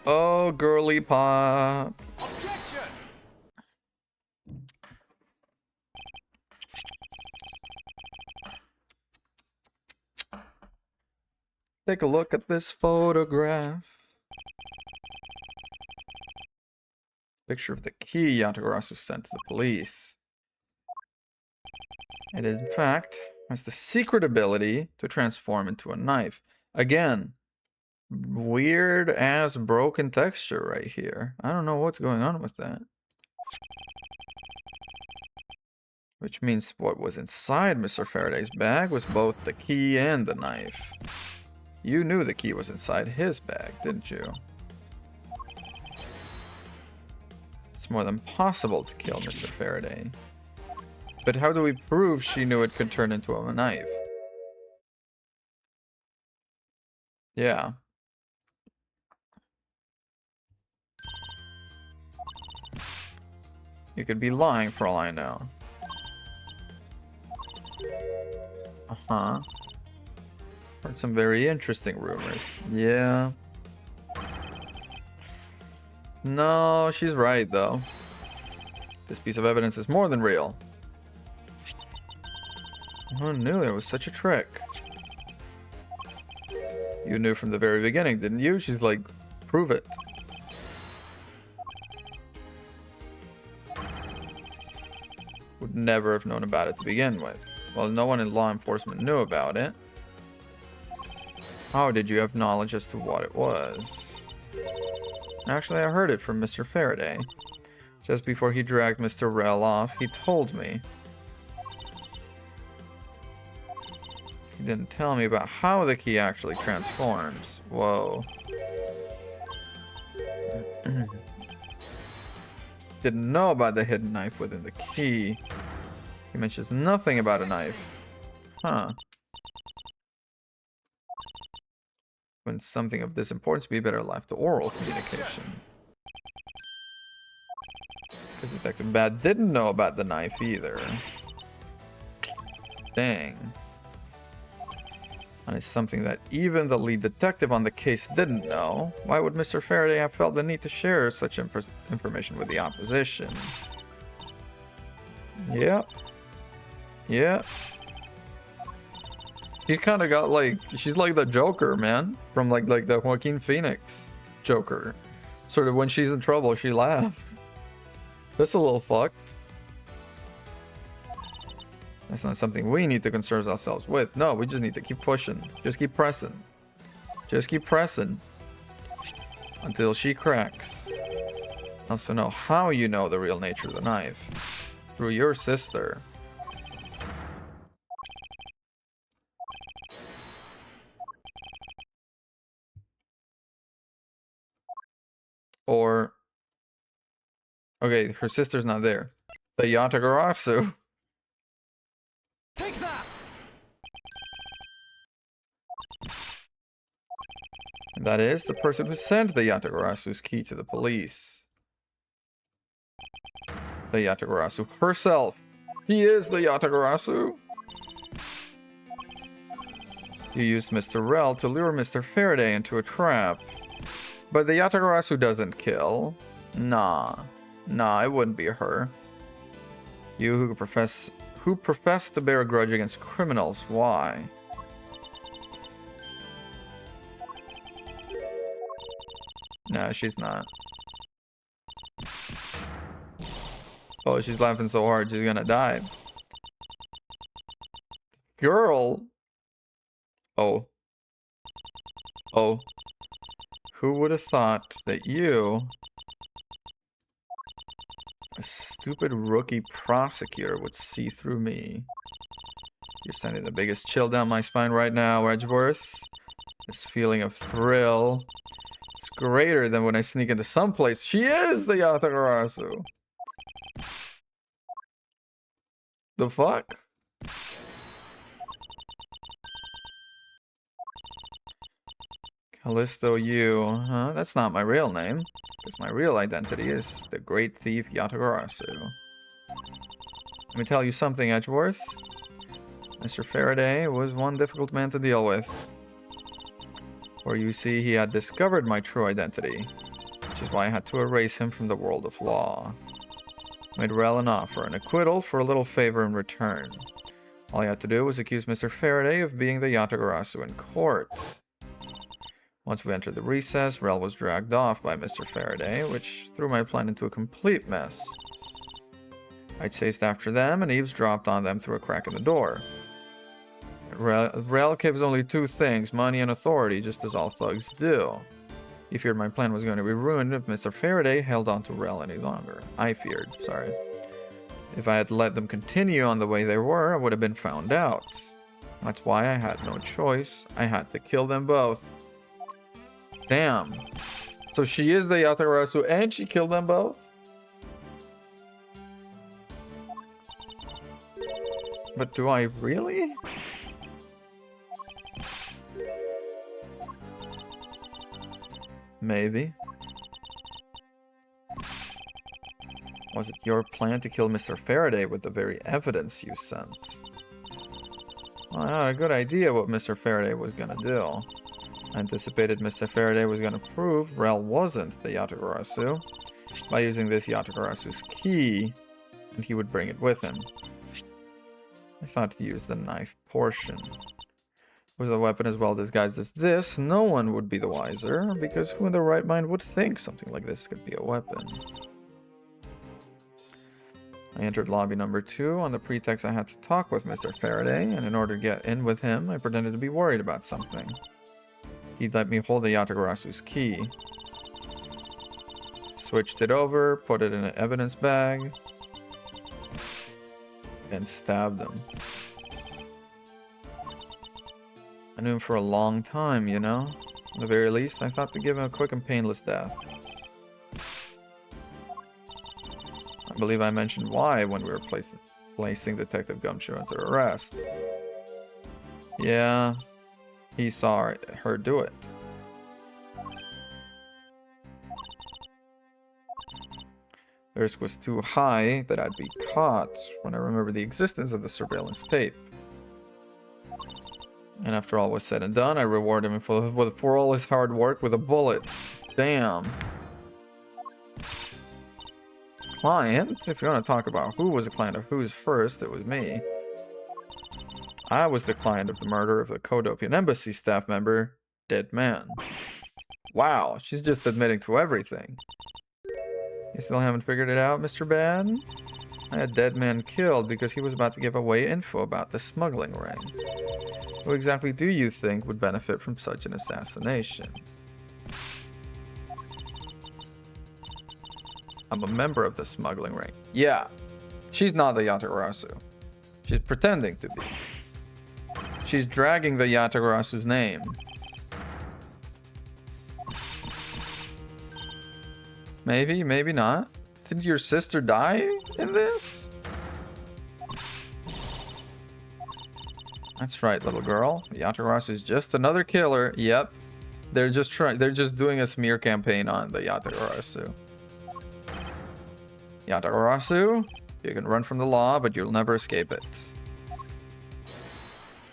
Oh, girly pop. Objection! Take a look at this photograph. Picture of the key Yatagarasu sent to the police. It in fact has the secret ability to transform into a knife. Again, weird ass broken texture right here. I don't know what's going on with that. Which means what was inside Mr. Faraday's bag was both the key and the knife. You knew the key was inside his bag, didn't you? It's more than possible to kill Mr. Faraday. But how do we prove she knew it could turn into a knife? Yeah. You could be lying for all I know. Uh-huh. Heard some very interesting rumors. Yeah. No, she's right, though. This piece of evidence is more than real. Who knew there was such a trick? You knew from the very beginning, didn't you? She's like, prove it. Would never have known about it to begin with. Well, no one in law enforcement knew about it. How did you have knowledge as to what it was? Actually, I heard it from Mr. Faraday. Just before he dragged Mr. Rell off, he told me. He didn't tell me about how the key actually transforms. Whoa. Didn't know about the hidden knife within the key. He mentions nothing about a knife. Huh. When something of this importance be better left to oral communication. Because Detective Bad didn't know about the knife either. Dang. And it's something that even the lead detective on the case didn't know. Why would Mr. Faraday have felt the need to share such information with the opposition? Yep. Yep. She's kind of got like, she's like the Joker, man. From like the Joaquin Phoenix Joker. Sort of when she's in trouble, she laughs. That's a little fucked. That's not something we need to concern ourselves with. No, we just need to keep pushing. Just keep pressing. Just keep pressing. Until she cracks. I also know how you know the real nature of the knife. Through your sister. Or... Okay, her sister's not there. The Yatagarasu. Take that! And that is the person who sent the Yatagarasu's key to the police. The Yatagarasu herself. He is the Yatagarasu. You used Mr. Rell to lure Mr. Faraday into a trap. But the Yatagarasu doesn't kill. Nah. Nah, it wouldn't be her. You who profess to bear a grudge against criminals, why? Nah, she's not. Oh, she's laughing so hard she's gonna die. Girl! Oh. Oh. Who would have thought that you... a stupid rookie prosecutor would see through me. You're sending the biggest chill down my spine right now, Edgeworth. This feeling of thrill. It's greater than when I sneak into some place. She is the Yatagarasu. The fuck? Callisto Yu. Huh? That's not my real name. Because my real identity is the great thief Yatagarasu. Let me tell you something, Edgeworth. Mr. Faraday was one difficult man to deal with. For you see, he had discovered my true identity, which is why I had to erase him from the world of law. Made Rell an offer, an acquittal for a little favor in return. All I had to do was accuse Mr. Faraday of being the Yatagarasu in court. Once we entered the recess, Rell was dragged off by Mr. Faraday, which threw my plan into a complete mess. I chased after them and eavesdropped on them through a crack in the door. Rell gives only two things, money and authority, just as all thugs do. He feared my plan was going to be ruined if Mr. Faraday held on to Rell any longer. I feared, sorry. If I had let them continue on the way they were, I would have been found out. That's why I had no choice. I had to kill them both. Damn. So she is the Yatagarasu and she killed them both? But do I really? Maybe. Was it your plan to kill Mr. Faraday with the very evidence you sent? Well, I had a good idea what Mr. Faraday was gonna do. I anticipated Mr. Faraday was gonna prove Rell wasn't the Yatagarasu by using this Yatagarasu's key, and he would bring it with him. I thought to use the knife portion. With a weapon as well disguised as this, no one would be the wiser, because who in their right mind would think something like this could be a weapon? I entered lobby number 2 on the pretext I had to talk with Mr. Faraday, and in order to get in with him, I pretended to be worried about something. He'd let me hold the Yatagarasu's key. Switched it over, put it in an evidence bag, and stabbed him. I knew him for a long time, you know? At the very least, I thought to give him a quick and painless death. I believe I mentioned why when we were placing Detective Gumshoe under arrest. Yeah, he saw her do it. The risk was too high that I'd be caught when I remembered the existence of the surveillance tape. And after all was said and done, I rewarded him for all his hard work with a bullet. Damn. Client? If you want to talk about who was the client of whose first, it was me. I was the client of the murder of the Kodopian embassy staff member, Dead Man. Wow, she's just admitting to everything. You still haven't figured it out, Mr. Bad? I had Dead Man killed because he was about to give away info about the smuggling ring. Who exactly do you think would benefit from such an assassination? I'm a member of the smuggling ring. Yeah, she's not the Yatagarasu. She's pretending to be. She's dragging the Yatagarasu's name. Maybe, maybe not. Did your sister die in this? That's right, little girl. The Yatagarasu is just another killer. Yep. They're just doing a smear campaign on the Yatagarasu. Yatagarasu, you can run from the law, but you'll never escape it.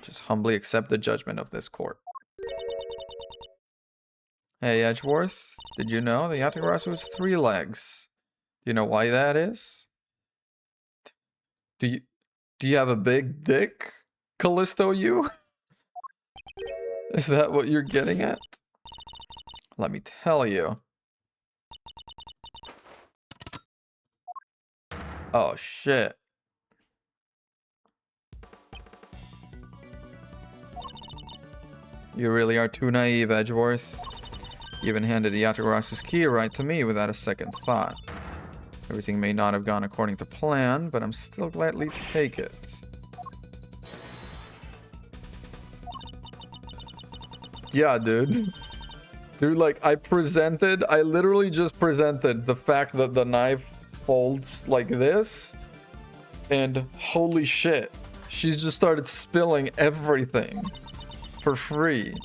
Just humbly accept the judgment of this court. Hey, Edgeworth, did you know the Yatagarasu has 3 legs? Do you know why that is? Do you have a big dick, Callisto you? Is that what you're getting at? Let me tell you. Oh, shit. You really are too naive, Edgeworth. You even handed the Yatagarasu's key right to me without a second thought. Everything may not have gone according to plan, but I'm still gladly take it. Yeah, dude. Dude, like, I literally just presented the fact that the knife folds like this, and holy shit, she's just started spilling everything for free.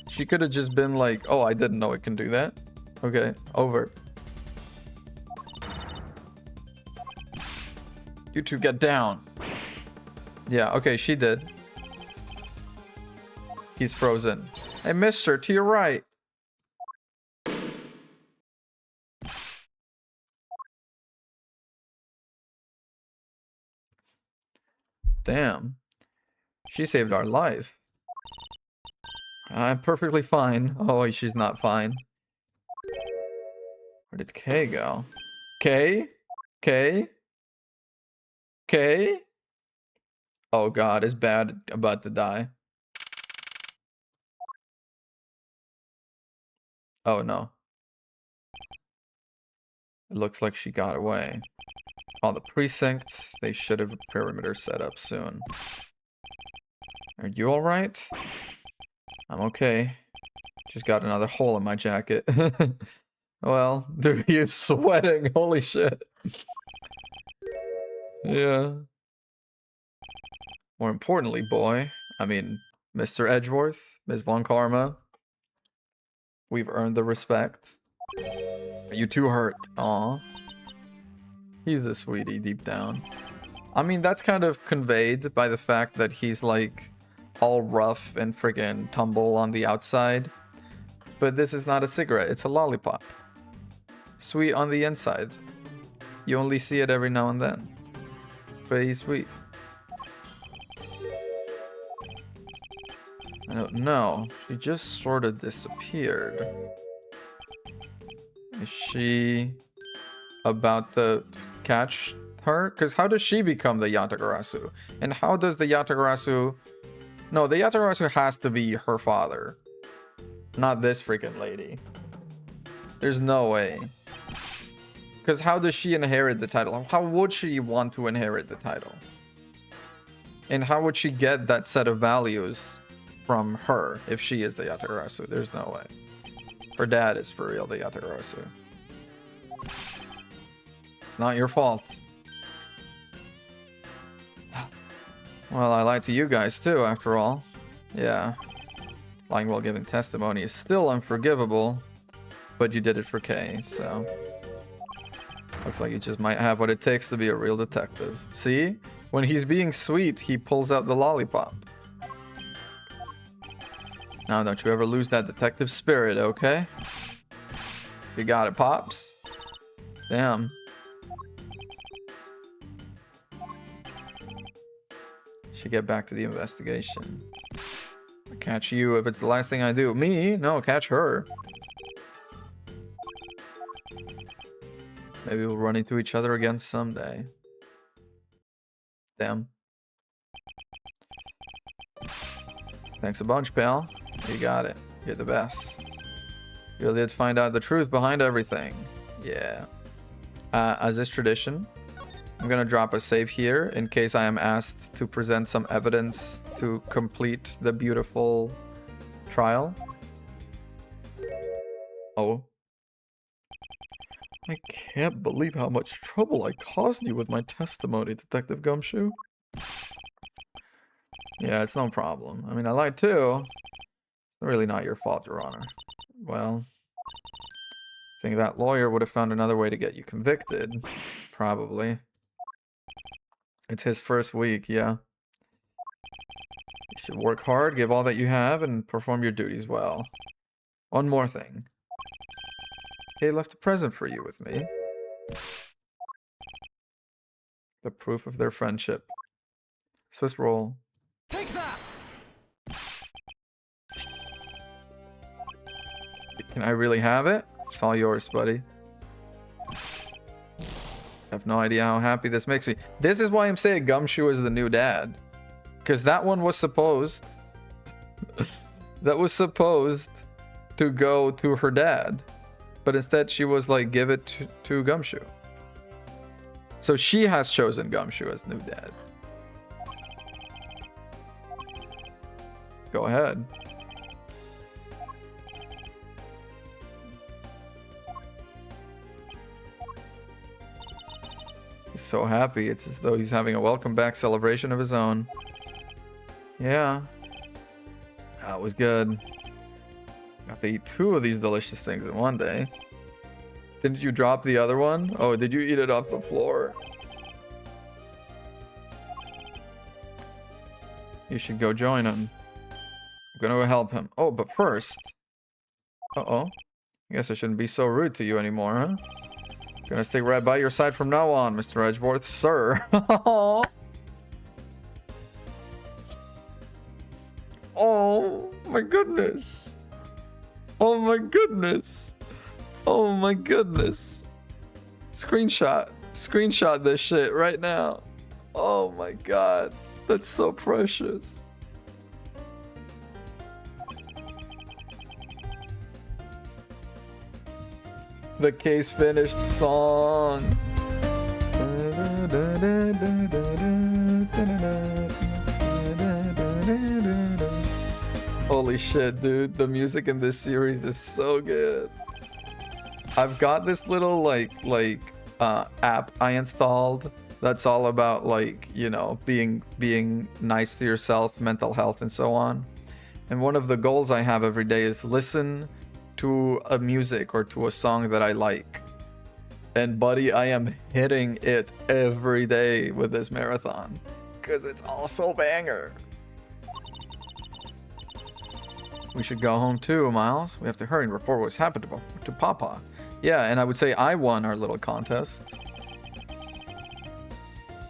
She could have just been like, oh, I didn't know it can do that. Okay, over. You two get down. Yeah, okay, she did. He's frozen. Hey, mister, to your right. Damn. She saved our life. I'm perfectly fine. Oh, she's not fine. Where did Kay go? Kay? Kay? Kay? Oh god, is Bad about to die? Oh no. It looks like she got away. On the precinct, they should have a perimeter set up soon. Are you alright? I'm okay. Just got another hole in my jacket. Well, dude, he is sweating. Holy shit. Yeah. More importantly, boy, I mean, Mr. Edgeworth, Ms. Von Karma, we've earned the respect. Are you too hurt? Aw. He's a sweetie deep down. I mean, that's kind of conveyed by the fact that he's like all rough and friggin' tumble on the outside. But this is not a cigarette, it's a lollipop. Sweet on the inside. You only see it every now and then. But he's sweet. I don't know. She just sort of disappeared. Is she about to catch her? Because how does she become the Yatagarasu? And how does the Yatagarasu... No, the Yatagarasu has to be her father. Not this freaking lady. There's no way. Because how does she inherit the title? How would she want to inherit the title? And how would she get that set of values from her if she is the Yatagarasu? There's no way. Her dad is for real the Yatagarasu. It's not your fault. Well, I lied to you guys too, after all. Yeah. Lying while giving testimony is still unforgivable, but you did it for Kay, so... Looks like you just might have what it takes to be a real detective. See? When he's being sweet, he pulls out the lollipop. Now, don't you ever lose that detective spirit, okay? You got it, Pops? Damn. Should get back to the investigation. I'll catch you if it's the last thing I do. Me? No, catch her. Maybe we'll run into each other again someday. Damn. Thanks a bunch, pal. You got it. You're the best. You really did find out the truth behind everything. Yeah. As is tradition, I'm gonna drop a save here in case I am asked to present some evidence to complete the beautiful trial. Oh. I can't believe how much trouble I caused you with my testimony, Detective Gumshoe. Yeah, it's no problem. I mean, I lied too. Really not your fault, Your Honor. Well, I think that lawyer would have found another way to get you convicted. Probably. It's his first week, yeah. You should work hard, give all that you have, and perform your duties well. One more thing. He left a present for you with me. The proof of their friendship. Swiss roll. Take that! Can I really have it? It's all yours, buddy. I have no idea how happy this makes me. This is why I'm saying Gumshoe is the new dad. Because that one was supposed... that was supposed to go to her dad. But instead she was like, give it to Gumshoe. So she has chosen Gumshoe as new dad. Go ahead. He's so happy. It's as though he's having a welcome back celebration of his own. Yeah. That was good. Got to eat 2 of these delicious things in one day. Didn't you drop the other one? Oh, did you eat it off the floor? You should go join him. I'm gonna go help him. Oh, but first... Uh-oh. I guess I shouldn't be so rude to you anymore, huh? Gonna stick right by your side from now on, Mr. Edgeworth, sir. Oh, my goodness. Oh, my goodness. Oh, my goodness. Screenshot. Screenshot this shit right now. Oh, my God. That's so precious. The case finished song. Holy shit, dude. The music in this series is so good. I've got this little app I installed that's all about being nice to yourself, mental health and so on. And one of the goals I have every day is listen to a music or to a song that I like. And buddy, I am hitting it every day with this marathon because it's all so banger. We should go home too, Miles. We have to hurry and report what's happened to Papa. Yeah, and I would say I won our little contest.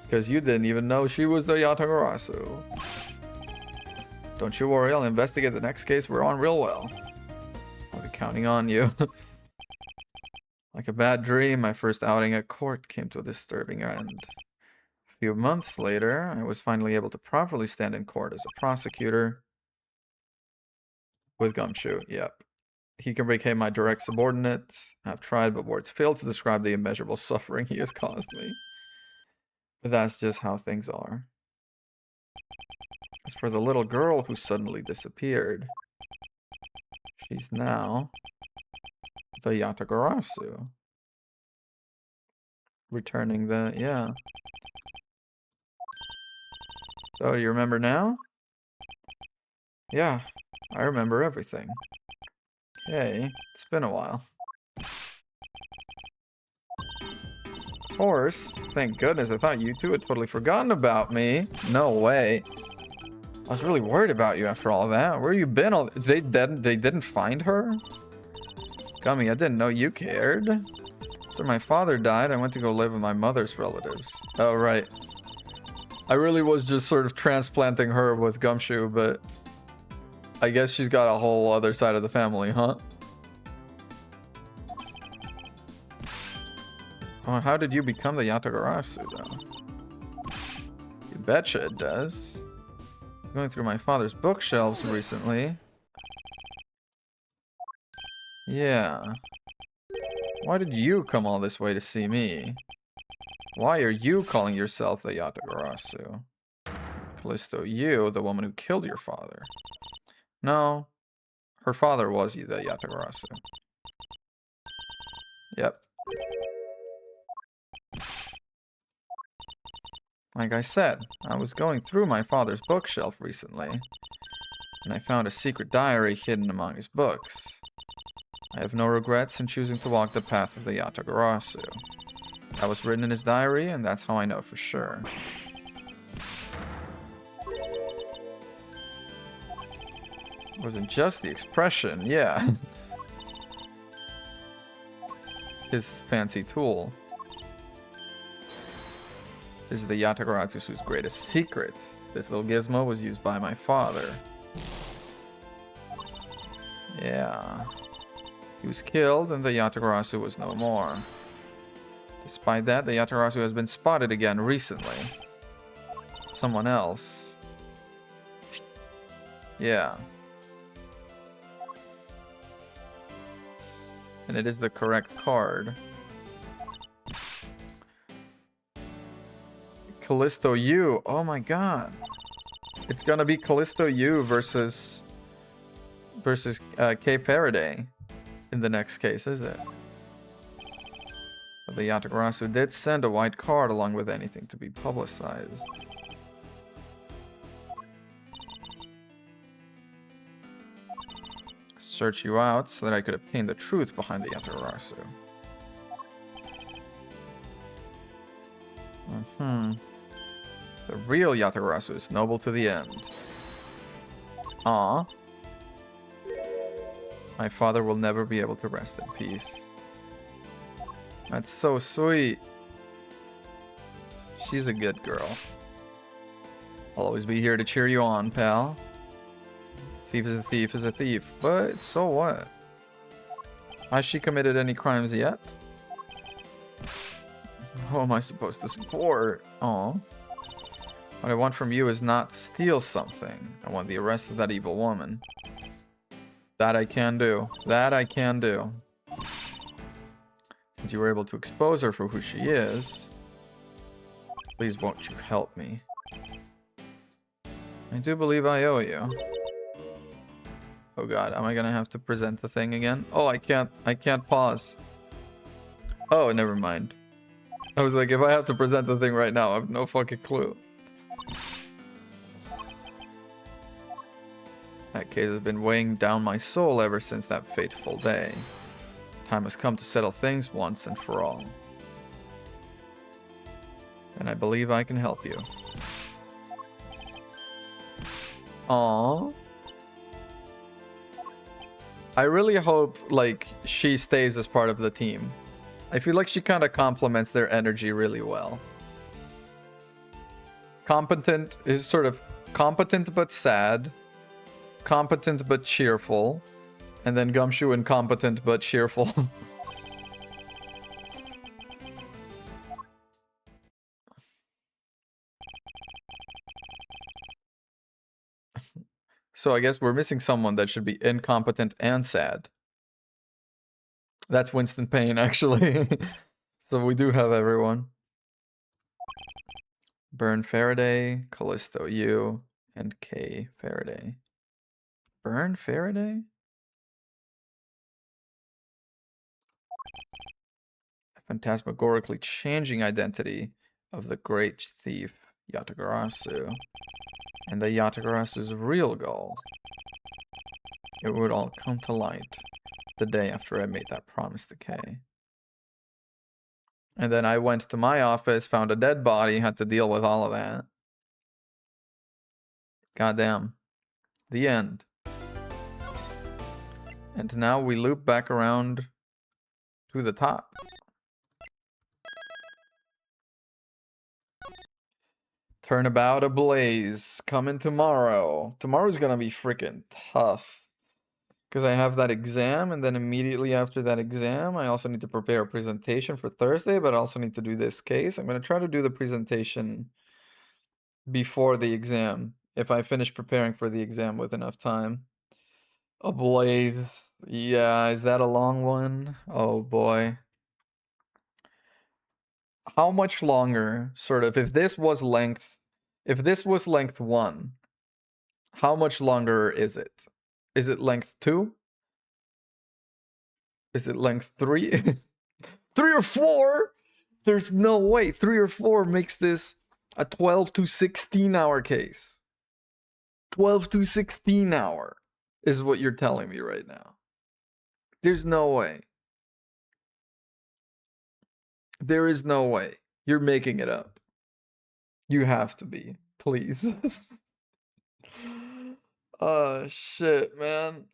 Because you didn't even know she was the Yatagarasu. Don't you worry, I'll investigate the next case we're on real well. I'll be counting on you. Like a bad dream, my first outing at court came to a disturbing end. A few months later, I was finally able to properly stand in court as a prosecutor. With Gumshoe, yep. He became my direct subordinate. I've tried, but words fail to describe the immeasurable suffering he has caused me. But that's just how things are. As for the little girl who suddenly disappeared, she's now the Yatagarasu. Returning the, yeah. So, do you remember now? Yeah, I remember everything. Okay, it's been a while. Of course, thank goodness, I thought you two had totally forgotten about me. No way. I was really worried about you after all that. Where you been all... They didn't find her? Gummy, I didn't know you cared. After my father died, I went to go live with my mother's relatives. Oh, right. I really was just sort of transplanting her with Gumshoe, but... I guess she's got a whole other side of the family, huh? Oh, how did you become the Yatagarasu, though? You betcha it does. Going through my father's bookshelves recently. Yeah. Why did you come all this way to see me? Why are you calling yourself the Yatagarasu? Callisto, you, the woman who killed your father. No, her father was the Yatagarasu. Yep. Like I said, I was going through my father's bookshelf recently, and I found a secret diary hidden among his books. I have no regrets in choosing to walk the path of the Yatagarasu. That was written in his diary, and that's how I know for sure. It wasn't just the expression, yeah. His fancy tool. This is the Yatagarasu's greatest secret. This little gizmo was used by my father. Yeah. He was killed and the Yatagarasu was no more. Despite that, the Yatagarasu has been spotted again recently. Someone else. Yeah. And it is the correct card. Callisto U. Oh my god. It's gonna be Callisto U versus K. Faraday in the next case, is it? But the Yatagarasu did send a white card along with anything to be publicized. Search you out so that I could obtain the truth behind the Yatagarasu. The real Yatagarasu is noble to the end. Aw. My father will never be able to rest in peace. That's so sweet. She's a good girl. I'll always be here to cheer you on, pal. Thief is a thief is a thief. But so what? Has she committed any crimes yet? Who am I supposed to support? Aw. What I want from you is not to steal something. I want the arrest of that evil woman. That I can do. That I can do. Since you were able to expose her for who she is, please won't you help me? I do believe I owe you. Oh god, am I gonna have to present the thing again? Oh, I can't pause. Oh, never mind. I was like, if I have to present the thing right now, I have no fucking clue. That case has been weighing down my soul ever since that fateful day. Time has come to settle things once and for all. And I believe I can help you. Aww. I really hope, like, she stays as part of the team. I feel like she kind of complements their energy really well. Competent is sort of competent but sad. competent but cheerful, and then Gumshoe incompetent but cheerful. So I guess we're missing someone that should be incompetent and sad. That's Winston Payne, actually. So we do have everyone. Burn Faraday, Callisto U, and K Faraday. Burn Faraday? A phantasmagorically changing identity of the great thief Yatagarasu. And the Yatagarasu's real goal. It would all come to light the day after I made that promise to Kay. And then I went to my office, found a dead body, had to deal with all of that. Goddamn. The end. And now we loop back around to the top. Turnabout ablaze. Coming tomorrow. Tomorrow's gonna be freaking tough. Because I have that exam, and then immediately after that exam, I also need to prepare a presentation for Thursday, but I also need to do this case. I'm going to try to do the presentation before the exam, if I finish preparing for the exam with enough time. Ablaze. Yeah, is that a long one? Oh boy. How much longer, sort of, if this was length 1, how much longer is it? Is it length 2? Is it length 3? 3 or 4? There's no way. 3 or 4 makes this a 12 to 16 hour case. 12 to 16 hour is what you're telling me right now. There's no way. There is no way. You're making it up. You have to be. Please. Oh, shit, man.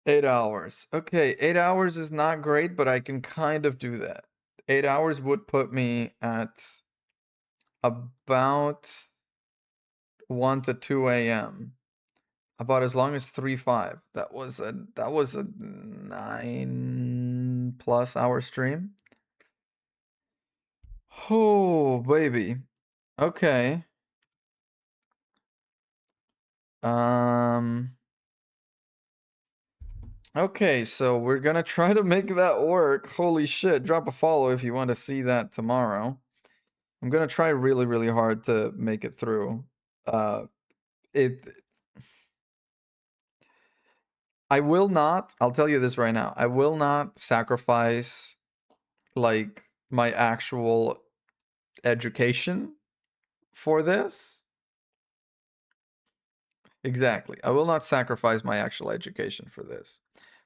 8 hours. Okay, 8 hours is not great, but I can kind of do that. 8 hours would put me at about 1 to 2 a.m. About as long as 3-5. That was a 9+ hour stream. Oh, baby. Okay. Okay, so we're gonna try to make that work. Holy shit, drop a follow if you want to see that tomorrow. I'm gonna try really, really hard to make it through. I will not, I'll tell you this right now, I will not sacrifice, like, my actual education for this. Exactly. I will not sacrifice my actual education for this.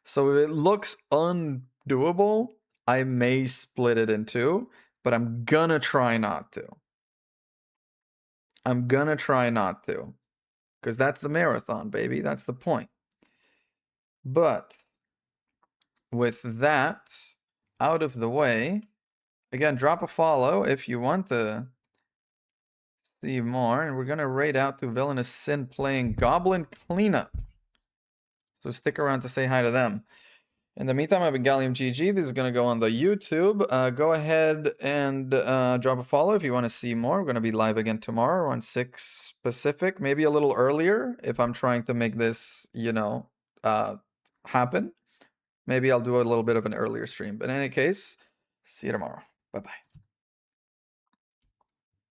So if it looks undoable, I may split it in 2, but I'm gonna try not to. I'm gonna try not to. Because that's the marathon, baby. That's the point. But with that out of the way, again, drop a follow if you want to see more. And we're going to raid out to Villainous Sin playing Goblin Cleanup. So stick around to say hi to them. In the meantime, I've been Gallium GG. This is going to go on the YouTube. Go ahead and drop a follow if you want to see more. We're going to be live again tomorrow on 6 Pacific, maybe a little earlier if I'm trying to make this, happen. Maybe I'll do a little bit of an earlier stream. But in any case, see you tomorrow. Bye-bye.